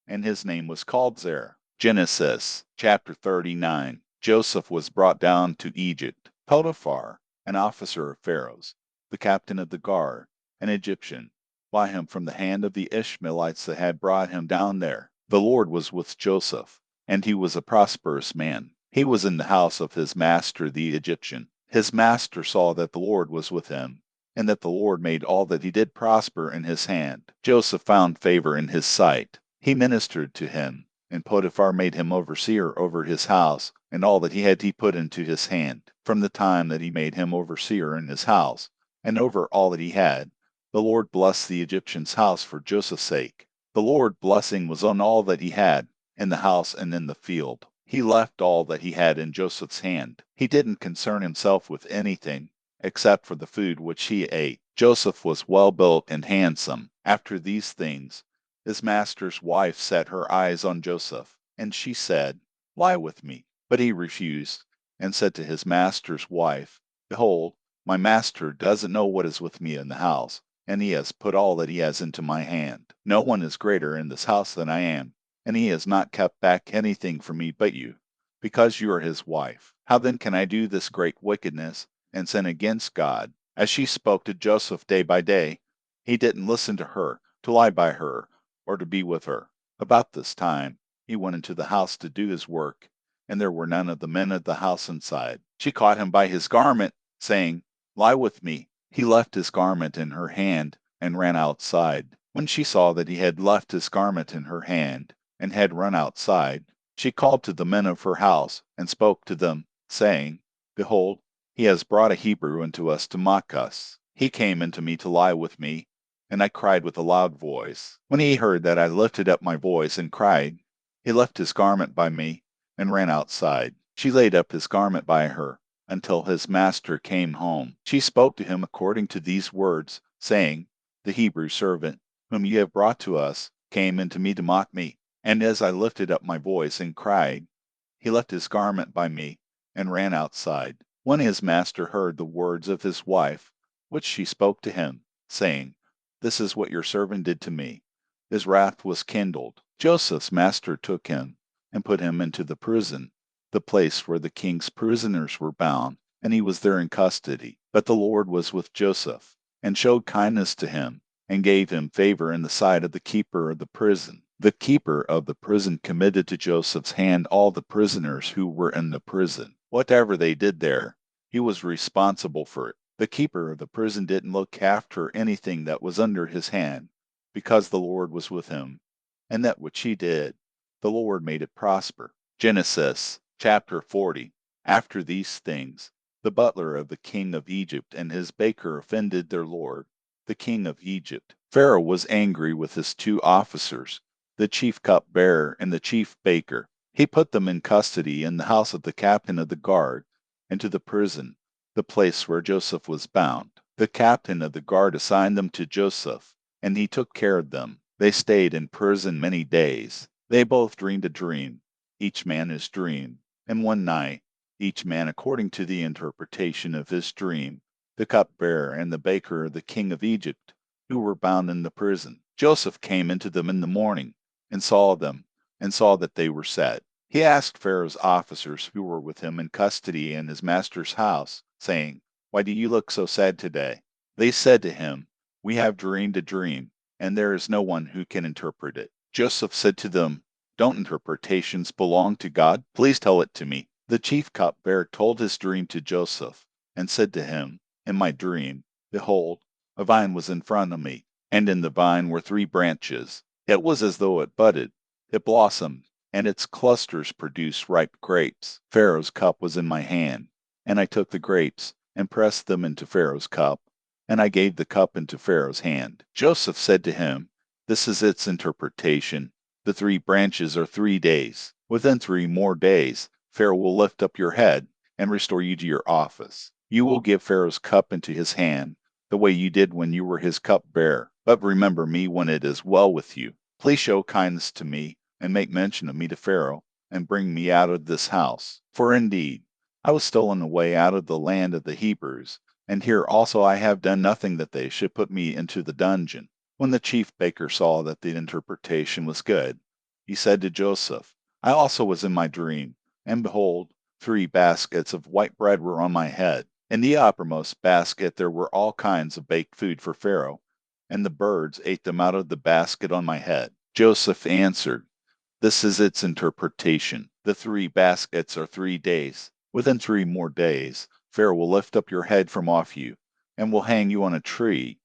and his name was called Zerah. Genesis chapter 39. Joseph was brought down to Egypt. Potiphar, an officer of Pharaoh's, the captain of the guard, an Egyptian, bought him from the hand of the Ishmaelites that had brought him down there. The Lord was with Joseph, and he was a prosperous man. He was in the house of his master the Egyptian. His master saw that the Lord was with him, and that the Lord made all that he did prosper in his hand. Joseph found favor in his sight. He ministered to him, and Potiphar made him overseer over his house, and all that he had he put into his hand. From the time that he made him overseer in his house, and over all that he had, the Lord blessed the Egyptian's house for Joseph's sake. The Lord's blessing was on all that he had, in the house and in the field. He left all that he had in Joseph's hand. He didn't concern himself with anything, except for the food which he ate. Joseph was well built and handsome. After these things, his master's wife set her eyes on Joseph, and she said, lie with me. But he refused, and said to his master's wife, behold, my master doesn't know what is with me in the house, and he has put all that he has into my hand. No one is greater in this house than I am, and he has not kept back anything from me but you, because you are his wife. How then can I do this great wickedness, and sin against God? As she spoke to Joseph day by day, he didn't listen to her, to lie by her, or to be with her. About this time, he went into the house to do his work, and there were none of the men of the house inside. She caught him by his garment, saying, lie with me. He left his garment in her hand, and ran outside. When she saw that he had left his garment in her hand, and had run outside, she called to the men of her house, and spoke to them, saying, Behold, he has brought a Hebrew unto us to mock us. He came into me to lie with me, and I cried with a loud voice. When he heard that I lifted up my voice and cried, he left his garment by me, and ran outside. She laid up his garment by her, until his master came home. She spoke to him according to these words, saying, The Hebrew servant, whom ye have brought to us, came into me to mock me. And as I lifted up my voice and cried, he left his garment by me, and ran outside. When his master heard the words of his wife, which she spoke to him, saying, This is what your servant did to me, his wrath was kindled. Joseph's master took him, and put him into the prison, the place where the king's prisoners were bound, and he was there in custody. But the Lord was with Joseph, and showed kindness to him, and gave him favor in the sight of the keeper of the prison. The keeper of the prison committed to Joseph's hand all the prisoners who were in the prison. Whatever they did there, he was responsible for it. The keeper of the prison didn't look after anything that was under his hand, because the Lord was with him, and that which he did, the Lord made it prosper. Genesis chapter 40. After these things, the butler of the king of Egypt and his baker offended their lord, the king of Egypt. Pharaoh was angry with his two officers, the chief cupbearer and the chief baker. He put them in custody in the house of the captain of the guard, into the prison, the place where Joseph was bound. The captain of the guard assigned them to Joseph, and he took care of them. They stayed in prison many days. They both dreamed a dream, each man his dream, and one night, each man according to the interpretation of his dream, the cupbearer and the baker of the king of Egypt, who were bound in the prison. Joseph came into them in the morning, and saw them, and saw that they were sad. He asked Pharaoh's officers who were with him in custody in his master's house, saying, Why do you look so sad today? They said to him, We have dreamed a dream, and there is no one who can interpret it. Joseph said to them, Don't interpretations belong to God? Please tell it to me. The chief cupbearer told his dream to Joseph, and said to him, In my dream, behold, a vine was in front of me, and in the vine were 3 branches. It was as though it budded, it blossomed, and its clusters produced ripe grapes. Pharaoh's cup was in my hand, and I took the grapes, and pressed them into Pharaoh's cup, and I gave the cup into Pharaoh's hand. Joseph said to him, This is its interpretation. The 3 branches are 3 days. Within 3 more days, Pharaoh will lift up your head, and restore you to your office. You will give Pharaoh's cup into his hand, the way you did when you were his cupbearer. But remember me when it is well with you. Please show kindness to me, and make mention of me to Pharaoh, and bring me out of this house. For indeed, I was stolen away out of the land of the Hebrews, and here also I have done nothing that they should put me into the dungeon. When the chief baker saw that the interpretation was good, he said to Joseph, I also was in my dream, and behold, 3 baskets of white bread were on my head. In the uppermost basket there were all kinds of baked food for Pharaoh, and the birds ate them out of the basket on my head. Joseph answered, This is its interpretation. The 3 baskets are 3 days. Within 3 more days, Pharaoh will lift up your head from off you, and will hang you on a tree,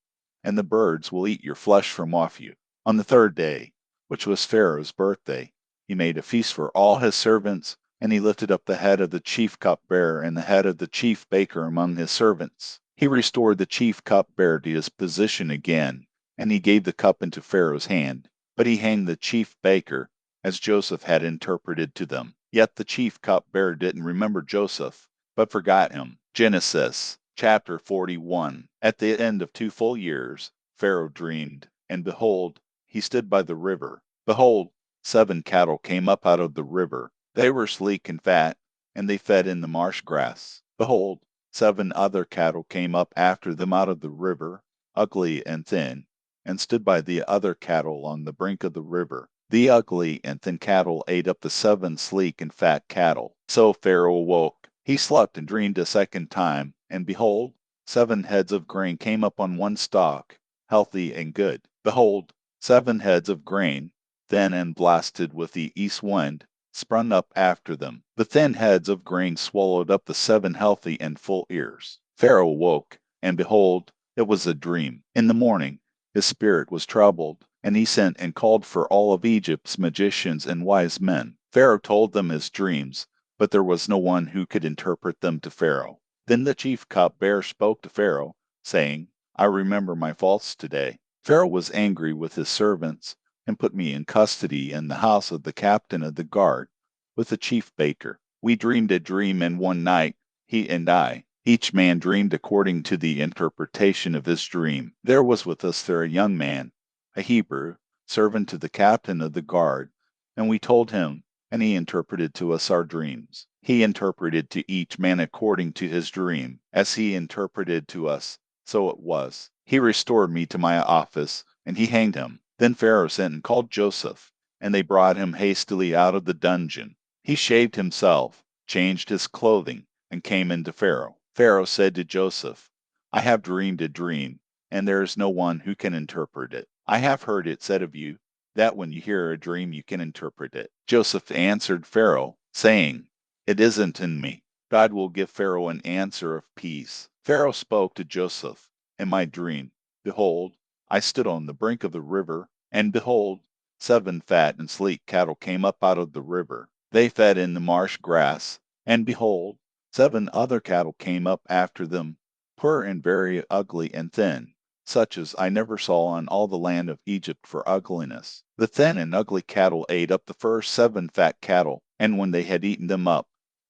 and the birds will eat your flesh from off you. On the 3rd day, which was Pharaoh's birthday, he made a feast for all his servants, and he lifted up the head of the chief cupbearer and the head of the chief baker among his servants. He restored the chief cupbearer to his position again, and he gave the cup into Pharaoh's hand. But he hanged the chief baker, as Joseph had interpreted to them. Yet the chief cupbearer didn't remember Joseph, but forgot him. Genesis chapter 41. At the end of 2 full years, Pharaoh dreamed, and behold, he stood by the river. Behold, 7 cattle came up out of the river. They were sleek and fat, and they fed in the marsh grass. Behold, 7 other cattle came up after them out of the river, ugly and thin, and stood by the other cattle on the brink of the river. The ugly and thin cattle ate up the 7 sleek and fat cattle. So Pharaoh awoke. He slept and dreamed a second time, and behold, 7 heads of grain came up on one stalk, healthy and good. Behold, 7 heads of grain, thin and blasted with the east wind, sprung up after them. The thin heads of grain swallowed up the 7 healthy and full ears. Pharaoh awoke, and behold, it was a dream. In the morning, his spirit was troubled, and he sent and called for all of Egypt's magicians and wise men. Pharaoh told them his dreams, but there was no one who could interpret them to Pharaoh. Then the chief cupbearer spoke to Pharaoh, saying, I remember my faults today. Pharaoh was angry with his servants, and put me in custody in the house of the captain of the guard, with the chief baker. We dreamed a dream in one night, he and I. Each man dreamed according to the interpretation of his dream. There was with us there a young man, a Hebrew, servant to the captain of the guard, and we told him, and he interpreted to us our dreams. He interpreted to each man according to his dream. As he interpreted to us, so it was. He restored me to my office, and he hanged him. Then Pharaoh sent and called Joseph, and they brought him hastily out of the dungeon. He shaved himself, changed his clothing, and came into Pharaoh. Pharaoh said to Joseph, I have dreamed a dream, and there is no one who can interpret it. I have heard it said of you, that when you hear a dream you can interpret it. Joseph answered Pharaoh, saying, It isn't in me. God will give Pharaoh an answer of peace. Pharaoh spoke to Joseph, in my dream, behold, I stood on the brink of the river, and behold, 7 fat and sleek cattle came up out of the river. They fed in the marsh grass, and behold, 7 other cattle came up after them, poor and very ugly and thin, such as I never saw in all the land of Egypt for ugliness. The thin and ugly cattle ate up the first 7 fat cattle, and when they had eaten them up,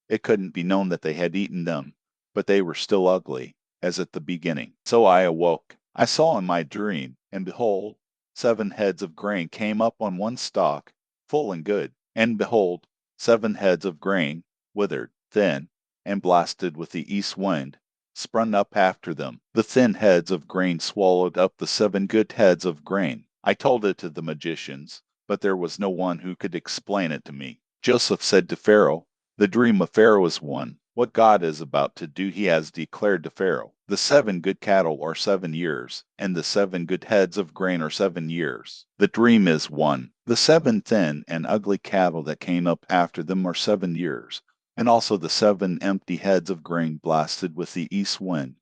it couldn't be known that they had eaten them, but they were still ugly, as at the beginning. So I awoke. I saw in my dream, and behold, 7 heads of grain came up on one stalk, full and good, and behold, 7 heads of grain, withered, thin, and blasted with the east wind, sprung up after them. The thin heads of grain swallowed up the 7 good heads of grain. I told it to the magicians, but there was no one who could explain it to me. Joseph said to Pharaoh, The dream of Pharaoh is one. What God is about to do he has declared to Pharaoh. The 7 good cattle are 7 years, and the 7 good heads of grain are 7 years. The dream is one. The 7 thin and ugly cattle that came up after them are 7 years, and also the 7 empty heads of grain blasted with the east wind.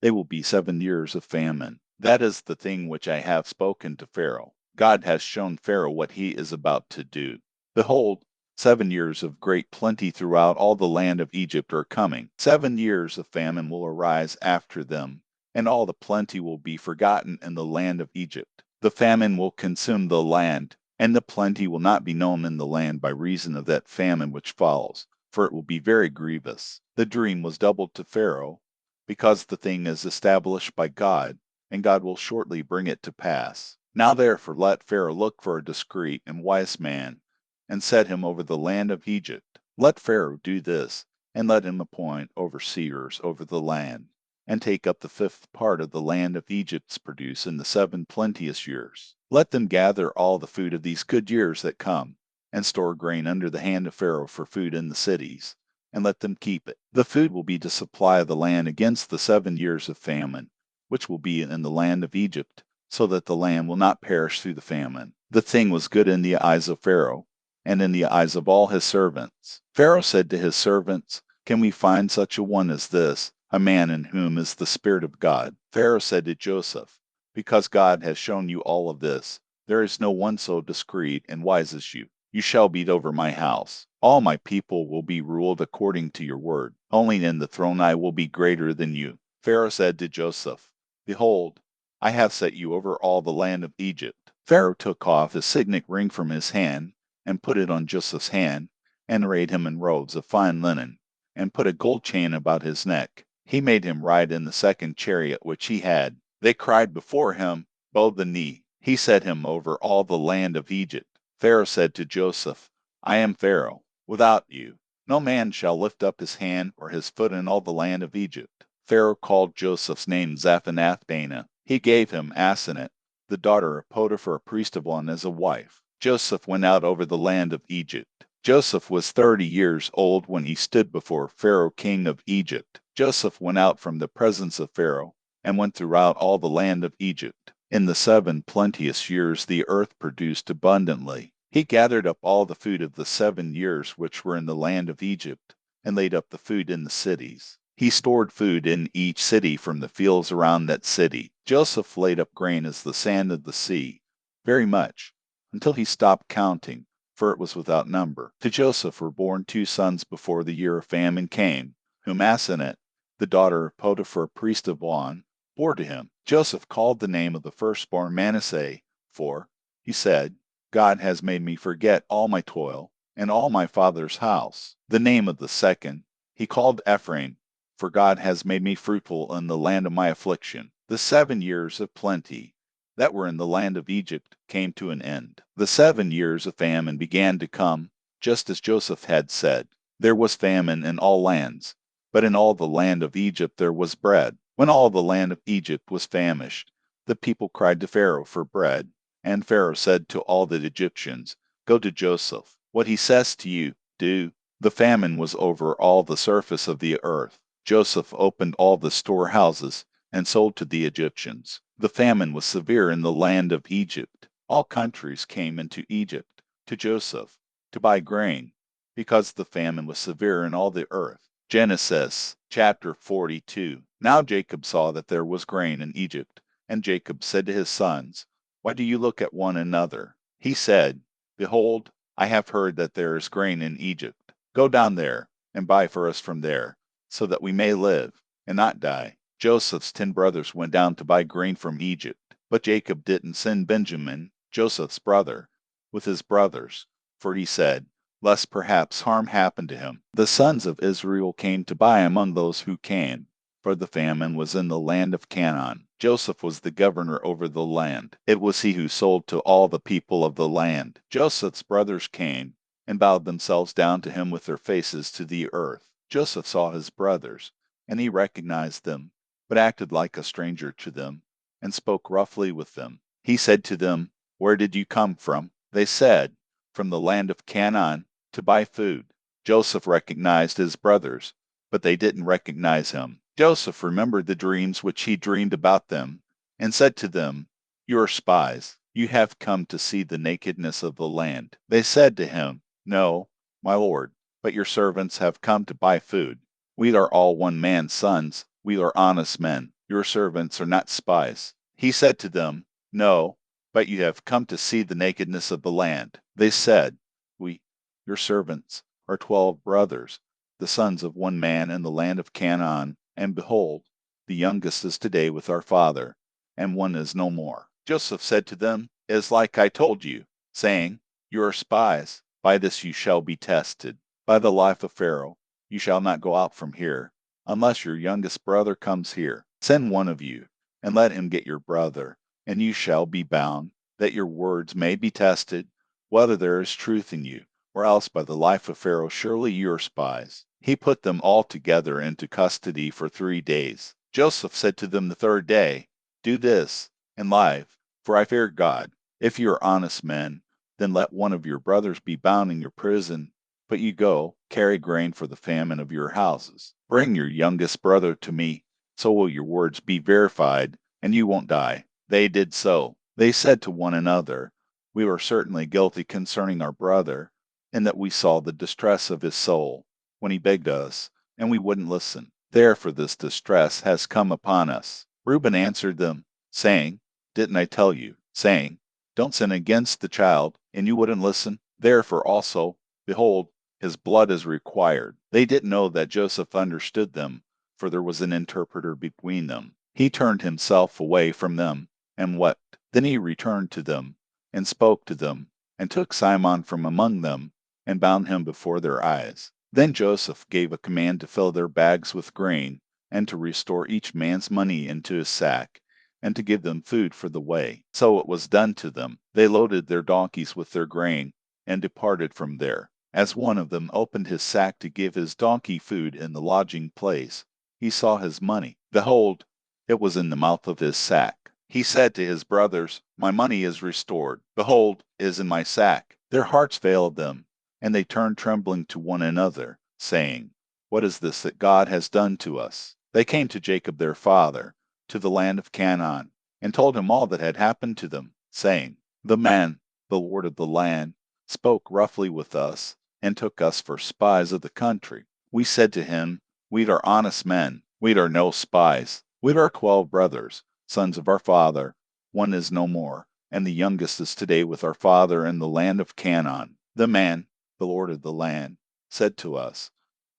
They will be 7 years of famine. That is the thing which I have spoken to Pharaoh. God has shown Pharaoh what he is about to do. Behold, 7 years of great plenty throughout all the land of Egypt are coming. 7 years of famine will arise after them, and all the plenty will be forgotten in the land of Egypt. The famine will consume the land, and the plenty will not be known in the land by reason of that famine which follows, for it will be very grievous. The dream was doubled to Pharaoh, because the thing is established by God, and God will shortly bring it to pass. Now therefore let Pharaoh look for a discreet and wise man, and set him over the land of Egypt. Let Pharaoh do this, and let him appoint overseers over the land, and take up the 5th part of the land of Egypt's produce in the 7 plenteous years. Let them gather all the food of these good years that come, and store grain under the hand of Pharaoh for food in the cities, and let them keep it. The food will be to supply the land against the 7 years of famine, which will be in the land of Egypt, so that the land will not perish through the famine. The thing was good in the eyes of Pharaoh, and in the eyes of all his servants. Pharaoh said to his servants, Can we find such a one as this, a man in whom is the Spirit of God? Pharaoh said to Joseph, Because God has shown you all of this, there is no one so discreet and wise as you. You shall be over my house. All my people will be ruled according to your word. Only in the throne I will be greater than you. Pharaoh said to Joseph, Behold, I have set you over all the land of Egypt. Pharaoh took off his signet ring from his hand, and put it on Joseph's hand, and arrayed him in robes of fine linen, and put a gold chain about his neck. He made him ride in the 2nd chariot which he had. They cried before him, Bow the knee. He set him over all the land of Egypt. Pharaoh said to Joseph, I am Pharaoh. Without you, no man shall lift up his hand or his foot in all the land of Egypt. Pharaoh called Joseph's name Zaphanath-Paneah. He gave him Asenath, the daughter of Potiphar, priest of On, as a wife. Joseph went out over the land of Egypt. Joseph was 30 years old when he stood before Pharaoh king of Egypt. Joseph went out from the presence of Pharaoh, and went throughout all the land of Egypt. In the 7 plenteous years the earth produced abundantly. He gathered up all the food of the 7 years which were in the land of Egypt, and laid up the food in the cities. He stored food in each city from the fields around that city. Joseph laid up grain as the sand of the sea, very much, until he stopped counting, for it was without number. To Joseph were born 2 sons before the year of famine came, whom Asenath, the daughter of Potiphar, priest of On, bore to him. Joseph called the name of the firstborn Manasseh, for, he said, God has made me forget all my toil and all my father's house. The name of the second he called Ephraim, for God has made me fruitful in the land of my affliction. The 7 years of plenty that were in the land of Egypt came to an end. The 7 years of famine began to come, just as Joseph had said. There was famine in all lands, but in all the land of Egypt there was bread. When all the land of Egypt was famished, the people cried to Pharaoh for bread. And Pharaoh said to all the Egyptians, Go to Joseph. What he says to you, do. The famine was over all the surface of the earth. Joseph opened all the storehouses and sold to the Egyptians. The famine was severe in the land of Egypt. All countries came into Egypt to Joseph to buy grain, because the famine was severe in all the earth. Genesis chapter 42. Now Jacob saw that there was grain in Egypt, and Jacob said to his sons, Why do you look at one another? He said, Behold, I have heard that there is grain in Egypt. Go down there and buy for us from there, so that we may live and not die. Joseph's 10 brothers went down to buy grain from Egypt, but Jacob didn't send Benjamin, Joseph's brother, with his brothers, for he said, lest perhaps harm happen to him. The sons of Israel came to buy among those who came, for the famine was in the land of Canaan. Joseph was the governor over the land. It was he who sold to all the people of the land. Joseph's brothers came and bowed themselves down to him with their faces to the earth. Joseph saw his brothers, and he recognized them, but acted like a stranger to them, and spoke roughly with them. He said to them, Where did you come from? They said, From the land of Canaan, to buy food. Joseph recognized his brothers, but they didn't recognize him. Joseph remembered the dreams which he dreamed about them, and said to them, You are spies. You have come to see the nakedness of the land. They said to him, No, my lord, but your servants have come to buy food. We are all one man's sons. We are honest men. Your servants are not spies. He said to them, No, but you have come to see the nakedness of the land. They said, We, your servants, are 12 brothers, the sons of one man in the land of Canaan, and behold, the youngest is today with our father, and one is no more. Joseph said to them, It is like I told you, saying, You are spies. By this you shall be tested. By the life of Pharaoh, you shall not go out from here, unless your youngest brother comes here. Send one of you, and let him get your brother, and you shall be bound, that your words may be tested, whether there is truth in you, or else by the life of Pharaoh surely you are spies. He put them all together into custody for 3 days. Joseph said to them the third day, Do this, and live, for I fear God. If you are honest men, then let one of your brothers be bound in your prison, but you go, carry grain for the famine of your houses. Bring your youngest brother to me, so will your words be verified, and you won't die. They did so. They said to one another, We were certainly guilty concerning our brother, in that we saw the distress of his soul, when he begged us, and we wouldn't listen. Therefore this distress has come upon us. Reuben answered them, saying, Didn't I tell you, saying, Don't sin against the child, and you wouldn't listen? Therefore also, behold, his blood is required. They didn't know that Joseph understood them, for there was an interpreter between them. He turned himself away from them, and wept. Then he returned to them, and spoke to them, and took Simon from among them, and bound him before their eyes. Then Joseph gave a command to fill their bags with grain, and to restore each man's money into his sack, and to give them food for the way. So it was done to them. They loaded their donkeys with their grain, and departed from there. As one of them opened his sack to give his donkey food in the lodging place, he saw his money. Behold, it was in the mouth of his sack. He said to his brothers, My money is restored. Behold, it is in my sack. Their hearts failed them, and they turned trembling to one another, saying, What is this that God has done to us? They came to Jacob their father, to the land of Canaan, and told him all that had happened to them, saying, The man, the lord of the land, spoke roughly with us, and took us for spies of the country. We said to him, We are honest men. We are no spies. We are 12 brothers. sons of our father. One is no more, and the youngest is today with our father in the land of Canaan. The man, the Lord of the land, said to us,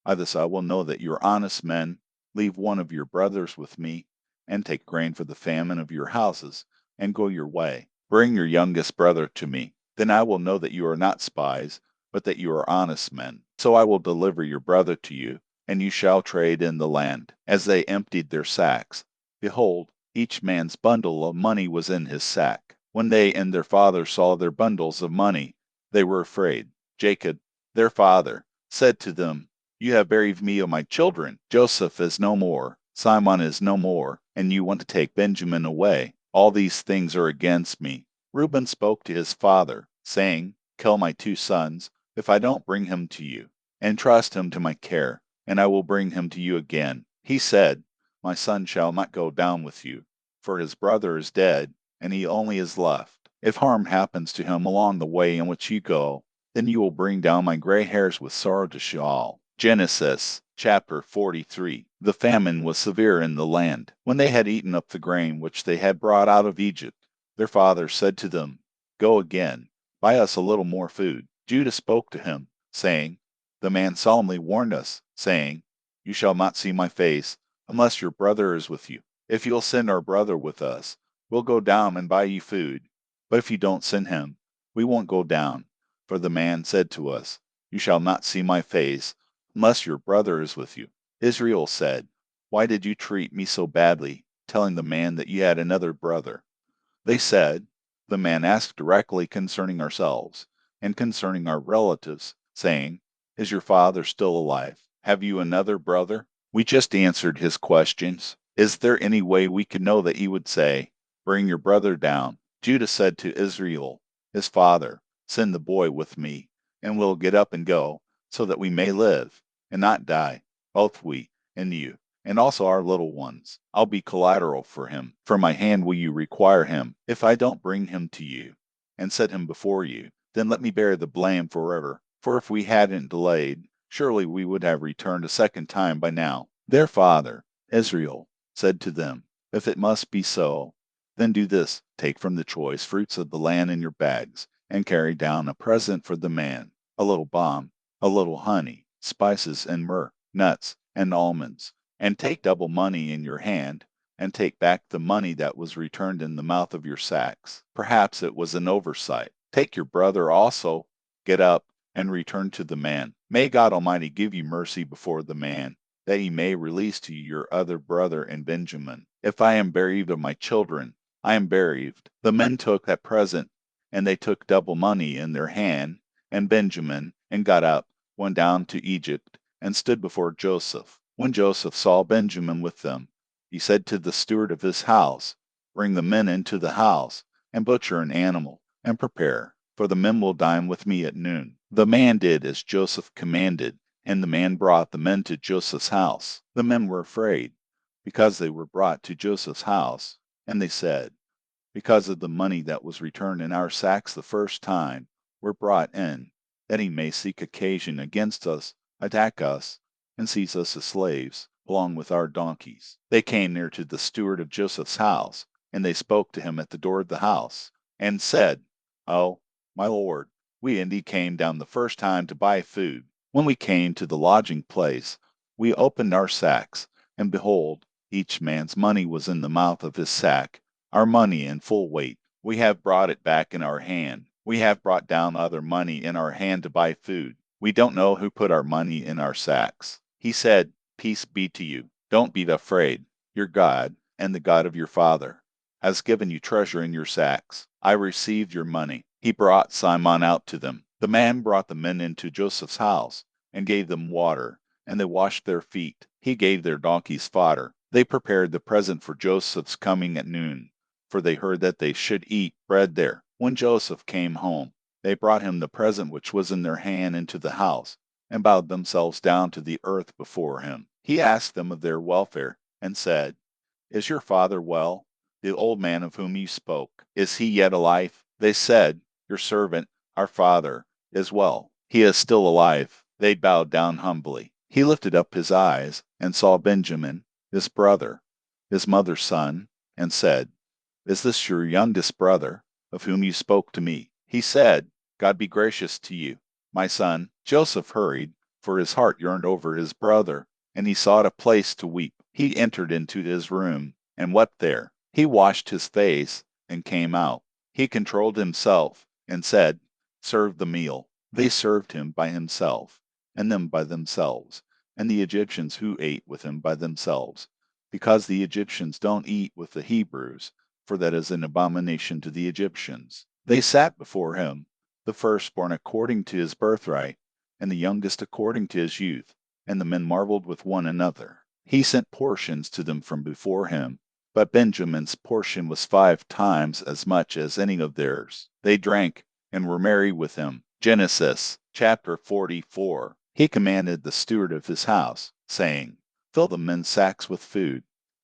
By this I will know that you are honest men. Leave one of your brothers with me, and take grain for the famine of your houses, and go your way. Bring your youngest brother to me. Then I will know that you are not spies, but that you are honest men. So I will deliver your brother to you, and you shall trade in the land. As they emptied their sacks, behold, each man's bundle of money was in his sack. When they and their father saw their bundles of money, they were afraid. Jacob, their father, said to them, You have buried me, O my children. Joseph is no more, Simon is no more, and you want to take Benjamin away. All these things are against me. Reuben spoke to his father, saying, Kill my 2 sons, if I don't bring him to you. Entrust him to my care, and I will bring him to you again. He said, My son shall not go down with you, for his brother is dead, and he only is left. If harm happens to him along the way in which you go, then you will bring down my gray hairs with sorrow to Sheol. Genesis chapter 43. The famine was severe in the land. When they had eaten up the grain which they had brought out of Egypt, their father said to them, Go again, buy us a little more food. Judah spoke to him, saying, The man solemnly warned us, saying, You shall not see my face, unless your brother is with you. If you'll send our brother with us, we'll go down and buy you food. But if you don't send him, we won't go down. For the man said to us, You shall not see my face, unless your brother is with you. Israel said, Why did you treat me so badly, telling the man that you had another brother? They said, The man asked directly concerning ourselves, and concerning our relatives, saying, Is your father still alive? Have you another brother? We just answered his questions. Is there any way we could know that he would say, Bring your brother down? Judah said to Israel, his father, Send the boy with me, and we'll get up and go, so that we may live, and not die, both we and you, and also our little ones. I'll be collateral for him. From my hand will you require him. If I don't bring him to you, and set him before you, then let me bear the blame forever. For if we hadn't delayed, surely we would have returned a second time by now. Their father, Israel, said to them, If it must be so, then do this, take from the choice fruits of the land in your bags, and carry down a present for the man, a little balm, a little honey, spices and myrrh, nuts and almonds, and take double money in your hand, and take back the money that was returned in the mouth of your sacks. Perhaps it was an oversight. Take your brother also, get up, and return to the man. May God Almighty give you mercy before the man, that he may release to you your other brother and Benjamin. If I am bereaved of my children, I am bereaved. The men took that present, and they took double money in their hand, and Benjamin, and got up, went down to Egypt, and stood before Joseph. When Joseph saw Benjamin with them, he said to the steward of his house, Bring the men into the house, and butcher an animal, and prepare, for the men will dine with me at noon. The man did as Joseph commanded, and the man brought the men to Joseph's house. The men were afraid, because they were brought to Joseph's house, and they said, Because of the money that was returned in our sacks the first time, we're brought in, that he may seek occasion against us, attack us, and seize us as slaves, along with our donkeys. They came near to the steward of Joseph's house, and they spoke to him at the door of the house, and said, Oh, my lord, we indeed came down the first time to buy food. When we came to the lodging place, we opened our sacks, and behold, each man's money was in the mouth of his sack, our money in full weight. We have brought it back in our hand. We have brought down other money in our hand to buy food. We don't know who put our money in our sacks. He said, Peace be to you. Don't be afraid. Your God, and the God of your father, has given you treasure in your sacks. I received your money. He brought Simon out to them. The man brought the men into Joseph's house, and gave them water, and they washed their feet. He gave their donkeys fodder. They prepared the present for Joseph's coming at noon, for they heard that they should eat bread there. When Joseph came home, they brought him the present which was in their hand into the house, and bowed themselves down to the earth before him. He asked them of their welfare, and said, Is your father well? The old man of whom you spoke, is he yet alive? They said, Your servant, our father, is well. He is still alive. They bowed down humbly. He lifted up his eyes, and saw Benjamin, his brother, his mother's son, and said, "Is this your youngest brother, of whom you spoke to me?" He said, "God be gracious to you, my son." Joseph hurried, for his heart yearned over his brother, and he sought a place to weep. He entered into his room, and wept there. He washed his face, and came out. He controlled himself, and said, "Serve the meal." They served him by himself, and them by themselves, and the Egyptians who ate with him by themselves, because the Egyptians don't eat with the Hebrews, for that is an abomination to the Egyptians. They sat before him, the firstborn according to his birthright, and the youngest according to his youth, and the men marveled with one another. He sent portions to them from before him, but Benjamin's portion was 5 times as much as any of theirs. They drank and were merry with him. Genesis chapter 44. He commanded the steward of his house, saying, "Fill the men's sacks with food,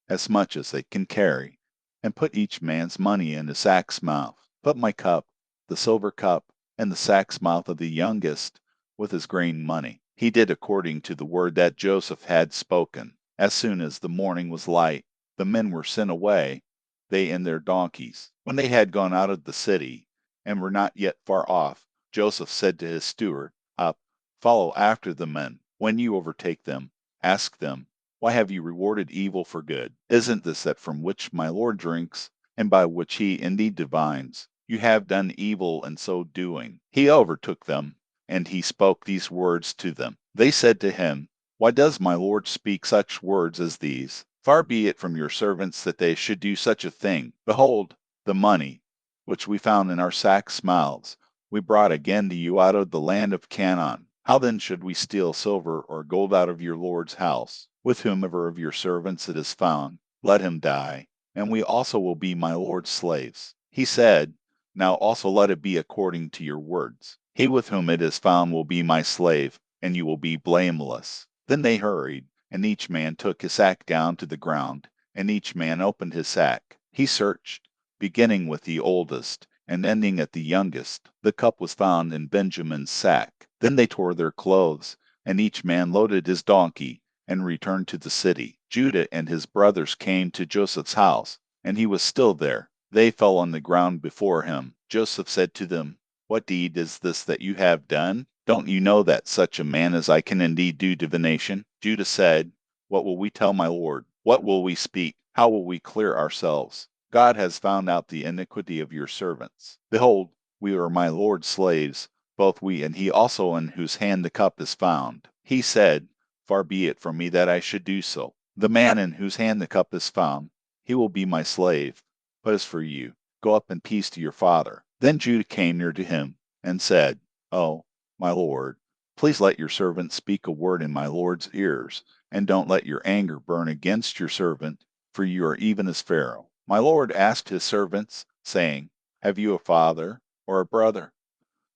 as much as they can carry, and put each man's money in his sack's mouth. Put my cup, the silver cup, and the sack's mouth of the youngest, with his grain money." He did according to the word that Joseph had spoken. As soon as the morning was light, the men were sent away, they and their donkeys. When they had gone out of the city, and were not yet far off, Joseph said to his steward, "Up, follow after the men. When you overtake them, ask them, 'Why have you rewarded evil for good? Isn't this that from which my Lord drinks, and by which he indeed divines? You have done evil in so doing.'" He overtook them, and he spoke these words to them. They said to him, "Why does my Lord speak such words as these? Far be it from your servants that they should do such a thing. Behold, the money, which we found in our sacks' mouths, we brought again to you out of the land of Canaan. How then should we steal silver or gold out of your Lord's house? With whomever of your servants it is found, let him die, and we also will be my Lord's slaves." He said, "Now also let it be according to your words. He with whom it is found will be my slave, and you will be blameless." Then they hurried, and each man took his sack down to the ground, and each man opened his sack. He searched, beginning with the oldest, and ending at the youngest. The cup was found in Benjamin's sack. Then they tore their clothes, and each man loaded his donkey, and returned to the city. Judah and his brothers came to Joseph's house, and he was still there. They fell on the ground before him. Joseph said to them, "What deed is this that you have done? Don't you know that such a man as I can indeed do divination?" Judah said, "What will we tell my Lord? What will we speak? How will we clear ourselves? God has found out the iniquity of your servants. Behold, we are my Lord's slaves, both we and he also in whose hand the cup is found." He said, "Far be it from me that I should do so. The man in whose hand the cup is found, he will be my slave. But as for you, go up in peace to your father." Then Judah came near to him, and said, "Oh, my Lord, please let your servant speak a word in my Lord's ears, and don't let your anger burn against your servant, for you are even as Pharaoh." My Lord asked his servants, saying, "Have you a father or a brother?"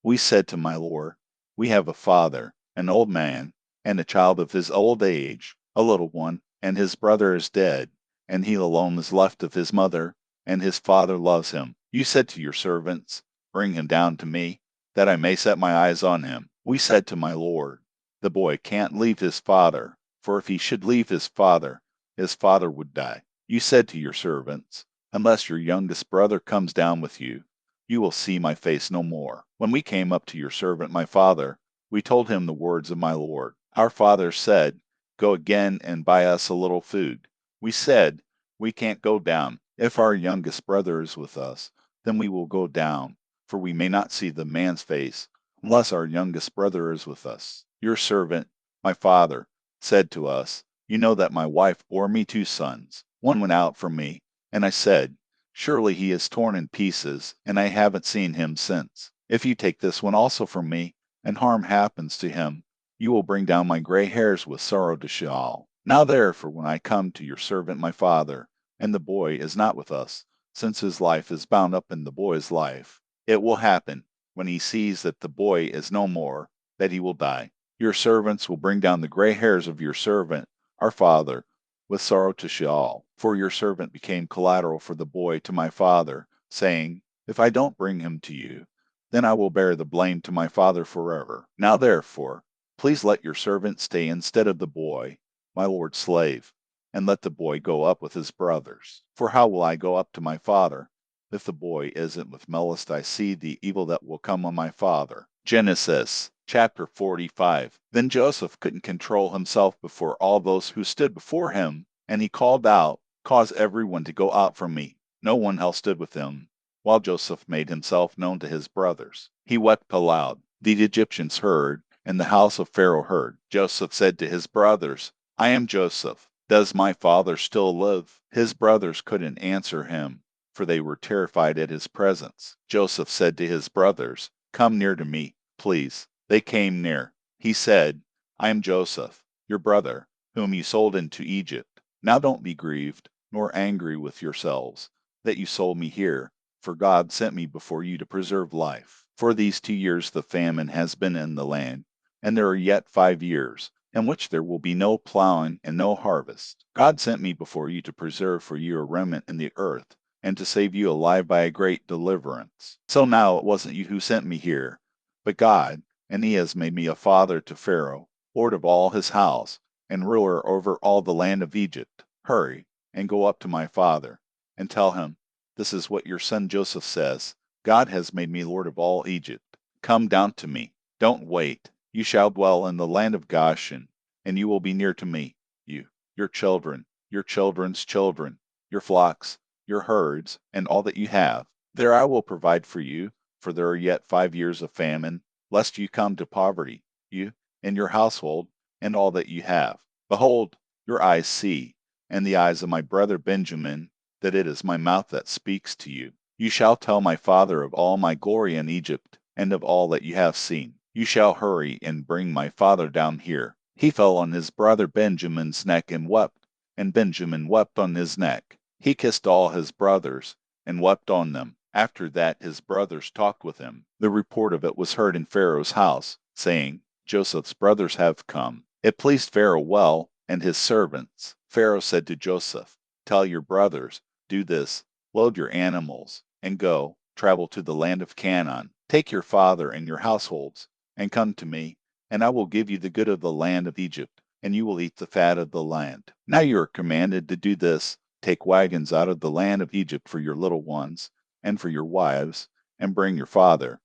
We said to my Lord, "We have a father, an old man, and a child of his old age, a little one, and his brother is dead, and he alone is left of his mother, and his father loves him. You said to your servants, 'Bring him down to me, that I may set my eyes on him.' We said to my Lord, 'The boy can't leave his father, for if he should leave his father would die.' You said to your servants, 'Unless your youngest brother comes down with you, you will see my face no more.' When we came up to your servant my father, we told him the words of my Lord. Our father said, 'Go again and buy us a little food.' We said, 'We can't go down. If our youngest brother is with us, then we will go down, for we may not see the man's face, unless our youngest brother is with us.' Your servant, my father, said to us, 'You know that my wife bore me 2 sons. One went out from me, and I said, Surely he is torn in pieces, and I haven't seen him since. If you take this one also from me, and harm happens to him, you will bring down my gray hairs with sorrow to Sheol. Now therefore when I come to your servant my father, and the boy is not with us, since his life is bound up in the boy's life, it will happen, when he sees that the boy is no more, that he will die. Your servants will bring down the gray hairs of your servant, our father, with sorrow to Sheol. For your servant became collateral for the boy to my father, saying, If I don't bring him to you, then I will bear the blame to my father forever. Now therefore, please let your servant stay instead of the boy, my Lord's slave." and let the boy go up with his brothers. For how will I go up to my father if the boy isn't with me, lest I see the evil that will come on my father? Genesis chapter 45. Then Joseph couldn't control himself before all those who stood before him, and he called out, "Cause everyone to go out from me." No one else stood with him, while Joseph made himself known to his brothers. He wept aloud. The Egyptians heard, and the house of Pharaoh heard. Joseph said to his brothers, "I am Joseph. Does my father still live?" His brothers couldn't answer him, for they were terrified at his presence. Joseph said to his brothers, "Come near to me, please." They came near. He said, "I am Joseph, your brother, whom you sold into Egypt. Now don't be grieved, nor angry with yourselves, that you sold me here, for God sent me before you to preserve life. For these 2 years the famine has been in the land, and there are yet 5 years, in which there will be no plowing and no harvest. God sent me before you to preserve for you a remnant in the earth, and to save you alive by a great deliverance. So now it wasn't you who sent me here, but God, and he has made me a father to Pharaoh, lord of all his house, and ruler over all the land of Egypt. Hurry, and go up to my father, and tell him, this is what your son Joseph says, God has made me lord of all Egypt. Come down to me. Don't wait. You shall dwell in the land of Goshen, and you will be near to me, you, your children, your children's children, your flocks, your herds, and all that you have. There I will provide for you, for there are yet 5 years of famine, lest you come to poverty, you and your household, and all that you have. Behold, your eyes see, and the eyes of my brother Benjamin, that it is my mouth that speaks to you. You shall tell my father of all my glory in Egypt, and of all that you have seen. You shall hurry and bring my father down here. He fell on his brother Benjamin's neck and wept, and Benjamin wept on his neck. He kissed all his brothers, and wept on them. After that his brothers talked with him. The report of it was heard in Pharaoh's house, saying, Joseph's brothers have come. It pleased Pharaoh well, and his servants. Pharaoh said to Joseph, Tell your brothers, do this, load your animals, and go, travel to the land of Canaan. Take your father and your households, and come to me, and I will give you the good of the land of Egypt, and you will eat the fat of the land. Now you are commanded to do this. Take wagons out of the land of Egypt for your little ones, and for your wives, and bring your father,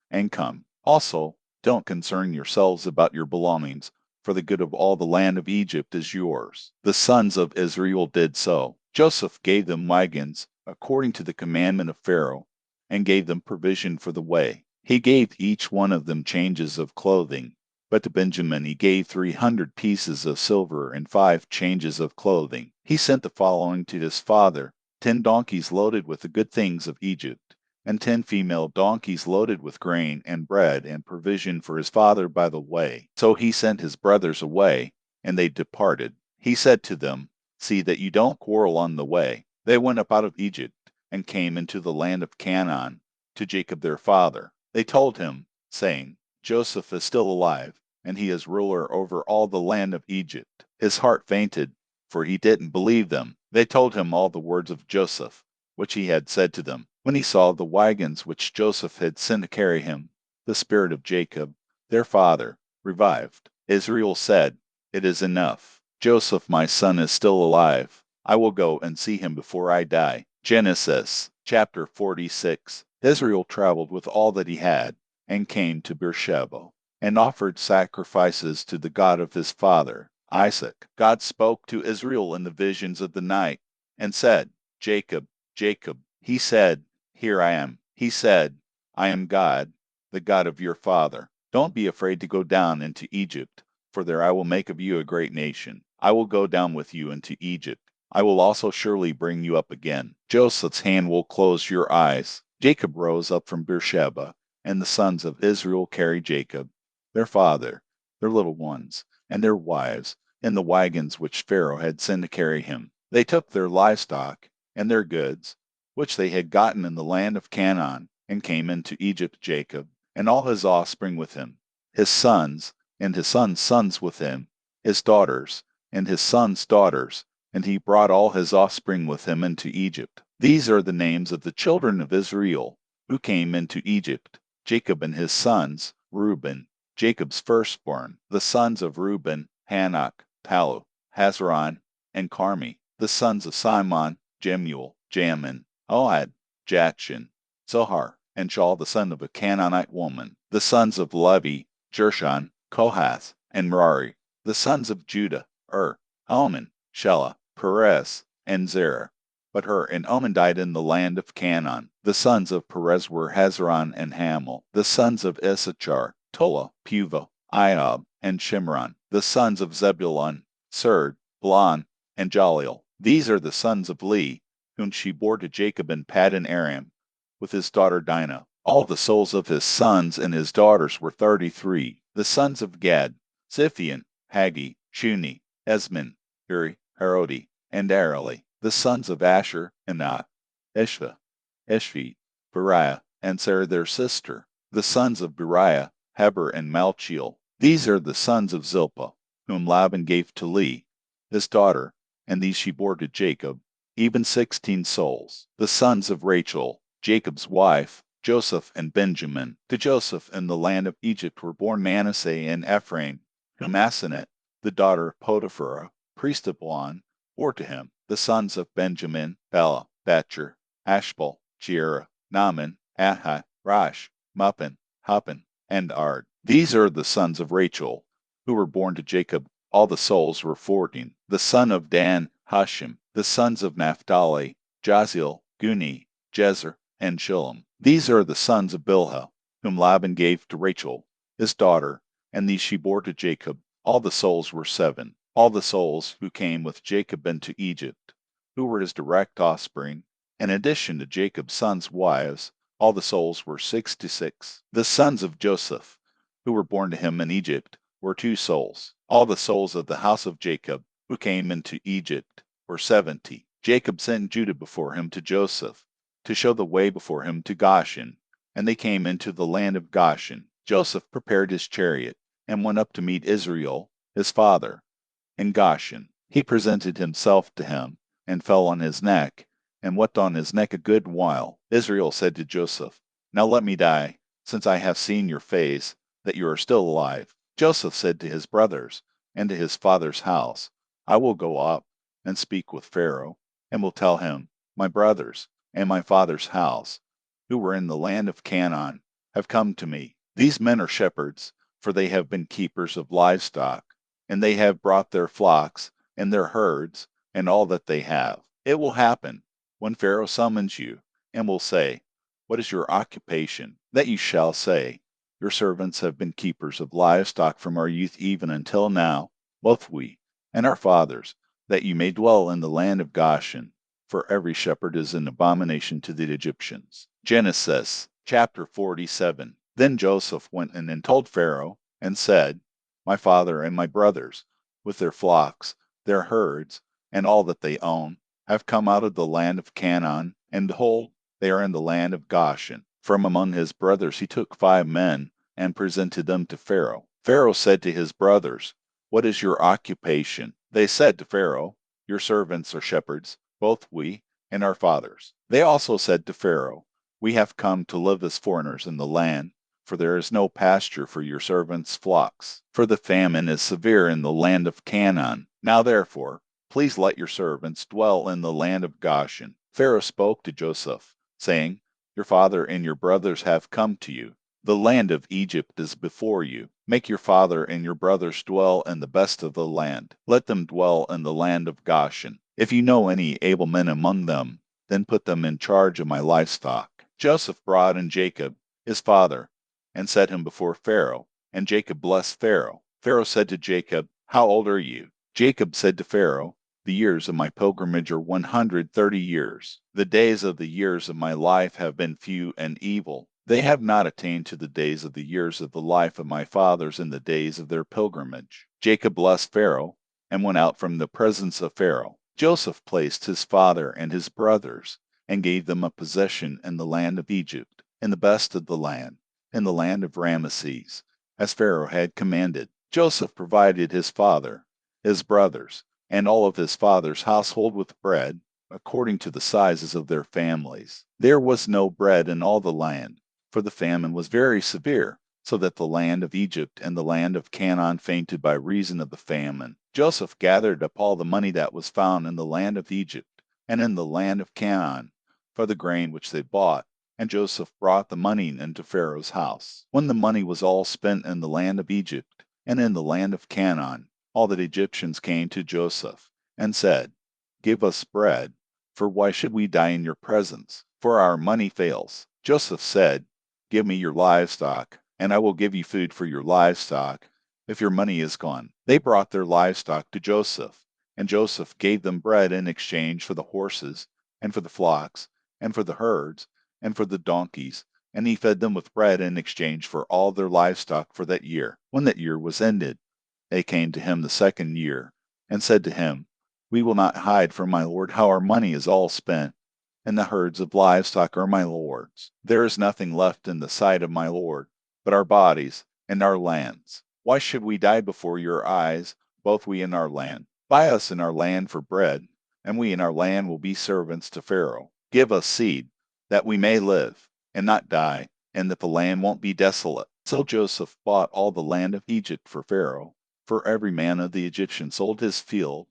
and come. Also, don't concern yourselves about your belongings, for the good of all the land of Egypt is yours. The sons of Israel did so. Joseph gave them wagons, according to the commandment of Pharaoh, and gave them provision for the way. He gave each one of them changes of clothing. But to Benjamin he gave 300 pieces of silver and 5 changes of clothing. He sent the following to his father: 10 donkeys loaded with the good things of Egypt, and 10 female donkeys loaded with grain and bread and provision for his father by the way. So he sent his brothers away, and they departed. He said to them, See that you don't quarrel on the way. They went up out of Egypt, and came into the land of Canaan, to Jacob their father. They told him, saying, Joseph is still alive, and he is ruler over all the land of Egypt. His heart fainted, for he didn't believe them. They told him all the words of Joseph, which he had said to them. When he saw the wagons which Joseph had sent to carry him, the spirit of Jacob, their father, revived. Israel said, It is enough. Joseph my son is still alive. I will go and see him before I die. Genesis chapter 46. Israel traveled with all that he had, and came to Beersheba, and offered sacrifices to the God of his father, Isaac. God spoke to Israel in the visions of the night, and said, Jacob, Jacob. He said, Here I am. He said, I am God, the God of your father. Don't be afraid to go down into Egypt, for there I will make of you a great nation. I will go down with you into Egypt. I will also surely bring you up again. Joseph's hand will close your eyes. Jacob rose up from Beersheba, and the sons of Israel carried Jacob, their father, their little ones, and their wives, in the wagons which Pharaoh had sent to carry him. They took their livestock and their goods, which they had gotten in the land of Canaan, and came into Egypt. Jacob, and all his offspring with him, his sons, and his sons' sons with him, his daughters, and his sons' daughters, and he brought all his offspring with him into Egypt. These are the names of the children of Israel, who came into Egypt: Jacob and his sons, Reuben, Jacob's firstborn. The sons of Reuben, Hanok, Palu, Hezron, and Carmi, the sons of Simon, Jemuel, Jamin, Ohad, Jachin, Zohar, and Shaul the son of a Canaanite woman, the sons of Levi, Jershon, Kohath, and Merari, the sons of Judah, Onan, Shelah, Perez, and Zerah. But Hur and Onan died in the land of Canaan. The sons of Perez were Hezron and Hamel. The sons of Issachar, Tola, Puva, Iob, and Shimron. The sons of Zebulun, Serd, Blon, and Jaleel. These are the sons of Lee, whom she bore to Jacob in Paddan Aram, with his daughter Dinah. All the souls of his sons and his daughters were 33. The sons of Gad, Ziphion, Haggi, Shuni, Esmin, Uri, Herodi, and Areli. The sons of Asher, Enah, Ishva, Ishvi, Beriah, and Sarah their sister. The sons of Beriah, Heber, and Malchiel. These are the sons of Zilpah, whom Laban gave to Leah, his daughter, and these she bore to Jacob, even 16 souls. The sons of Rachel, Jacob's wife, Joseph and Benjamin. To Joseph in the land of Egypt were born Manasseh and Ephraim, whom Asenath, the daughter of Potiphar, priest of On, bore to him. The sons of Benjamin, Bela, Betcher, Ashbel, Jerah, Naaman, Ahai, Rosh, Muppin, Huppin, and Ard. These are the sons of Rachel, who were born to Jacob. All the souls were 14. The son of Dan, Hushim. The sons of Naphtali, Jaziel, Guni, Jezer, and Shillem. These are the sons of Bilhah, whom Laban gave to Rachel, his daughter, and these she bore to Jacob. All the souls were 7. All the souls who came with Jacob into Egypt, who were his direct offspring, in addition to Jacob's sons' wives, all the souls were 66. The sons of Joseph, who were born to him in Egypt, were 2 souls. All the souls of the house of Jacob, who came into Egypt, were 70. Jacob sent Judah before him to Joseph, to show the way before him to Goshen, and they came into the land of Goshen. Joseph prepared his chariot, and went up to meet Israel, his father, in Goshen. He presented himself to him, and fell on his neck, and wept on his neck a good while. Israel said to Joseph, Now let me die, since I have seen your face, that you are still alive. Joseph said to his brothers, and to his father's house, I will go up, and speak with Pharaoh, and will tell him, My brothers, and my father's house, who were in the land of Canaan, have come to me. These men are shepherds, for they have been keepers of livestock, and they have brought their flocks, and their herds, and all that they have. It will happen, when Pharaoh summons you, and will say, What is your occupation? That you shall say, Your servants have been keepers of livestock from our youth even until now, both we and our fathers, that you may dwell in the land of Goshen, for every shepherd is an abomination to the Egyptians. Genesis chapter 47. Then Joseph went in and told Pharaoh, and said, My father and my brothers, with their flocks, their herds, and all that they own, have come out of the land of Canaan, and behold, they are in the land of Goshen. From among his brothers he took 5 men, and presented them to Pharaoh. Pharaoh said to his brothers, What is your occupation? They said to Pharaoh, Your servants are shepherds, both we and our fathers. They also said to Pharaoh, We have come to live as foreigners in the land, for there is no pasture for your servants' flocks, for the famine is severe in the land of Canaan. Now therefore, please let your servants dwell in the land of Goshen. Pharaoh spoke to Joseph, saying, Your father and your brothers have come to you. The land of Egypt is before you. Make your father and your brothers dwell in the best of the land. Let them dwell in the land of Goshen. If you know any able men among them, then put them in charge of my livestock. Joseph brought in Jacob, his father, and set him before Pharaoh. And Jacob blessed Pharaoh. Pharaoh said to Jacob, How old are you? Jacob said to Pharaoh, The years of my pilgrimage are 130 years. The days of the years of my life have been few and evil. They have not attained to the days of the years of the life of my fathers in the days of their pilgrimage. Jacob blessed Pharaoh, and went out from the presence of Pharaoh. Joseph placed his father and his brothers, and gave them a possession in the land of Egypt, in the best of the land, in the land of Ramesses, as Pharaoh had commanded. Joseph provided his father, his brothers, and all of his father's household with bread, according to the sizes of their families. There was no bread in all the land, for the famine was very severe, so that the land of Egypt and the land of Canaan fainted by reason of the famine. Joseph gathered up all the money that was found in the land of Egypt and in the land of Canaan for the grain which they bought, and Joseph brought the money into Pharaoh's house. When the money was all spent in the land of Egypt and in the land of Canaan, all the Egyptians came to Joseph and said, "Give us bread, for why should we die in your presence? For our money fails." Joseph said, "Give me your livestock, and I will give you food for your livestock if your money is gone." They brought their livestock to Joseph, and Joseph gave them bread in exchange for the horses, and for the flocks, and for the herds, and for the donkeys, and he fed them with bread in exchange for all their livestock for that year. When that year was ended, they came to him the second year, and said to him, "We will not hide from my lord how our money is all spent, and the herds of livestock are my lord's. There is nothing left in the sight of my lord but our bodies and our lands. Why should we die before your eyes, both we and our land? Buy us and our land for bread, and we and our land will be servants to Pharaoh. Give us seed, that we may live, and not die, and that the land won't be desolate." So Joseph bought all the land of Egypt for Pharaoh, for every man of the Egyptians sold his field,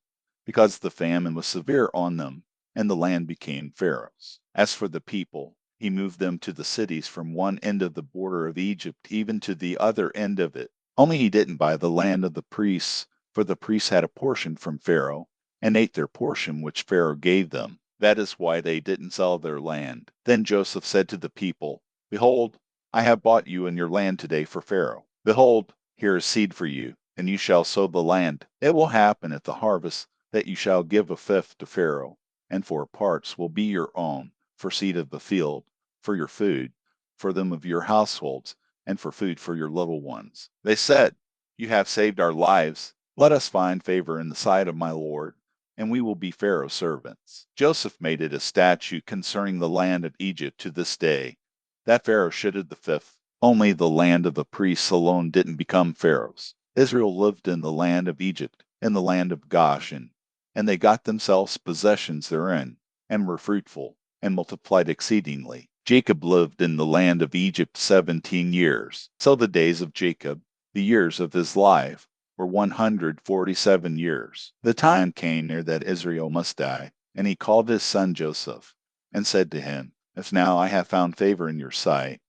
because the famine was severe on them, and the land became Pharaoh's. As for the people, he moved them to the cities from one end of the border of Egypt even to the other end of it. Only he didn't buy the land of the priests, for the priests had a portion from Pharaoh, and ate their portion which Pharaoh gave them. That is why they didn't sell their land. Then Joseph said to the people, "Behold, I have bought you and your land today for Pharaoh. Behold, here is seed for you, and you shall sow the land. It will happen at the harvest that you shall give a fifth to Pharaoh, and 4 parts will be your own, for seed of the field, for your food, for them of your households, and for food for your little ones." They said, "You have saved our lives. Let us find favor in the sight of my lord, and we will be Pharaoh's servants." Joseph made it a statute concerning the land of Egypt to this day, that Pharaoh should have the fifth. Only the land of the priests alone didn't become Pharaoh's. Israel lived in the land of Egypt, in the land of Goshen, and they got themselves possessions therein, and were fruitful, and multiplied exceedingly. Jacob lived in the land of Egypt 17 years. So the days of Jacob, the years of his life, were 147 years. The time came near that Israel must die, and he called his son Joseph, and said to him, "If now I have found favor in your sight,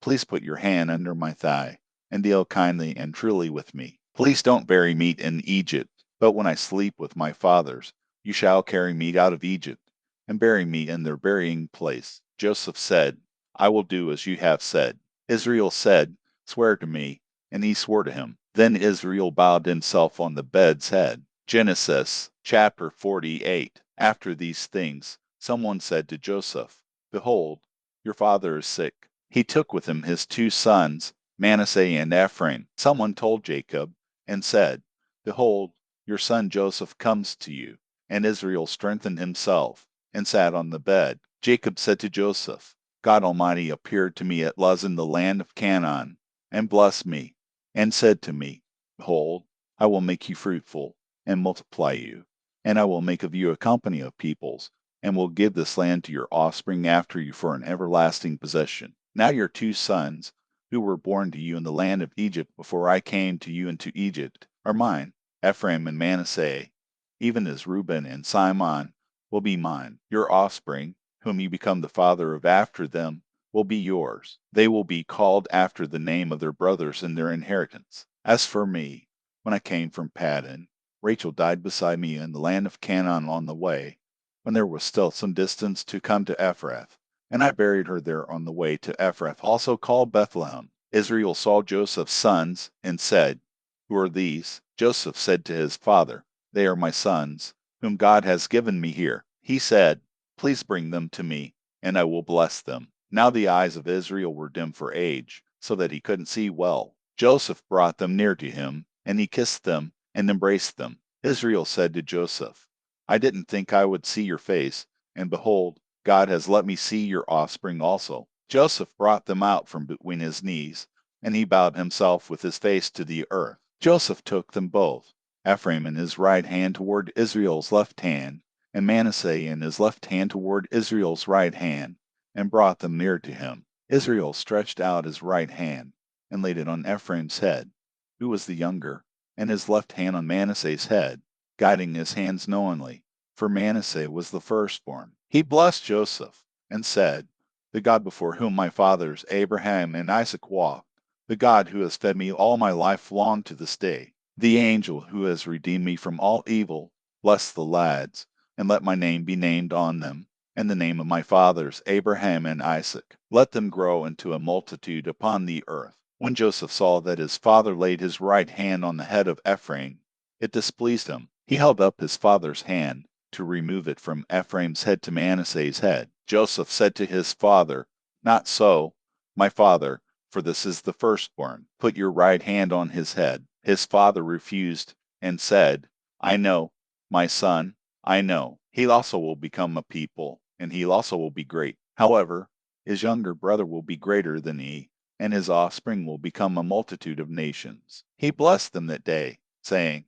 please put your hand under my thigh, and deal kindly and truly with me. Please don't bury me in Egypt, but when I sleep with my fathers, you shall carry me out of Egypt, and bury me in their burying place." Joseph said, "I will do as you have said." Israel said, "Swear to me," and he swore to him. Then Israel bowed himself on the bed's head. Genesis chapter 48. After these things, someone said to Joseph, "Behold, your father is sick." He took with him his 2 sons, Manasseh and Ephraim. Someone told Jacob and said, "Behold, your son Joseph comes to you." And Israel strengthened himself and sat on the bed. Jacob said to Joseph, "God Almighty appeared to me at Luz in the land of Canaan, and blessed me, and said to me, Behold, I will make you fruitful, and multiply you, and I will make of you a company of peoples, and will give this land to your offspring after you for an everlasting possession. Now your 2 sons, who were born to you in the land of Egypt before I came to you into Egypt, are mine. Ephraim and Manasseh, even as Reuben and Simon, will be mine. Your offspring, whom you become the father of after them, will be yours. They will be called after the name of their brothers in their inheritance. As for me, when I came from Paddan, Rachel died beside me in the land of Canaan on the way, when there was still some distance to come to Ephrath, and I buried her there on the way to Ephrath, also called Bethlehem. Israel saw Joseph's sons, and said, "Who are these?" Joseph said to his father, "They are my sons, whom God has given me here." He said, "Please bring them to me, and I will bless them." Now the eyes of Israel were dim for age, so that he couldn't see well. Joseph brought them near to him, and he kissed them and embraced them. Israel said to Joseph, "I didn't think I would see your face, and behold, God has let me see your offspring also." Joseph brought them out from between his knees, and he bowed himself with his face to the earth. Joseph took them both, Ephraim in his right hand toward Israel's left hand, and Manasseh in his left hand toward Israel's right hand, and brought them near to him. Israel stretched out his right hand, and laid it on Ephraim's head, who was the younger, and his left hand on Manasseh's head, guiding his hands knowingly, for Manasseh was the firstborn. He blessed Joseph, and said, "The God before whom my fathers Abraham and Isaac walked, the God who has fed me all my life long to this day, the angel who has redeemed me from all evil, bless the lads, and let my name be named on them, and the name of my fathers Abraham and Isaac. Let them grow into a multitude upon the earth." When Joseph saw that his father laid his right hand on the head of Ephraim, it displeased him. He held up his father's hand to remove it from Ephraim's head to Manasseh's head. Joseph said to his father, "Not so, my father, for this is the firstborn. Put your right hand on his head." His father refused and said, "I know, my son, I know. He also will become a people, and he also will be great. However, his younger brother will be greater than he, and his offspring will become a multitude of nations." He blessed them that day, saying,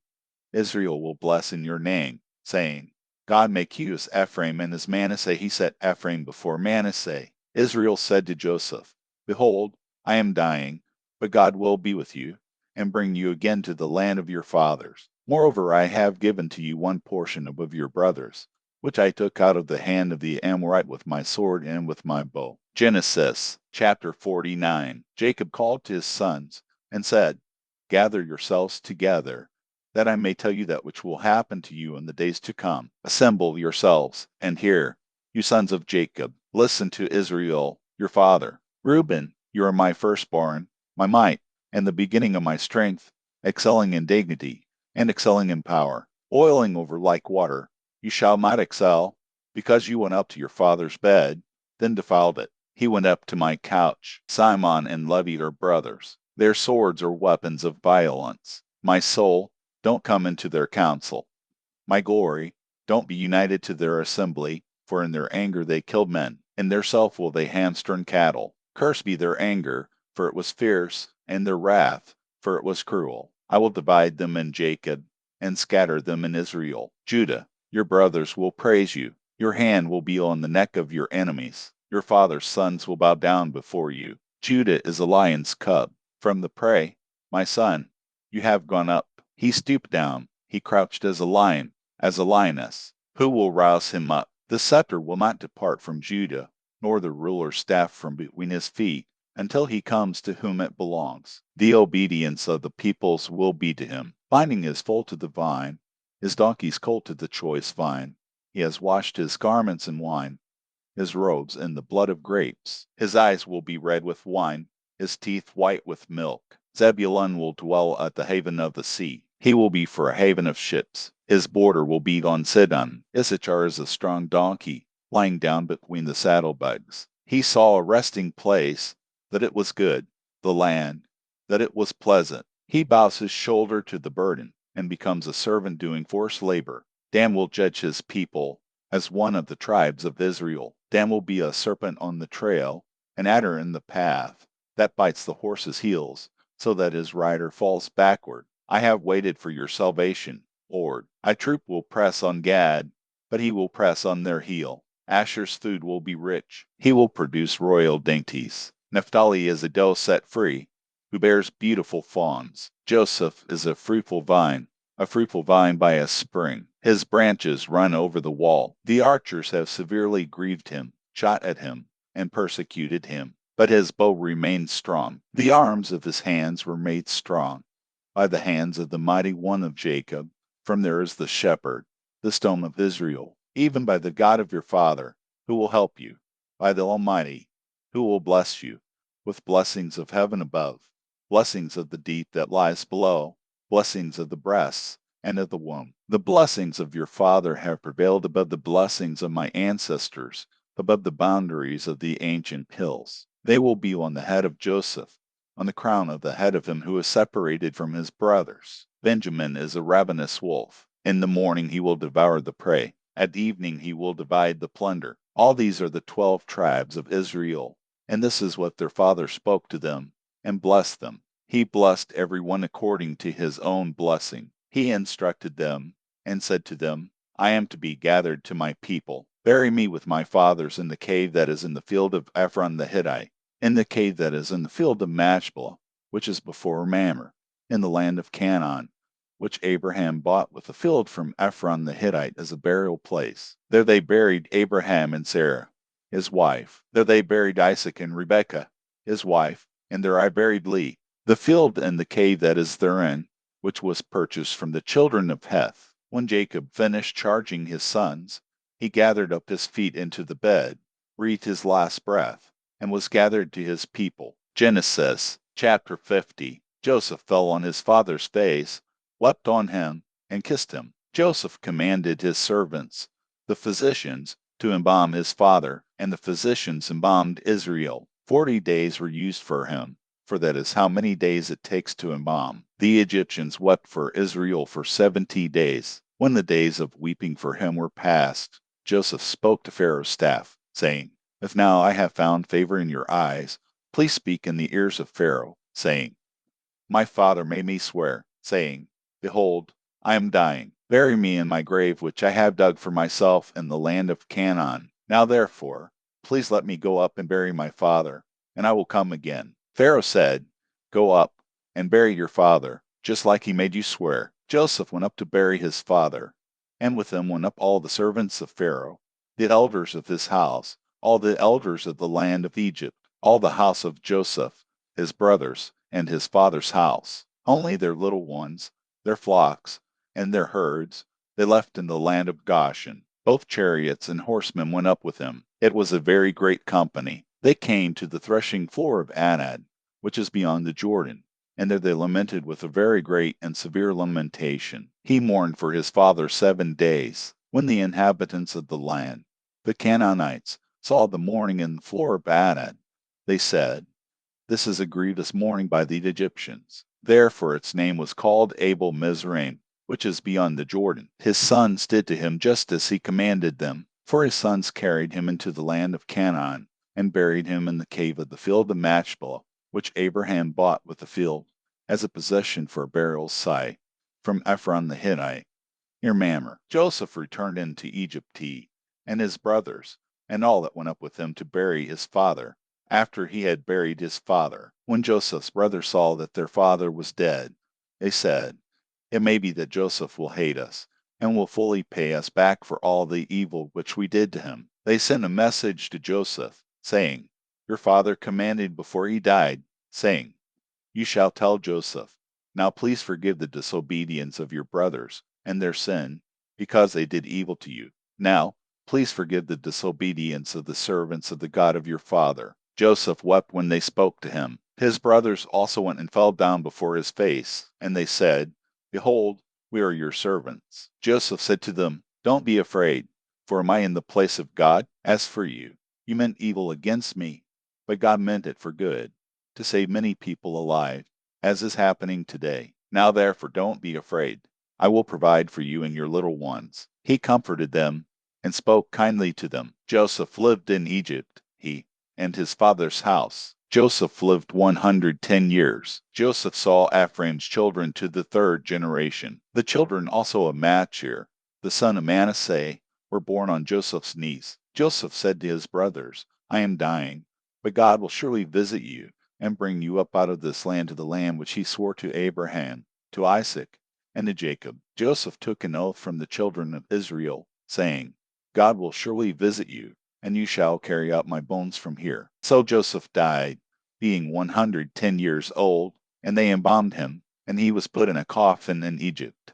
"Israel will bless in your name," saying, "God make you as Ephraim," and as Manasseh he set Ephraim before Manasseh. Israel said to Joseph, "Behold, I am dying, but God will be with you, and bring you again to the land of your fathers. Moreover, I have given to you one portion above your brothers, which I took out of the hand of the Amorite with my sword and with my bow." Genesis chapter 49. Jacob called to his sons and said, "Gather yourselves together, that I may tell you that which will happen to you in the days to come. Assemble yourselves, and hear, you sons of Jacob. Listen to Israel, your father. Reuben, you are my firstborn, my might, and the beginning of my strength, excelling in dignity, and excelling in power, oiling over like water. You shall not excel, because you went up to your father's bed, then defiled it. He went up to my couch. Simon and Levi are brothers. Their swords are weapons of violence. My soul, don't come into their council. My glory, don't be united to their assembly, for in their anger they killed men. In their self will they hamstring cattle. Cursed be their anger, for it was fierce, and their wrath, for it was cruel. I will divide them in Jacob, and scatter them in Israel. Judah, your brothers will praise you. Your hand will be on the neck of your enemies. Your father's sons will bow down before you. Judah is a lion's cub. From the prey, my son, you have gone up. He stooped down. He crouched as a lion, as a lioness. Who will rouse him up? The scepter will not depart from Judah, nor the ruler's staff from between his feet, until he comes to whom it belongs. The obedience of the peoples will be to him. Binding his foal to the vine, his donkey's colt to the choice vine. He has washed his garments in wine, his robes in the blood of grapes. His eyes will be red with wine, his teeth white with milk. Zebulun will dwell at the haven of the sea. He will be for a haven of ships. His border will be on Sidon. Issachar is a strong donkey, lying down between the saddlebags. He saw a resting place, that it was good, the land, that it was pleasant. He bows his shoulder to the burden, and becomes a servant doing forced labor. Dan will judge his people as one of the tribes of Israel. Dan will be a serpent on the trail, an adder in the path, that bites the horse's heels, so that his rider falls backward. I have waited for your salvation, Lord. A troop will press on Gad, but he will press on their heel. Asher's food will be rich. He will produce royal dainties. Naphtali is a doe set free, who bears beautiful fawns. Joseph is a fruitful vine by a spring. His branches run over the wall. The archers have severely grieved him, shot at him, and persecuted him. But his bow remained strong. The arms of his hands were made strong by the hands of the mighty one of Jacob. From there is the shepherd, the stone of Israel, even by the God of your father, who will help you, by the Almighty, who will bless you, with blessings of heaven above, blessings of the deep that lies below, blessings of the breasts and of the womb. The blessings of your father have prevailed above the blessings of my ancestors, above the boundaries of the ancient hills. They will be on the head of Joseph, on the crown of the head of him who is separated from his brothers. Benjamin is a ravenous wolf. In the morning he will devour the prey. At evening he will divide the plunder. All these are the 12 tribes of Israel, and this is what their father spoke to them, and blessed them. He blessed every one according to his own blessing. He instructed them, and said to them, I am to be gathered to my people. Bury me with my fathers in the cave that is in the field of Ephron the Hittite, in the cave that is in the field of Machpelah, which is before Mamre, in the land of Canaan, which Abraham bought with a field from Ephron the Hittite as a burial place. There they buried Abraham and Sarah, his wife. There they buried Isaac and Rebekah, his wife, and there I buried Leah. The field and the cave that is therein, which was purchased from the children of Heth. When Jacob finished charging his sons, he gathered up his feet into the bed, breathed his last breath, and was gathered to his people. Genesis chapter 50. Joseph fell on his father's face, wept on him, and kissed him. Joseph commanded his servants, the physicians, to embalm his father, and the physicians embalmed Israel. 40 days were used for him, for that is how many days it takes to embalm. The Egyptians wept for Israel for 70 days. When the days of weeping for him were past, Joseph spoke to Pharaoh's staff, saying, If now I have found favor in your eyes, please speak in the ears of Pharaoh, saying, My father made me swear, saying, Behold, I am dying. Bury me in my grave which I have dug for myself in the land of Canaan. Now therefore, please let me go up and bury my father, and I will come again. Pharaoh said, Go up and bury your father, just like he made you swear. Joseph went up to bury his father, and with him went up all the servants of Pharaoh, the elders of his house, all the elders of the land of Egypt, all the house of Joseph, his brothers, and his father's house. Only their little ones, their flocks, and their herds, they left in the land of Goshen. Both chariots and horsemen went up with him. It was a very great company. They came to the threshing floor of Anad, which is beyond the Jordan, and there they lamented with a very great and severe lamentation. He mourned for his father 7 days. When the inhabitants of the land, the Canaanites, saw the mourning in the floor of Anad, they said, This is a grievous mourning by the Egyptians. Therefore its name was called Abel Mizraim, which is beyond the Jordan. His sons did to him just as he commanded them, for his sons carried him into the land of Canaan, and buried him in the cave of the field of Machpelah, which Abraham bought with the field, as a possession for a burial site, from Ephron the Hittite, near Mamre. Joseph returned into Egypt, he, and his brothers, and all that went up with him to bury his father, after he had buried his father. When Joseph's brothers saw that their father was dead, they said, It may be that Joseph will hate us, and will fully pay us back for all the evil which we did to him. They sent a message to Joseph, saying, Your father commanded before he died, saying, You shall tell Joseph, Now please forgive the disobedience of your brothers, and their sin, because they did evil to you. Now, please forgive the disobedience of the servants of the God of your father. Joseph wept when they spoke to him. His brothers also went and fell down before his face, and they said, Behold, we are your servants. Joseph said to them, Don't be afraid, for am I in the place of God? As for you, you meant evil against me, but God meant it for good, to save many people alive, as is happening today. Now therefore don't be afraid. I will provide for you and your little ones. He comforted them and spoke kindly to them. Joseph lived in Egypt, he and his father's house. Joseph lived 110 years. Joseph saw Ephraim's children to the 3rd generation. The children also of Machir, the son of Manasseh, were born on Joseph's knees. Joseph said to his brothers, I am dying, but God will surely visit you and bring you up out of this land to the land which he swore to Abraham, to Isaac, and to Jacob. Joseph took an oath from the children of Israel, saying, God will surely visit you, and you shall carry out my bones from here. So Joseph died, being 110 years old, and they embalmed him, and he was put in a coffin in Egypt.